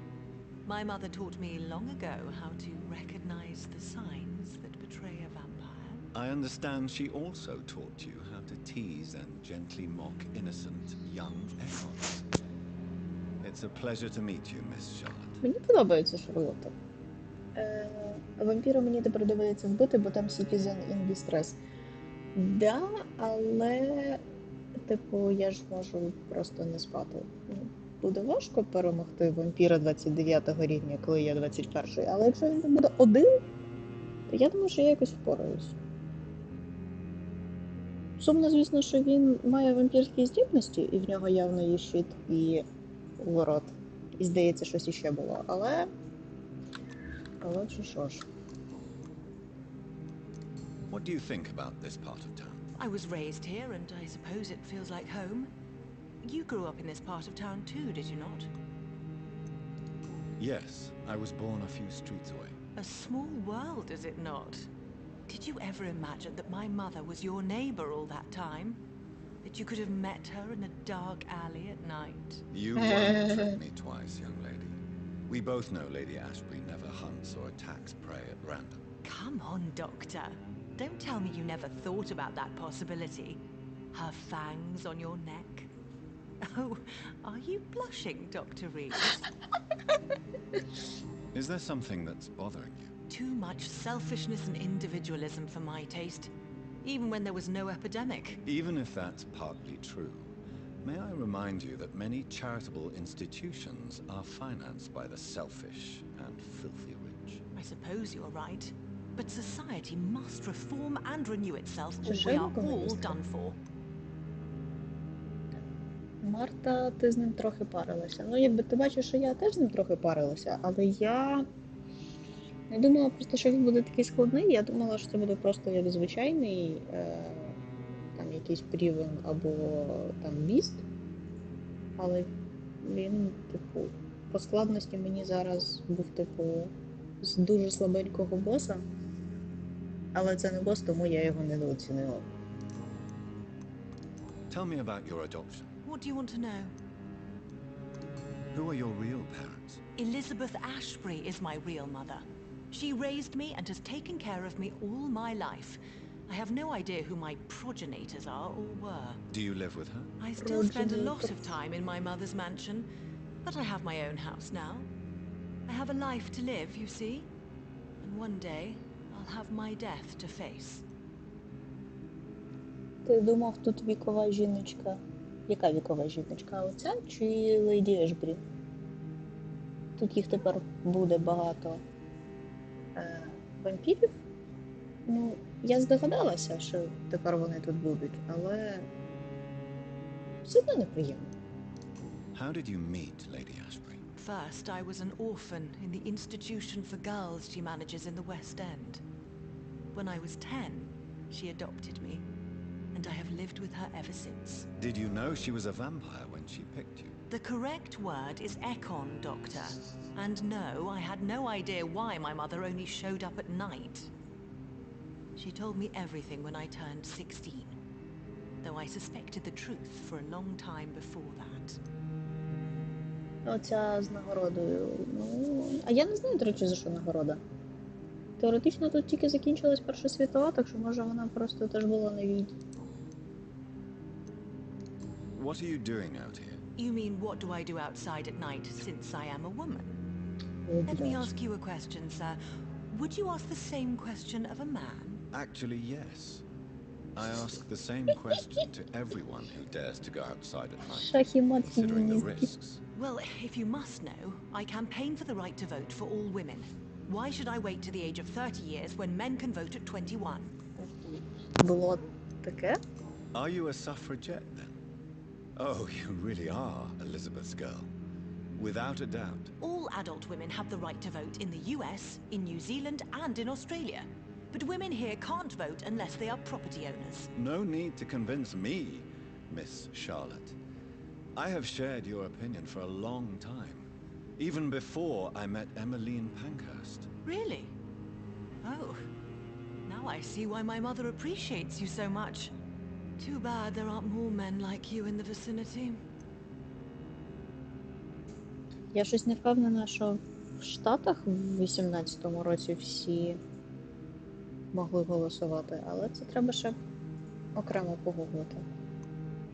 My mother taught me long ago how to recognize the signs that betray a vampire. I understand she also taught you how to tease and gently mock innocent young peons. It's a pleasure to meet you, Miss Charlotte. Мені подобається Шарлотта. Вампіра мені тепер доведеться вбити, бо там Citizen in Distress. Да, але, типу, я ж можу просто не спати. Буде важко перемогти вампіра 29-го рівня, коли я 21-й, але якщо він буде один, то я думаю, що я якось впораюсь. Сумно, звісно, що він має вампірські здібності, і в нього явно є щит і ворот. І здається, щось іще було, але чи що ж. What do you think about this part of town? I was raised here, and I suppose it feels like home. You grew up in this part of town too, did you not? Yes, I was born a few streets away. A small world, is it not? Did you ever imagine that my mother was your neighbor all that time? That you could have met her in a dark alley at night? You won't trick me twice, young lady. We both know Lady Ashbury never hunts or attacks prey at random. Come on, Doctor. Don't tell me you never thought about that possibility. Her fangs on your neck. Oh, are you blushing, Dr. Reed? Is there something that's bothering you? Too much selfishness and individualism for my taste, even when there was no epidemic. Even if that's partly true, may I remind you that many charitable institutions are financed by the selfish and filthy rich? I suppose you're right. But society must reform and renew itself, or Що we я are all комуністка? done for. Марта, ти з ним трохи парилася. Ну, якби ти бачиш, що я теж з ним трохи парилася, але я не думала просто, що він буде такий складний. Я думала, що це буде просто як звичайний там якийсь Прівен або там Біст. Але він, типу, по складності мені зараз був, типу, з дуже слабенького боса. Але це не бос, тому я його недооцінила. Tell me about your adoption. What do you want to know? Who are your real parents? Elizabeth Ashbury is my real mother. She raised me and has taken care of me all my life. I have no idea who my progenitors are or were. Do you live with her? I still spend a lot of time in my mother's mansion, but I have my own house now. I have a life to live, you see, and one day I'll have my death to face. Ти думав, тут вікова жіночка? Яка вікова жіночка? Оця чи Леді Ешбрі? Тут їх тепер буде багато вампірів. Ну, я здогадалася, що тепер вони тут будуть, але все одно неприємно. How did you meet Lady Ashbury? First, I was an orphan in the institution for girls she manages in the West End. When I was 10, she adopted me, and I have lived with her ever since. Did you know she was a vampire when she picked you? The correct word is Ekon, Doctor. And no, I had no idea why my mother only showed up at night. She told me everything when I turned 16. Though I suspected the truth for a long time before that. Оця з нагородою. Ну, а я не знаю, до речі, за що нагорода. Теоретично тут тільки закінчилась Перша світова, так що може вона просто теж була на війні. What are you doing out here? You mean, what do I do outside at night since I am a woman? Let me ask you a question, sir. Would you ask the same question of a man? Actually, yes. I ask the same question to everyone who dares to go outside at night, considering the risks. Well, if you must know, I campaign for the right to vote for all women. Why should I wait to the age of 30 years when men can vote at 21? Було таке? Are you a suffragette then? Oh, you really are Elizabeth's girl. Without a doubt. All adult women have the right to vote in the US, in New Zealand, and in Australia. But women here can't vote unless they are property owners. No need to convince me, Miss Charlotte. I have shared your opinion for a long time. Even before I met Emmeline Pankhurst. Really? Oh. Now I see why my mother appreciates you so much. Too bad there aren't more men like you in the vicinity. Я щось не впевнена, що в Штатах в 18-му році всі могли голосувати, але це треба ще окремо погуглити.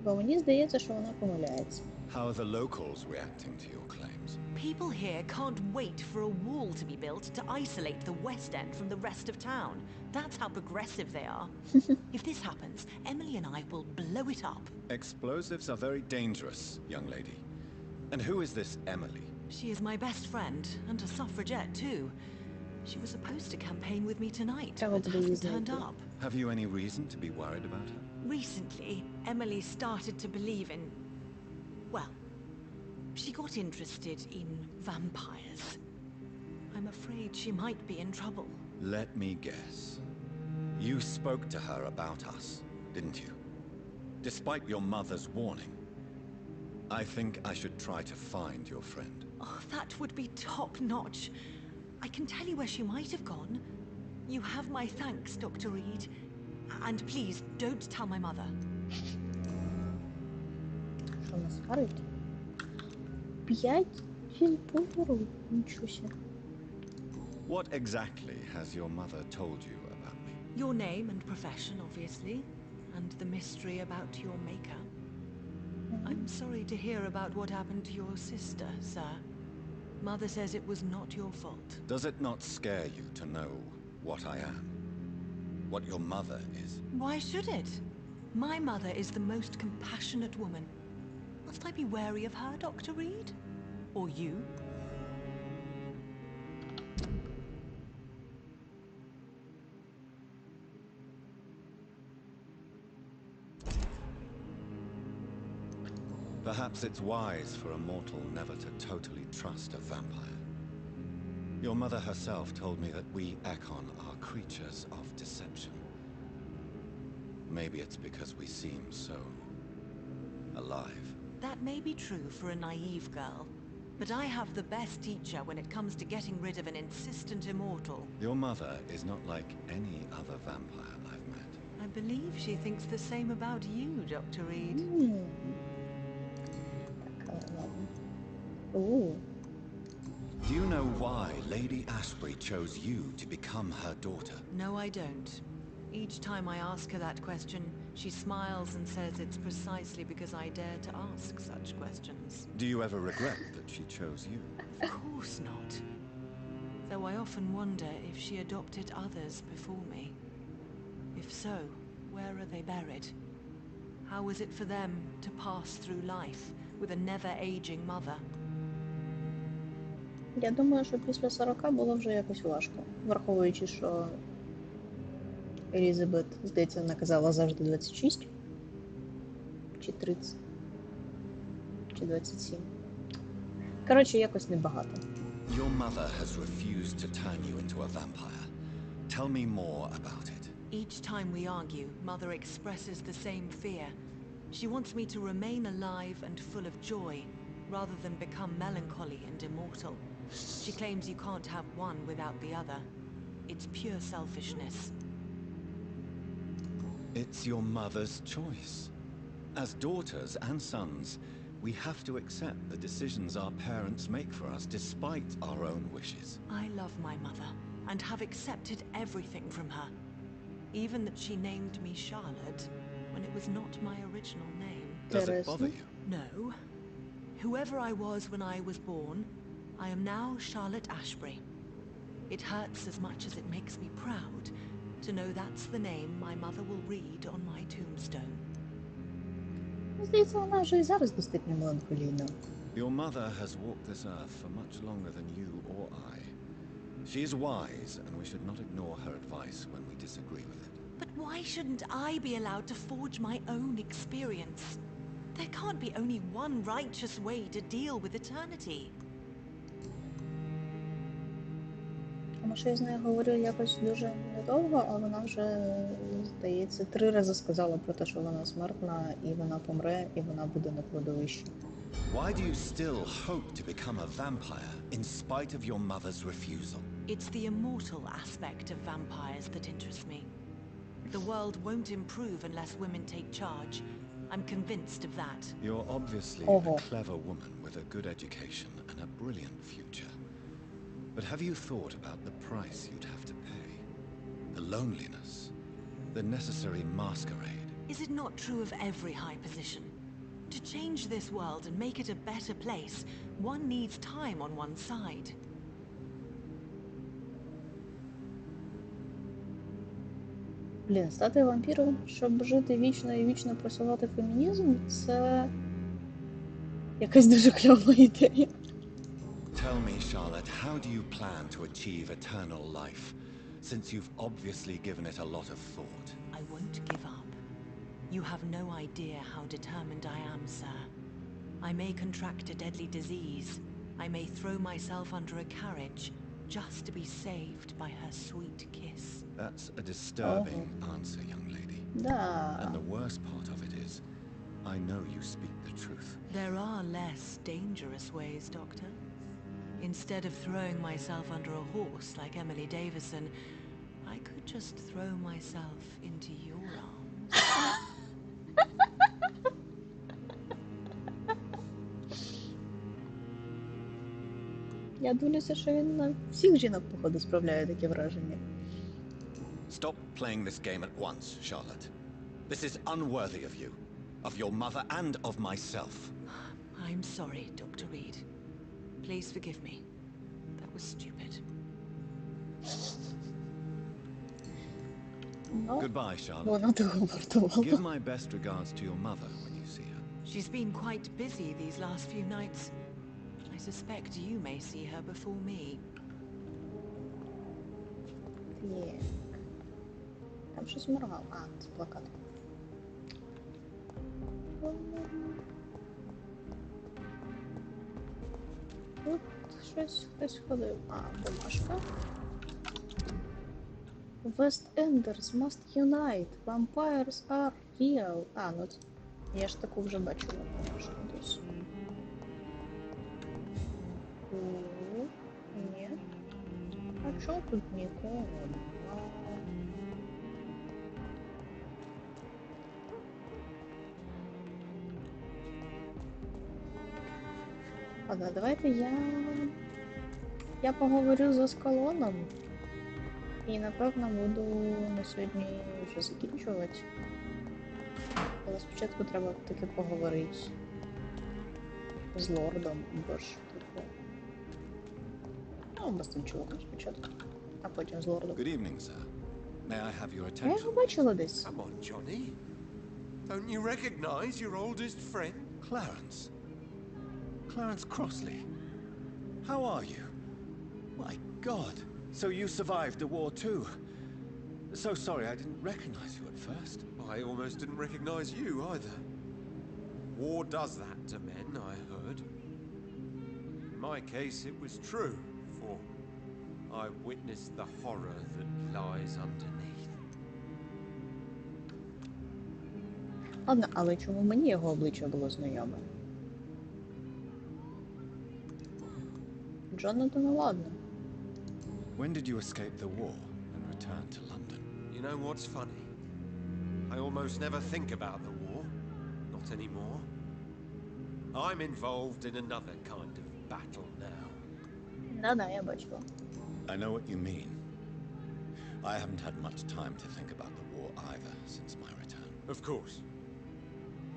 Бо мені здається, що вона помиляється. How are the locals reacting to your claims? People here can't wait for a wall to be built to isolate the West End from the rest of town. That's how progressive they are. If this happens, Emily and I will blow it up. Explosives are very dangerous, young lady. And who is this Emily? She is my best friend, and a suffragette too. She was supposed to campaign with me tonight, but hasn't turned up. Have you any reason to be worried about her? Recently, Emily started to believe in... well, she got interested in vampires. I'm afraid she might be in trouble. Let me guess. You spoke to her about us, didn't you? Despite your mother's warning. I think I should try to find your friend. Oh, that would be top-notch. I can tell you where she might have gone. You have my thanks, Dr. Reed. And please, don't tell my mother. Що нас харить? 5 фільпуру? Нічого себе. What exactly has your mother told you about me? Your name and profession, obviously. And the mystery about your maker. I'm sorry to hear about what happened to your sister, sir. Mother says it was not your fault. Does it not scare you to know what I am? What your mother is? Why should it? My mother is the most compassionate woman. Must I be wary of her, Dr. Reed? Or you? Perhaps it's wise for a mortal never to totally trust a vampire. Your mother herself told me that we Ekon are creatures of deception. Maybe it's because we seem so... alive. That may be true for a naive girl, but I have the best teacher when it comes to getting rid of an insistent immortal. Your mother is not like any other vampire I've met. I believe she thinks the same about you, Dr. Reed. Ooh. Do you know why Lady Ashbury chose you to become her daughter? No, I don't. Each time I ask her that question, she smiles and says it's precisely because I dare to ask such questions. Do you ever regret that she chose you? Of course not. Though I often wonder if she adopted others before me. If so, where are they buried? How was it for them to pass through life with a never-aging mother? Я думаю, що після 40 було вже якось важко, враховуючи, що Елізабет, здається, наказала завжди 26, чи 30, чи 27. Коротше, якось небагато. Your mother has refused to turn you into a vampire. Tell me more about it. Each time we argue, Mother expresses the same fear. She wants me to remain alive and full of joy, rather than become melancholy and immortal. She claims you can't have one without the other. It's pure selfishness. It's your mother's choice. As daughters and sons, we have to accept the decisions our parents make for us despite our own wishes. I love my mother and have accepted everything from her. Even that she named me Charlotte when it was not my original name. Does it bother you? No. Whoever I was when I was born, I am now Charlotte Ashbury. It hurts as much as it makes me proud to know that's the name my mother will read on my tombstone. Здається, вона вже і зараз достатньо меланхолійна. Your mother has walked this earth for much longer than you or I. She is wise, and we should not ignore her advice when we disagree with it. But why shouldn't I be allowed to forge my own experience? There can't be only one righteous way to deal with eternity. Тому що я з нею говорю якось дуже недовго, а вона вже, здається, 3 рази сказала про те, що вона смертна, і вона помре, і вона буде на кладовищі. Why do you still hope to become a vampire in spite of your mother's refusal? It's the immortal aspect of vampires that interests me. The world won't improve unless women take charge. I'm convinced of that. You're obviously a clever woman with a good education and a brilliant future. But have you thought about the price you'd have to pay? The loneliness, the necessary masquerade. Is it not true of every high position? To change this world and make it a better place, one needs time on one's side. Блін, стати вампіром, щоб жити вічно і вічно просувати фемінізм, це якась дуже кльова ідея. Tell me, Charlotte, how do you plan to achieve eternal life, since you've obviously given it a lot of thought? I won't give up. You have no idea how determined I am, sir. I may contract a deadly disease. I may throw myself under a carriage just to be saved by her sweet kiss. That's a disturbing answer, young lady. Да. And the worst part of it is, I know you speak the truth. There are less dangerous ways, Doctor. Instead of throwing myself under a horse like Emily Davison, I could just throw myself into your arms. Я дивлюся, що він на всіх жінок, походу, справляє таке враження. Stop playing this game at once, Charlotte. This is unworthy of you, of your mother and of myself. I'm sorry, Dr. Reed. Please forgive me. That was stupid. Goodbye, Charlotte. Вона того вартувала. Give my best regards to your mother when you see her. She's been quite busy these last few nights. I suspect you may see her before me. Так. Там щось моргав. А, це плакат. Тут щось хтось ходив. А, бумажка. West Enders must unite. Vampires are real. А, ну я ж таку вже бачила, бумажку десь. Ні. А чого тут нікого? Ладно, давайте я поговорю з Аскалоном. І напевно буду на сьогодні вже закінчувати. Але спочатку треба таки поговорити з лордом, бо ж таке. Ну, без тим чуваком спочатку, а потім з лордом. Good evening, sir. May I have your Я attention? його бачила десь. Come on, Johnny. Don't you recognize your oldest friend? Clarence. Clarence Crossley. How are you? My God. So you survived the war too. So sorry, I didn't recognize you at first. I almost didn't recognize you either. War does that to men, I heard. In my case, it was true, for I witnessed the horror that lies underneath. Ладно, але чому мені його обличчя було знайоме? Джонатана, ладно. When did you escape the war and return to London? You know what's funny? I I almost never think about the war. Not anymore. I'm involved in another kind of battle now. Да-да, я бачила. I know what you mean. I haven't had much time to think about the war either since my return. Of course.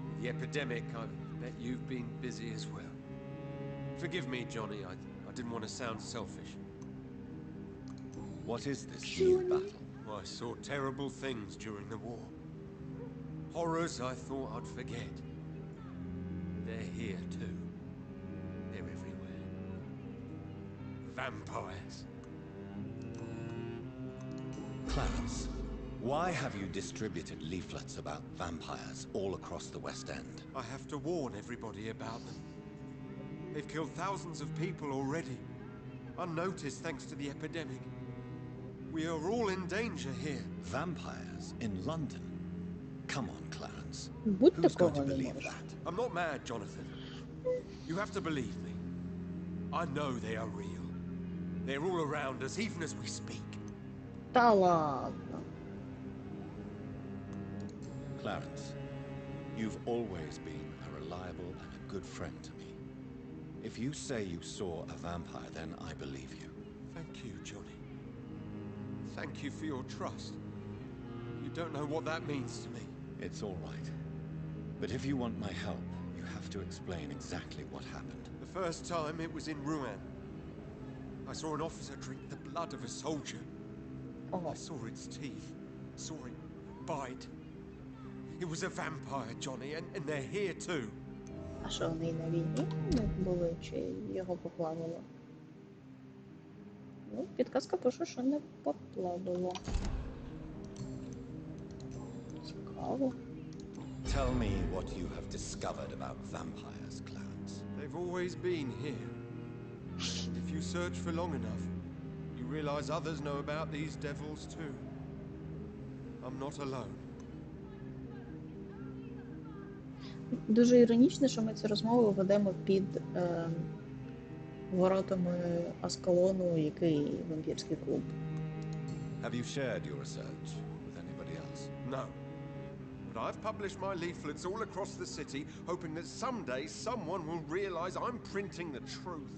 With the epidemic, I bet you've been busy as well. Forgive me, Johnny, I didn't want to sound selfish. What is this new battle? I saw terrible things during the war. Horrors I thought I'd forget. They're here too. They're everywhere. Vampires. Clarence, why have you distributed leaflets about vampires all across the West End? I have to warn everybody about them. They've killed thousands of people already. Unnoticed thanks to the epidemic. We are all in danger here. Vampires in London? Come on, Clarence. Будь Who's going to такого не believe можеш. that? I'm not mad, Jonathan. You have to believe me. I know they are real. They're all around us, even as we speak. Та ладно. Clarence, you've always been a reliable and a good friend to me. If you say you saw a vampire, then I believe you. Thank you, Johnny. Thank you for your trust. You don't know what that means to me. It's all right. But if you want my help, you have to explain exactly what happened. The first time it was in Rouen. I saw an officer drink the blood of a soldier. Ого. I saw its teeth. Saw it bite. It was a vampire, Johnny, and they're here too. А що, вони на війні були, чи його поплавило? Ну, підказка пише, що не поплавило. Цікаво. Tell me what you have discovered about vampires, Clarence. They've always been here. And if you search for long enough, you realize others know about these devils too. I'm not alone. Дуже іронічно, що ми цю розмову ведемо під воротами Аскалону, який вампірський клуб. Have you shared your research with anybody else? No. But I've published my leaflets all across the city, hoping that someday someone will realize I'm printing the truth.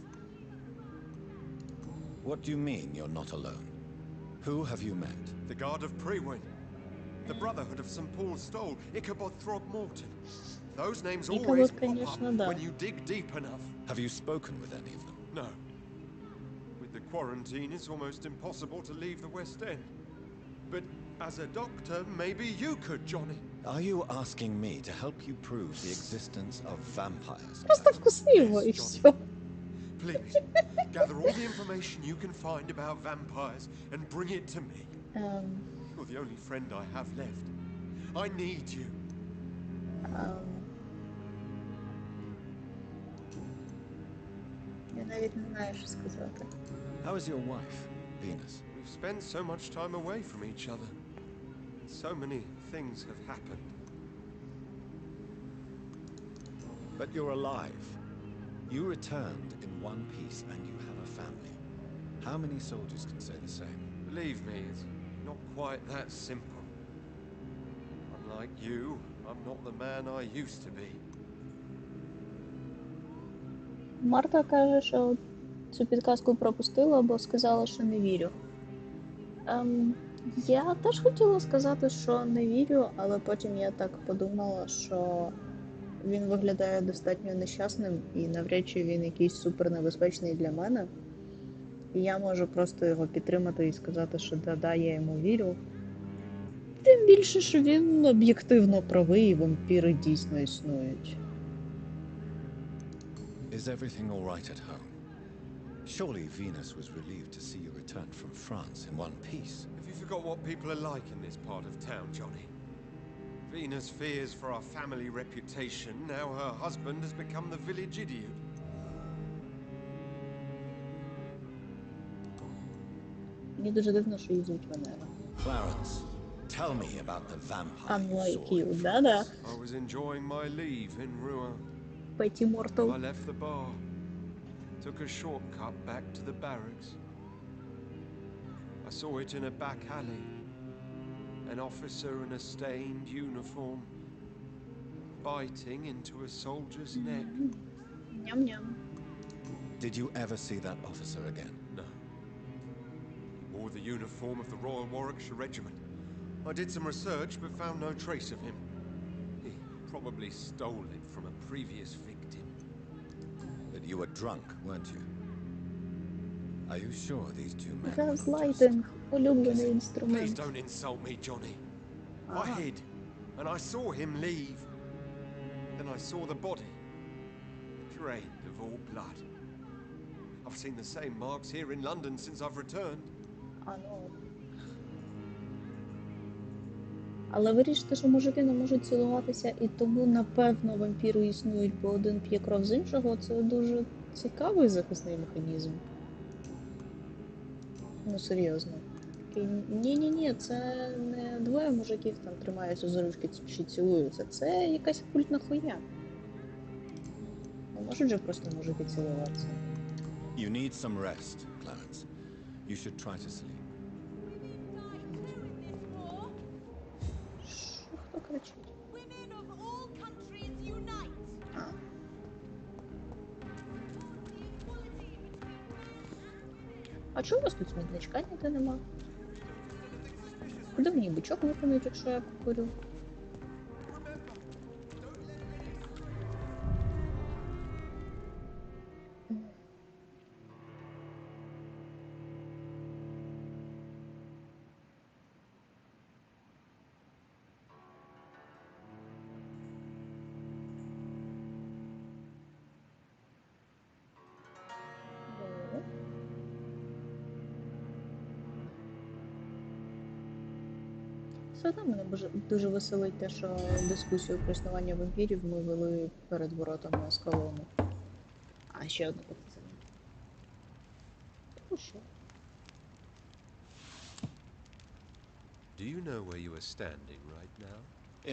What do you mean you're not alone? Who have you met? The Guard of Prewin, the Brotherhood of St. Paul's Stole, Ichabod Throgmorton. Those names always pop up when you dig deep enough. Have you spoken with any of them? No. With the quarantine, it's almost impossible to leave the West End. But as a doctor, maybe you could, Johnny. Are you asking me to help you prove the existence of vampires? Просто вкусни його і все. Please, gather all the information you can find about vampires and bring it to me. You're the only friend I have left. I need you. Я навіть не знаю, що сказати. How is your wife, Venus? We've spent so much time away from each other. So many things have happened. But you're alive. You returned in one piece and you have a family. How many soldiers can say the same? Believe me, it's not quite that simple. Unlike you, I'm not the man I used to be. Марта каже, що цю підказку пропустила, бо сказала, що не вірю. Я теж хотіла сказати, що не вірю, але потім я так подумала, що він виглядає достатньо нещасним і навряд чи він якийсь супернебезпечний для мене. І я можу просто його підтримати і сказати, що да, я йому вірю. Тим більше, що він об'єктивно правий, і вампіри дійсно існують. Is everything all right at home? Surely Venus was relieved to see you return from France in one piece. Have you forgot what people are like in this part of town, Johnny? Venus fears for our family reputation. Now her husband has become the village idiot. Мені дуже дивно, що її звуть Венера. Clarence, tell me about the vampire Unlike you you, saw. да-да. I was enjoying my leave in Rouen. Петті Мортал. I left the bar. Took a shortcut back to the barracks. I saw it in a back alley. An officer in a stained uniform, biting into a soldier's neck. Ням-ням. Did you ever see that officer again? No. He wore the uniform of the Royal Warwickshire Regiment. I did some research, but found no trace of him. He probably stole it from a previous victim. But you were drunk, weren't you? Are you sure these two men... Газлайтинг. Улюблений Please інструмент. don't insult me, Johnny. I Ah. hid, and I saw him leave. Then I saw the body, drained of all blood. I've seen the same marks here in London since I've returned. А, ну. Але вирішити, що мужики не можуть цілуватися, і тому, напевно, вампіри існують, бо один п'є кров з іншого, це дуже цікавий захисний механізм. Ну, серйозно. Такий, ні-ні-ні, це не двоє мужиків там тримаються за ручки чи цілуються, це якась культна хуйня. Не можуть же просто мужики цілуватися. You need some rest, Clarence. You should try to sleep. Що, хто кричить? А. А чого у вас тут смітничка ніде нема? Куди мені бичок виконують, якщо я покурю? Все одно мене дуже веселить те, що дискусію про існування вампірів ми вели перед воротами Аскалону. А ще одну показання. Ну що? Do you know where you are standing right now?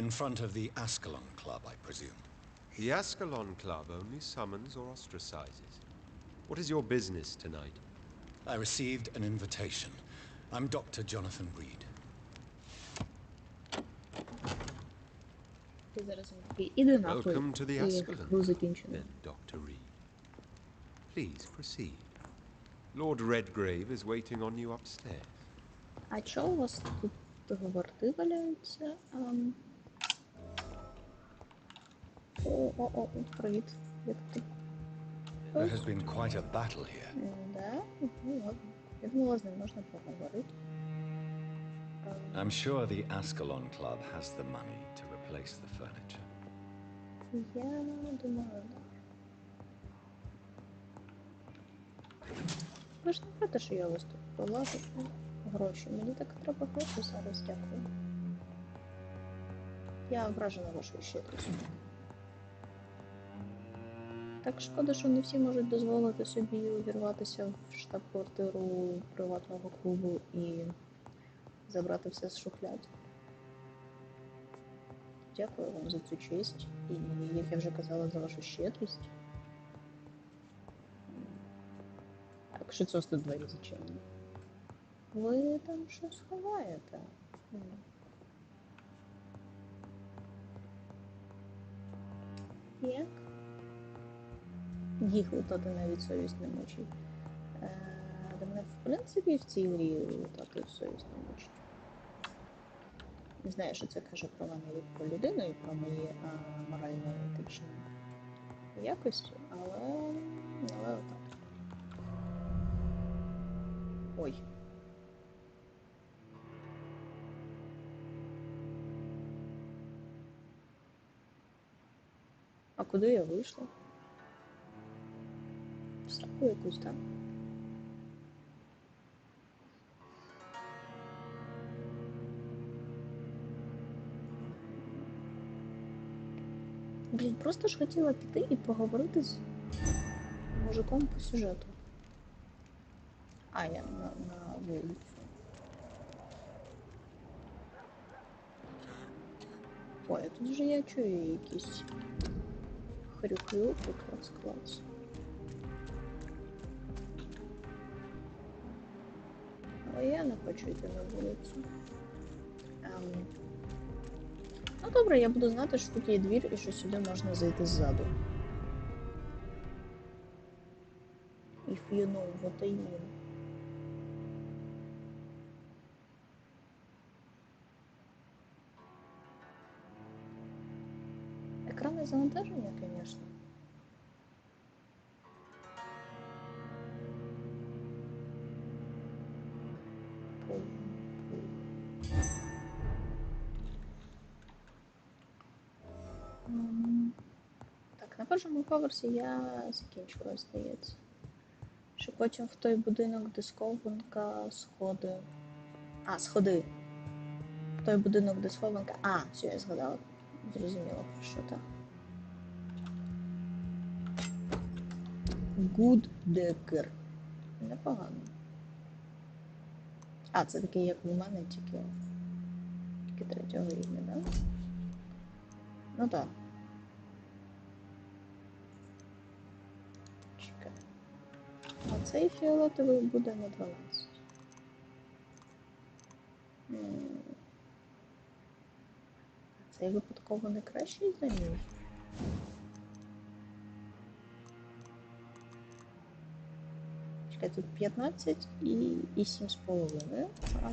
In front of the Ascalon Club, I presume. The Ascalon Club only summons or ostracizes. What is your business tonight? I received an invitation. I'm Dr. Jonathan Reed. Ти зараз такий, іди нахуй. Welcome to the І Ascalon гру Club, закінчено. then, Dr. Reed. Please proceed. Lord Redgrave is waiting on you upstairs. А чого у вас тут договорти валяються? О, привіт. Як ти? There has been quite a battle here. Да? Ну ладно. Я думала, з ним можна поговорити. I'm sure the Ascalon Club has the money to replace the furniture. Я думаю, так. Ви ж не проти, що я виступ полажу гроші. Мені так треба гроші зараз, дякую. Я вражена вашою щедрістю. Так шкода, що не всі можуть дозволити собі увірватися в штаб-квартиру приватного клубу і забрати все з шухляд. Дякую вам за цю честь і, як я вже казала, за вашу щедрість. Так, що це тут двері зачинені? Ви там щось ховаєте? Як? Їх лутати навіть совість не мучить. До мене, в принципі, в цій грі лутати совість не мучить. Не знаю, що це каже про мене як про людину і про мої морально-етичні якості, але отак. Ой. А куди я вийшла? В сраку якусь, так? Блін, просто ж хотіла піти і поговорити з мужиком по сюжету. А, я на вулицю. Ой, а тут же я чую якісь хрюк-хрюк, клац-клац. Але я не хочу йти на вулицю. Ну добре, я буду знати, що тут є двір і що сюди можна зайти ззаду. If you know what I mean. Екранне завантаження, звісно. Так, на першому поверсі я закінчила, здається. Що потім в той будинок, де схованка, сходи. А, сходи. В той будинок, де схованка. А, все, я згадала. Зрозуміла, про що так. Гуддекер. Непогано. А, це такий, як у мене, тільки 3-го рівня, да? Ну так. Чекай. А цей фіолетовий буде на 12. Цей випадково не кращий за мій? Чекай, тут 15 і 7,5. А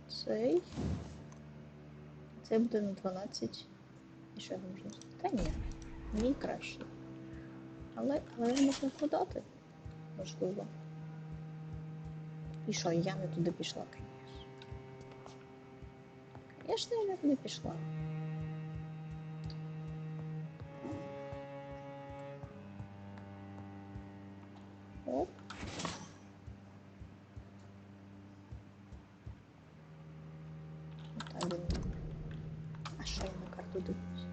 цей буде на 12. І що я можу сказати? Та ні, мій кращий. Але можна подати. Можливо. І що, я не туди пішла, звісно. Звісно, я не туди пішла. Оп. Так, а що я на карту дивлюсь?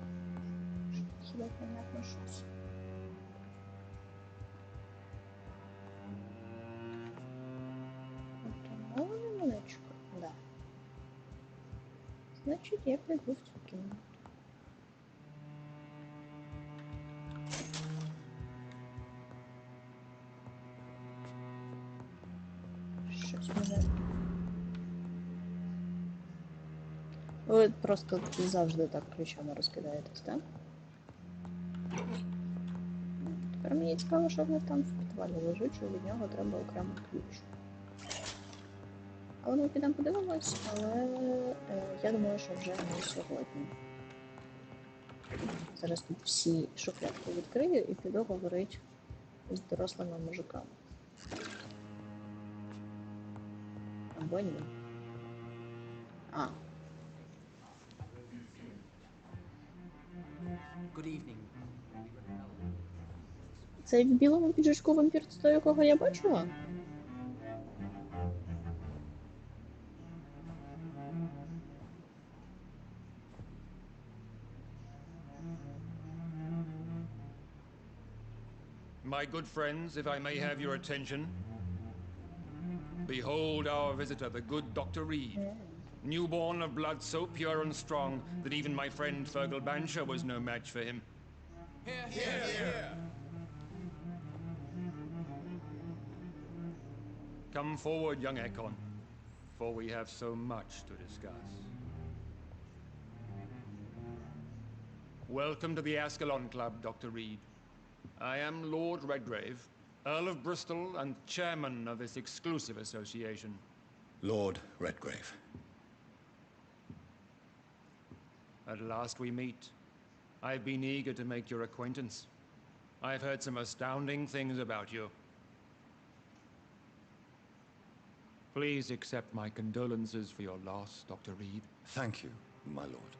Хіба понятно щось? Да. Значить, я піду в цю кімнату. Щось мене... Ви просто завжди так ключами розкидаєтесь, так? Тепер мені цікаво, що в там в підвалі лежить, що від нього треба окремий ключ. Але ми підемо подивимось, але я думаю, що вже не сьогодні. Зараз тут всі шухлядки відкрию і піду говорити з дорослими мужиками. Або ні. А. Це в білому піджачку вампір, це той, якого я бачила? My good friends, if I may have your attention. Behold our visitor, the good Dr. Reed. Newborn of blood so pure and strong that even my friend Fergal Bansher was no match for him. Here, here, here. Come forward, young Ekon, for we have so much to discuss. Welcome to the Ascalon Club, Dr. Reed. I am Lord Redgrave, Earl of Bristol and chairman of this exclusive association. Lord Redgrave. At last we meet. I've been eager to make your acquaintance. I've heard some astounding things about you. Please accept my condolences for your loss, Dr. Reed. Thank you, my lord.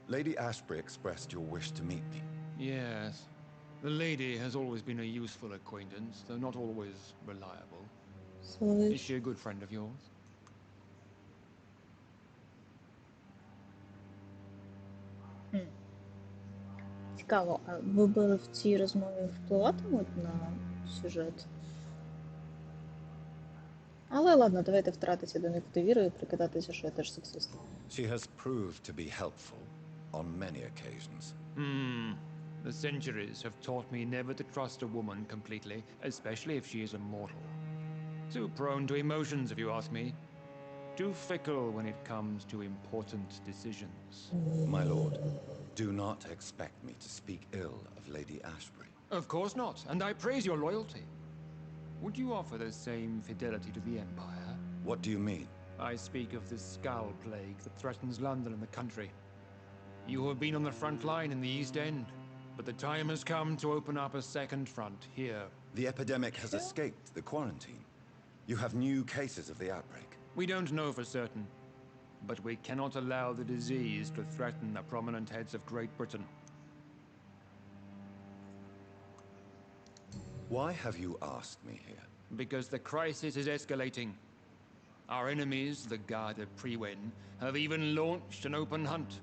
Lady Ashbury expressed your wish to meet me. Yes. The lady has always been a useful acquaintance, though not always reliable. Is she a good friend of yours? Цікаво, а вибори в цій розмові впливатимуть на сюжет? Але ладно, давайте втратитися до них в довіру і прикидатися, що я теж сексист. She has proved to be helpful on many occasions. The centuries have taught me never to trust a woman completely, especially if she is a mortal. Too prone to emotions, if you ask me. Too fickle when it comes to important decisions. My lord, do not expect me to speak ill of Lady Ashbury. Of course not, and I praise your loyalty. Would you offer the same fidelity to the Empire? What do you mean? I speak of the Skull Plague that threatens London and the country. You have been on the front line in the East End, but the time has come to open up a second front here. The epidemic has escaped the quarantine. You have new cases of the outbreak. We don't know for certain, but we cannot allow the disease to threaten the prominent heads of Great Britain. Why have you asked me here? Because the crisis is escalating. Our enemies, the Garde Priwen, have even launched an open hunt.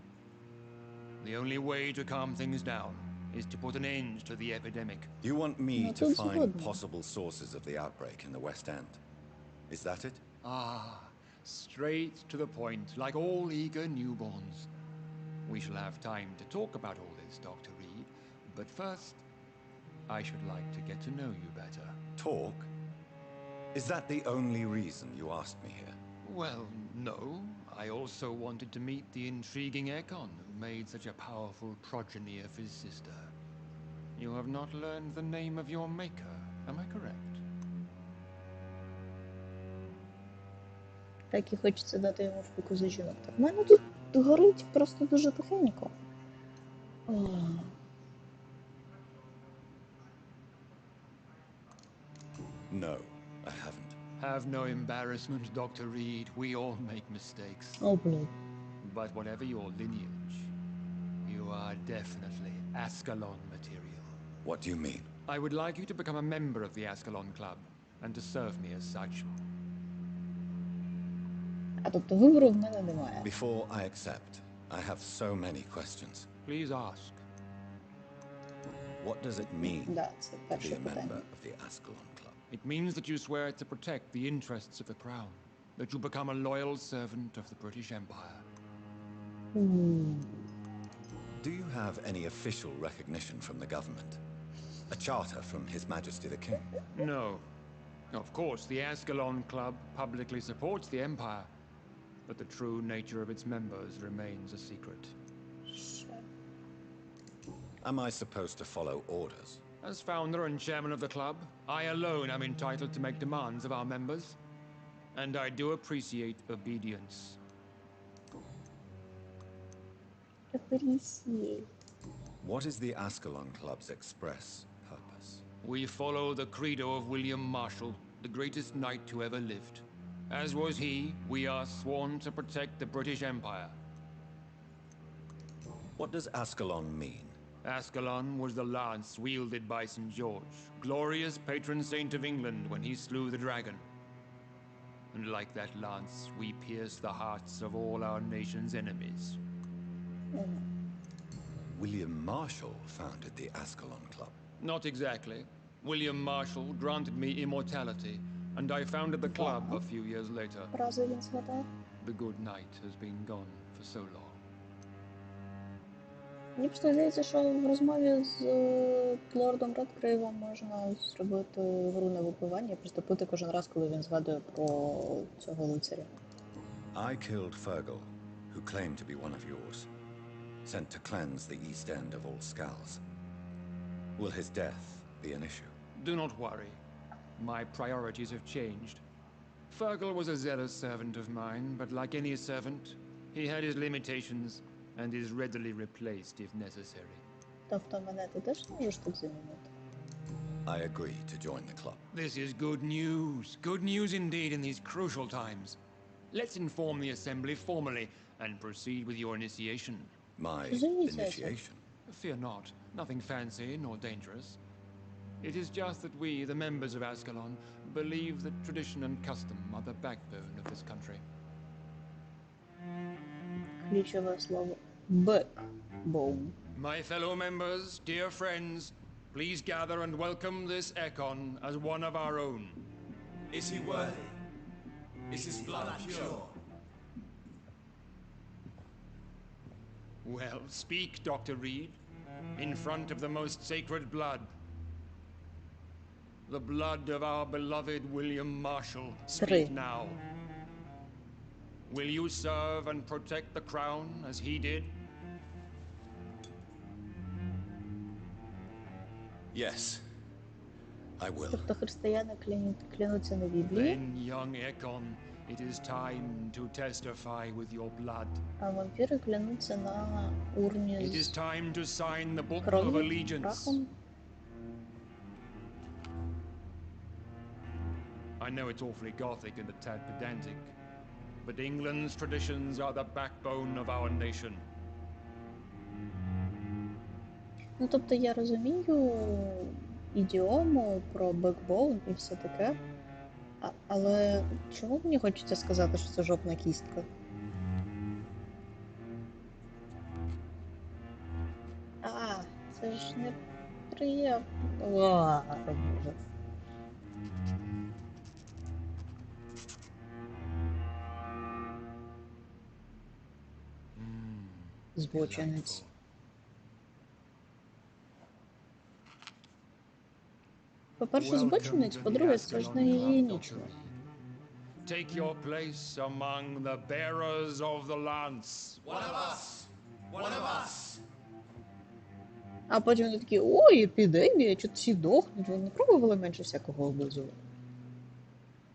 The only way to calm things down is to put an end to the epidemic. You want me to find possible sources of the outbreak in the West End? Is that it? Ah, straight to the point, like all eager newborns. We shall have time to talk about all this, Dr. Reed, but first, I should like to get to know you better. Talk? Is that the only reason you asked me here? Well, no. I also wanted to meet the intriguing Ekon, who made such a powerful progeny of his sister. You have not learned the name of your maker, am I correct? Так і хочеться дати йому впіку за жінок. Так, в мене тут горить просто дуже тихенько. No, I haven't. Have no embarrassment, Dr. Reed. We all make mistakes. Oh, blood. But whatever your lineage, you are definitely Ascalon material. What do you mean? I would like you to become a member of the Ascalon Club, and to serve me as such. А тобто вибору в мене немає. Before I accept, I have so many questions. Please ask. What does it mean Да, це to be перше a member питання. of the Ascalon Club? It means that you swear to protect the interests of the Crown, that you become a loyal servant of the British Empire. Do you have any official recognition from the government? A charter from His Majesty the King? No. Of course, the Ascalon Club publicly supports the Empire, but the true nature of its members remains a secret. Am I supposed to follow orders? As founder and chairman of the club, I alone am entitled to make demands of our members, and I do appreciate obedience. What is the Ascalon Club's express purpose? We follow the credo of William Marshall, the greatest knight who ever lived. As was he, we are sworn to protect the British Empire. What does Ascalon mean? Ascalon was the lance wielded by St. George, glorious patron saint of England when he slew the dragon. And like that lance, we pierce the hearts of all our nation's enemies. William Marshall founded the Ascalon Club. Not exactly. William Marshall granted me immortality, and I founded the club a few years later. Разу він згадав. The good knight has been gone for so long. Мені просто здається, що в розмові з лордом Редгрейвом можна зробити гру на випивання і приступити кожен раз, коли він згадує про цього лицаря. I killed Fergal, who claimed to be one of yours, sent to cleanse the East End of all skulls. Will his death be an issue? Do not worry. My priorities have changed. Fergal was a zealous servant of mine, but like any servant, he had his limitations and is readily replaced if necessary. Тобто мене ти теж можеш тут замінити? I agree to join the club. This is good news. Good news indeed in these crucial times. Let's inform the assembly formally and proceed with your initiation. My initiation? Fear not. Nothing fancy nor dangerous. It is just that we, the members of Ascalon, believe that tradition and custom are the backbone of this country. Ключове слово backbone. My fellow members, dear friends, please gather and welcome this Ekon as one of our own. Is he worthy? Is his blood pure? Well, speak, Dr. Reed, in front of the most sacred blood. The blood of our beloved William Marshall. Speak now. Will you serve and protect the crown as he did? Yes, I will. Тобто християни клянуться на Біблії, Then, young Ekon, it is time to testify with your blood. а вампіри клянуться на урні It is з time to sign the book of крові, allegiance. прахом. I know it's awfully gothic and a tad pedantic, but England's traditions are the backbone of our nation. Ну, тобто я розумію ідіому про бекбоун і все таке, але чому мені хочеться сказати, що це жопна кістка? Це ж неприємно. Боже. Збочинець. По-перше, збочинець, по-друге, це ж не гігієнічно. Take your place among the bearers of the lance. One of us! One of us! А потім вони такі, ой, епідемія, чого всі дохнуть, ви не пробували менше всякого облизувати?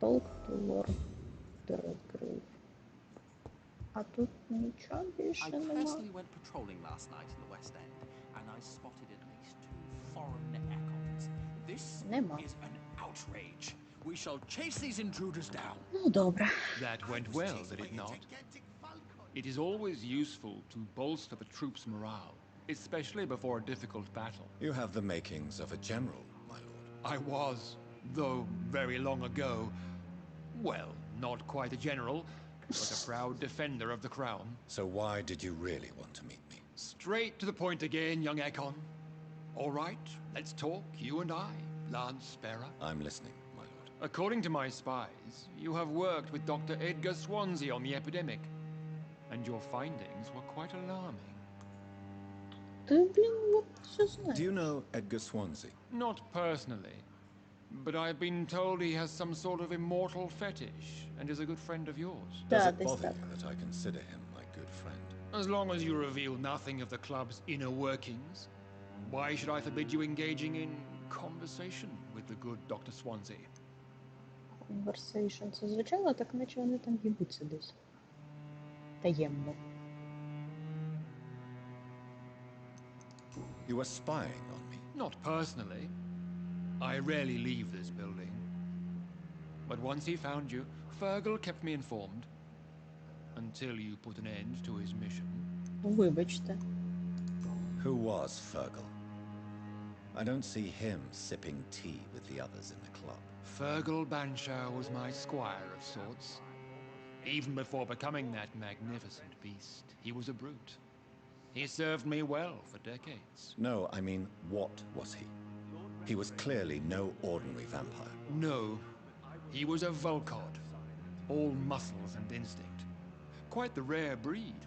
Talk to Lord Grave. А тут нічого більше I нема. personally went patrolling last night in the West End, and I spotted at least 2 foreign echoes. This is an outrage. We shall chase these intruders down. Ну, добре. That went well, did it not? It is always useful to bolster the troops' morale, especially before a difficult battle. You have the makings of a general, my lord. I was, though very long ago, well, not quite a general, but a proud defender of the crown. So why did you really want to meet me? Straight to the point again, young Ekon. All right, let's talk, you and I, Lance Sparrow. I'm listening, my lord. According to my spies, you have worked with Dr. Edgar Swansea on the epidemic, and your findings were quite alarming. Do you know Edgar Swansea? Not personally, but I've been told he has some sort of immortal fetish and is a good friend of yours. Does it bother you that I consider him my good friend? As long as you reveal nothing of the club's inner workings, why should I forbid you engaging in conversation with the good Dr. Swansea? Conversation. Це звучало так, наче вони там їбуться десь. Таємно. You were spying on me? Not personally. I rarely leave this building. But once he found you, Fergal kept me informed. Until you put an end to his mission. Вибачте. Who was Fergal? I don't see him sipping tea with the others in the club. Fergal Banshaw was my squire of sorts. Even before becoming that magnificent beast, he was a brute. He served me well for decades. No, I mean, what was he? He was clearly no ordinary vampire. No, he was a Volcod, all muscles and instinct. Quite the rare breed,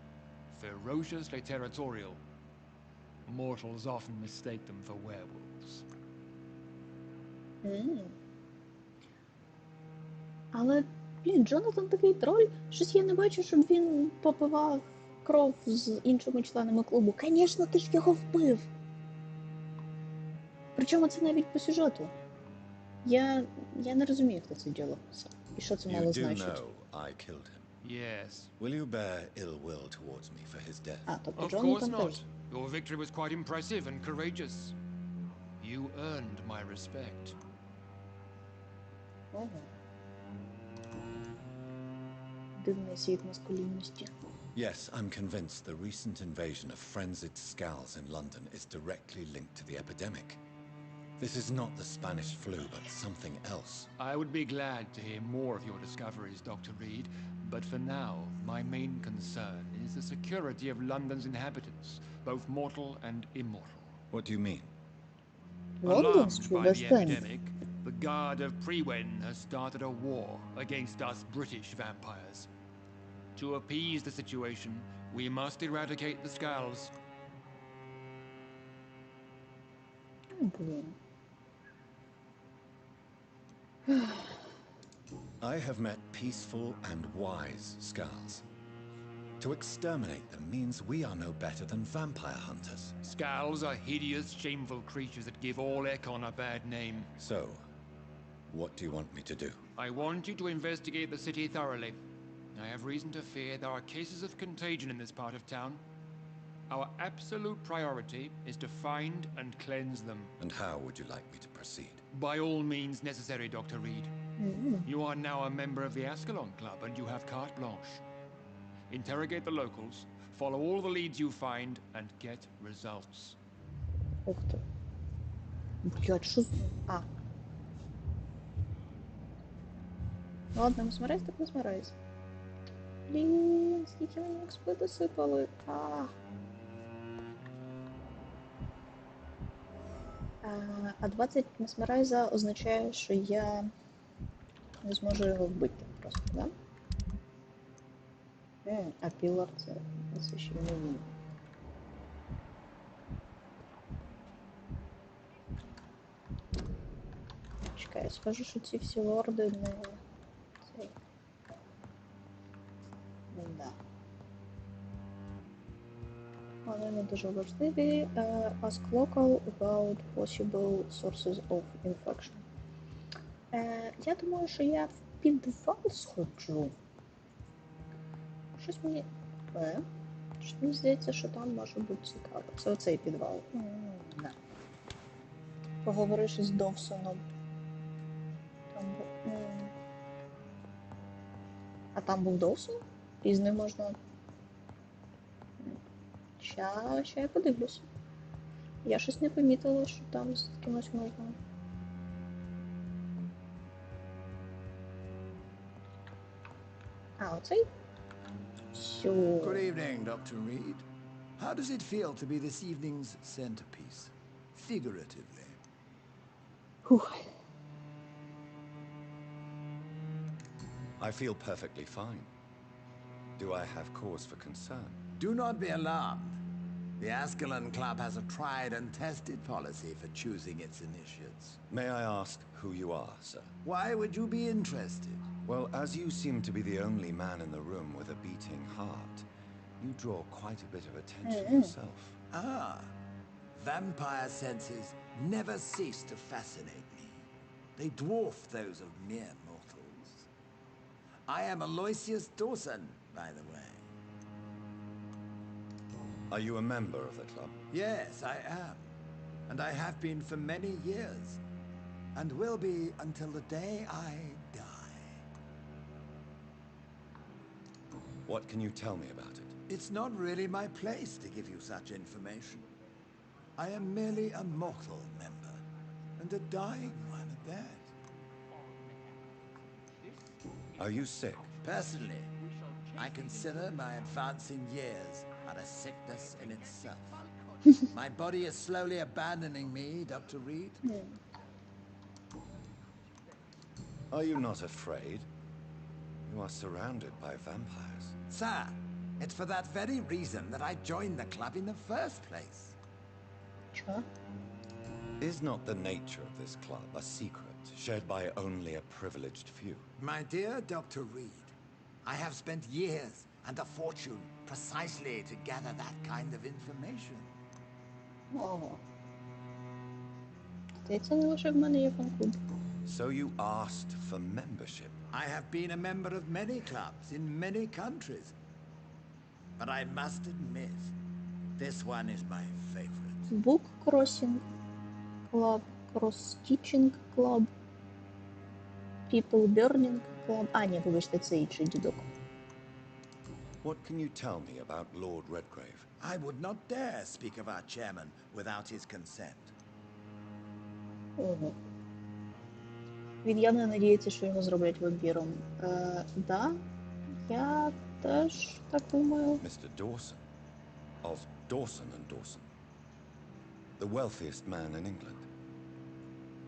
ferociously territorial. Mortals often mistake them for werewolves. Але, блін, Джонатан такий троль, щось я не бачу, щоб він попивав кров з іншими членами клубу. Звісно, ти ж його вбив. Причому це навіть по сюжету. Я не розумію, хто це діло писав. І що це мало значить. You do know I killed him. Yes. Will you bear ill will towards me for his death? Of course not. Your victory was quite impressive and courageous. You earned my respect. Дивний світ маскулінності. Yes, I'm convinced the recent invasion of frenzied skulls in London is directly linked to the epidemic. This is not the Spanish flu, but something else. I would be glad to hear more of your discoveries, Dr. Reed, but for now, my main concern is the security of London's inhabitants, both mortal and immortal. What do you mean? Alarmed by the epidemic, the Guard of Prewen has started a war against us British vampires. To appease the situation, we must eradicate the skulls. I have met peaceful and wise Skulls. To exterminate them means we are no better than vampire hunters. Skulls are hideous, shameful creatures that give all Ekon a bad name. So, what do you want me to do? I want you to investigate the city thoroughly. I have reason to fear there are cases of contagion in this part of town. Our absolute priority is to find and cleanse them. And how would you like me to proceed? By all means necessary, Dr. Reed. You are now a member of the Ascalon Club and you have carte blanche. Interrogate the locals, follow all the leads you find, and get results. Ух ти. Блядь, що... А. Ладно, не смирайся, так не смирайся. Блін, скільки мені експи досипали. А 20 месмерайза означає, що я не зможу його вбити просто, да? А пілар це ще не він. Чекай, я скажу, що ці всі лорди не... Цей... Да. Вони не дуже важливі. Ask local about possible sources of infection. Я думаю, що я в підвал сходжу. Щось мені здається, що там може бути цікаво. Це оцей підвал. Да. Поговориш із Довсоном. Там був... А там був Довсон? І з ним можна... Ща я подивлюся. Я щось не помітила, що там з кимось можна... А, оцей? Good evening, Dr. Reed. How does it feel to be this evening's centerpiece? Figuratively. I feel perfectly fine. Do I have cause for concern? Do not be alarmed. The Ascalon Club has a tried and tested policy for choosing its initiates. May I ask who you are, sir? Why would you be interested? Well, as you seem to be the only man in the room with a beating heart, you draw quite a bit of attention yourself. Ah, vampire senses never cease to fascinate me. They dwarf those of mere mortals. I am Aloysius Dawson, by the way. Are you a member of the club? Yes, I am. And I have been for many years. And will be until the day I die. What can you tell me about it? It's not really my place to give you such information. I am merely a mortal member. And a dying one at that. Are you sick? Personally, I consider my advancing years are a sickness in itself. My body is slowly abandoning me, Dr. Reed. Are you not afraid? You are surrounded by vampires. Sir, it's for that very reason that I joined the club in the first place. Sure. Is not the nature of this club a secret shared by only a privileged few? My dear Dr. Reed, I have spent years and a fortune precisely to gather that kind of information. Ого. Здається, не лише в мене є фан-клуб. So you asked for membership? I have been a member of many clubs in many countries. But I must admit, this one is my favorite. Book Crossing Club, Cross Stitching Club, People Burning Club. А, ні, вибачте, це інший дідок. What can you tell me about Lord Redgrave? I would not dare speak of our chairman without his consent. Ого. Він явно надіється, що його зроблять вампіром. Да, я теж так думаю. Mr. Dawson, of Dawson and Dawson, the wealthiest man in England.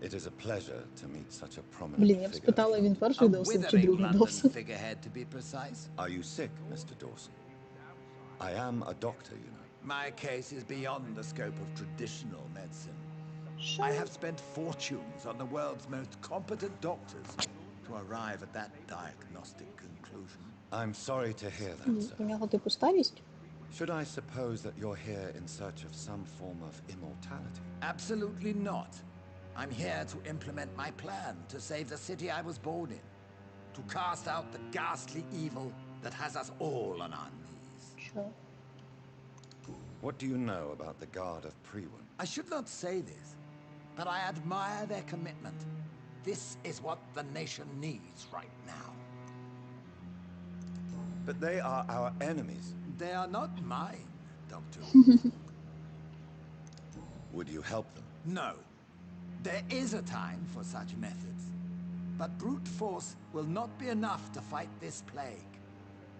It is a pleasure to meet such a prominent Блін, я б figure. спитала, він перший Дawson чи другий Dawson. Figurehead, to be precise. Are you sick, Mr. Dawson? I am a doctor, you know. My case is beyond the scope of traditional medicine. I have spent fortunes on the world's most competent doctors to to arrive at that diagnostic conclusion. I'm sorry to hear that, sir. У нього типу старість? Should I suppose that you're here in search of some form of immortality? Absolutely not. I'm here to implement my plan to save the city I was born in. To cast out the ghastly evil that has us all on our knees. Sure. What do you know about the Guard of Prewen? I should not say this, but I admire their commitment. This is what the nation needs right now. But they are our enemies. They are not mine, Doctor. Would you help them? No. There is a time for such methods. But brute force will not be enough to fight this plague.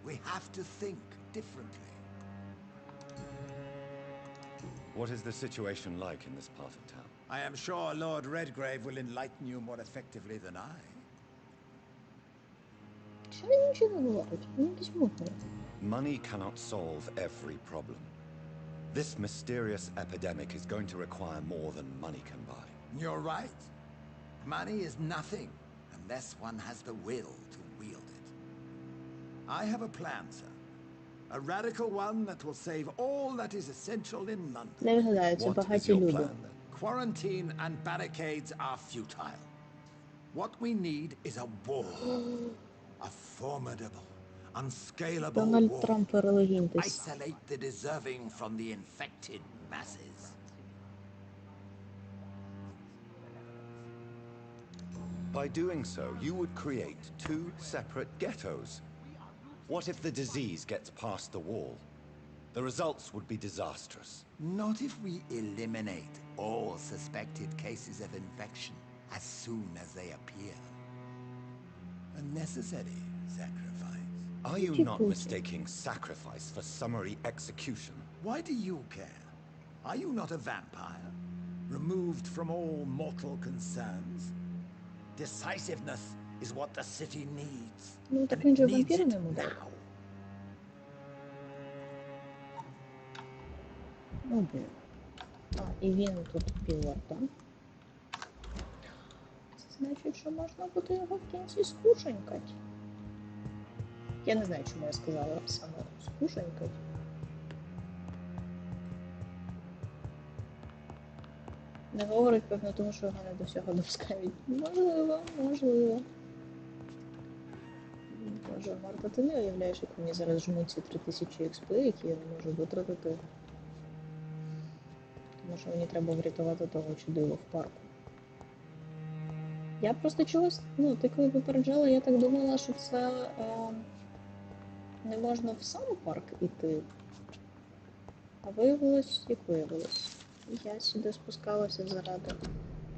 We have to think differently. What is the situation like in this part of town? I am sure Lord Redgrave will enlighten you more effectively than I. Що він нічого не говорить? Він якийсь мутний. Money cannot solve every problem. This mysterious epidemic is going to require more than money can buy. You're right. Money is nothing unless one has the will to wield it. I have a plan, sir. A radical one that will save all that is essential in London. Не виглядає, це багаті люди. Quarantine and barricades are futile. What we need is a wall. A formidable, unscalable Дональд wall. Трамп перелегінтись. Isolate the deserving from the infected masses. By doing so, you would create two separate ghettos. What if the disease gets past the wall? The results would be disastrous. Not if we eliminate all suspected cases of infection as soon as they appear. A necessary sacrifice. Are you not mistaking sacrifice for summary execution? Why do you care? Are you not a vampire? Removed from all mortal concerns? Decisiveness is what the city needs. Ну, так він же вампір не буде. Ну, блін. А, і він тут пілот, так? Це значить, що можна буде його в кінці скушенькать. Я не знаю, чому я сказала саме скушенькать. Не говорить, певно, тому що його не до всього допускають. Можливо, можливо. Боже, Марта, ти не уявляєш, як мені зараз жмуть ці 3000 XP, які я не можу витратити. Тому що мені треба врятувати того чудило в парку. Я просто чогось, ну, ти коли попереджала, я так думала, що це не можна в сам парк іти. А виявилось, як виявилось. Я сюди спускалася заради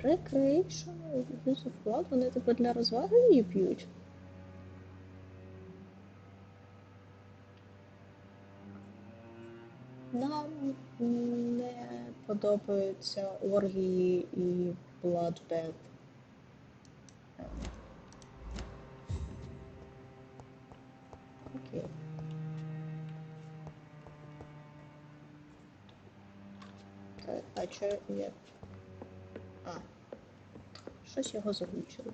recreational use of blood. Вони типу для розваги її п'ють. Нам не подобаються оргії і bloodbath. Окей. А чо я... А. Щось його заглючило.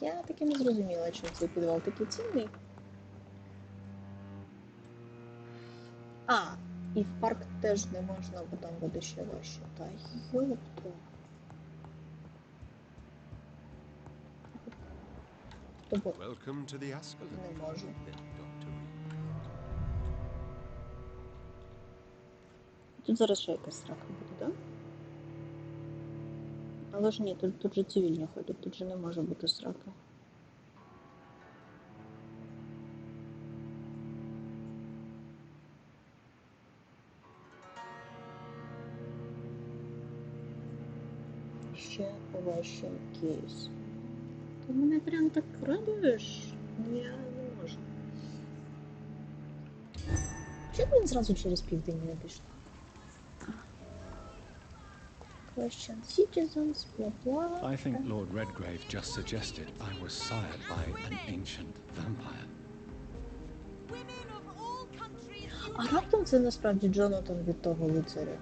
Я таки не зрозуміла, чим цей підвал такий цінний. А, і в парк теж не можна, бо там буде ще важче. Та йопто. Welcome to the Ascalon. Не можу. Тут зараз ще якась срака буде, так? Да? Але ж ні, тут же цивільні ходять, тут же не може бути срака. Ще важчий кейс. Ти мене прям так радуєш? Я не можу. Чому він зразу через південь не пішов? Question citizens, blah blah. I think Lord Redgrave just suggested I was sired by an ancient vampire. А раптом це насправді Джонатан від того лицаря.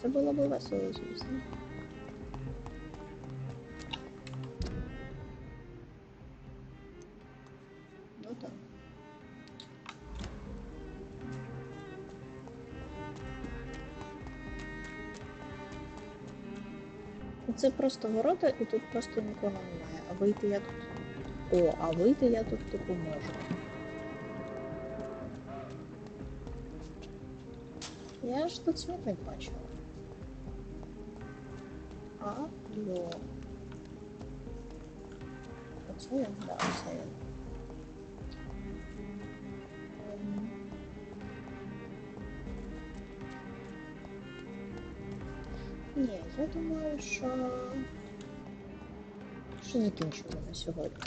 Це було б весело, звісно. Ну так. Це просто ворота, і тут просто нікого немає. А вийти я тут... О, а вийти я тут типу можу. Я ж тут смітник бачила. Алло. Оце він? Да, оце він. Ні, я думаю, що закінчимо на сьогодні.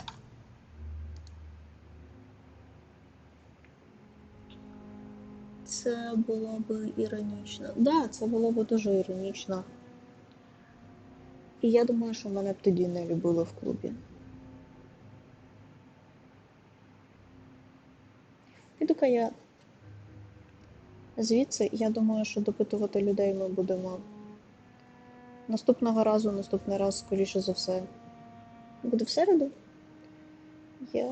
Це було б іронічно. Да, це було б дуже іронічно. І я думаю, що мене б тоді не любили в клубі. Піду-ка я звідси. Я думаю, що допитувати людей ми будемо наступного разу, наступний раз, скоріше за все. Буде в середу. Я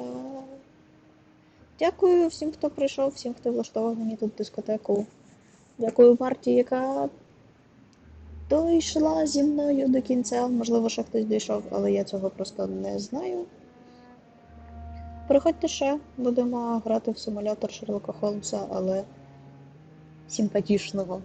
дякую всім, хто прийшов, всім, хто влаштував мені тут дискотеку. Дякую партії, яка дійшла зі мною до кінця. Можливо, ще хтось дійшов, але я цього просто не знаю. Приходьте ще, будемо грати в симулятор Шерлока Холмса, але симпатичного.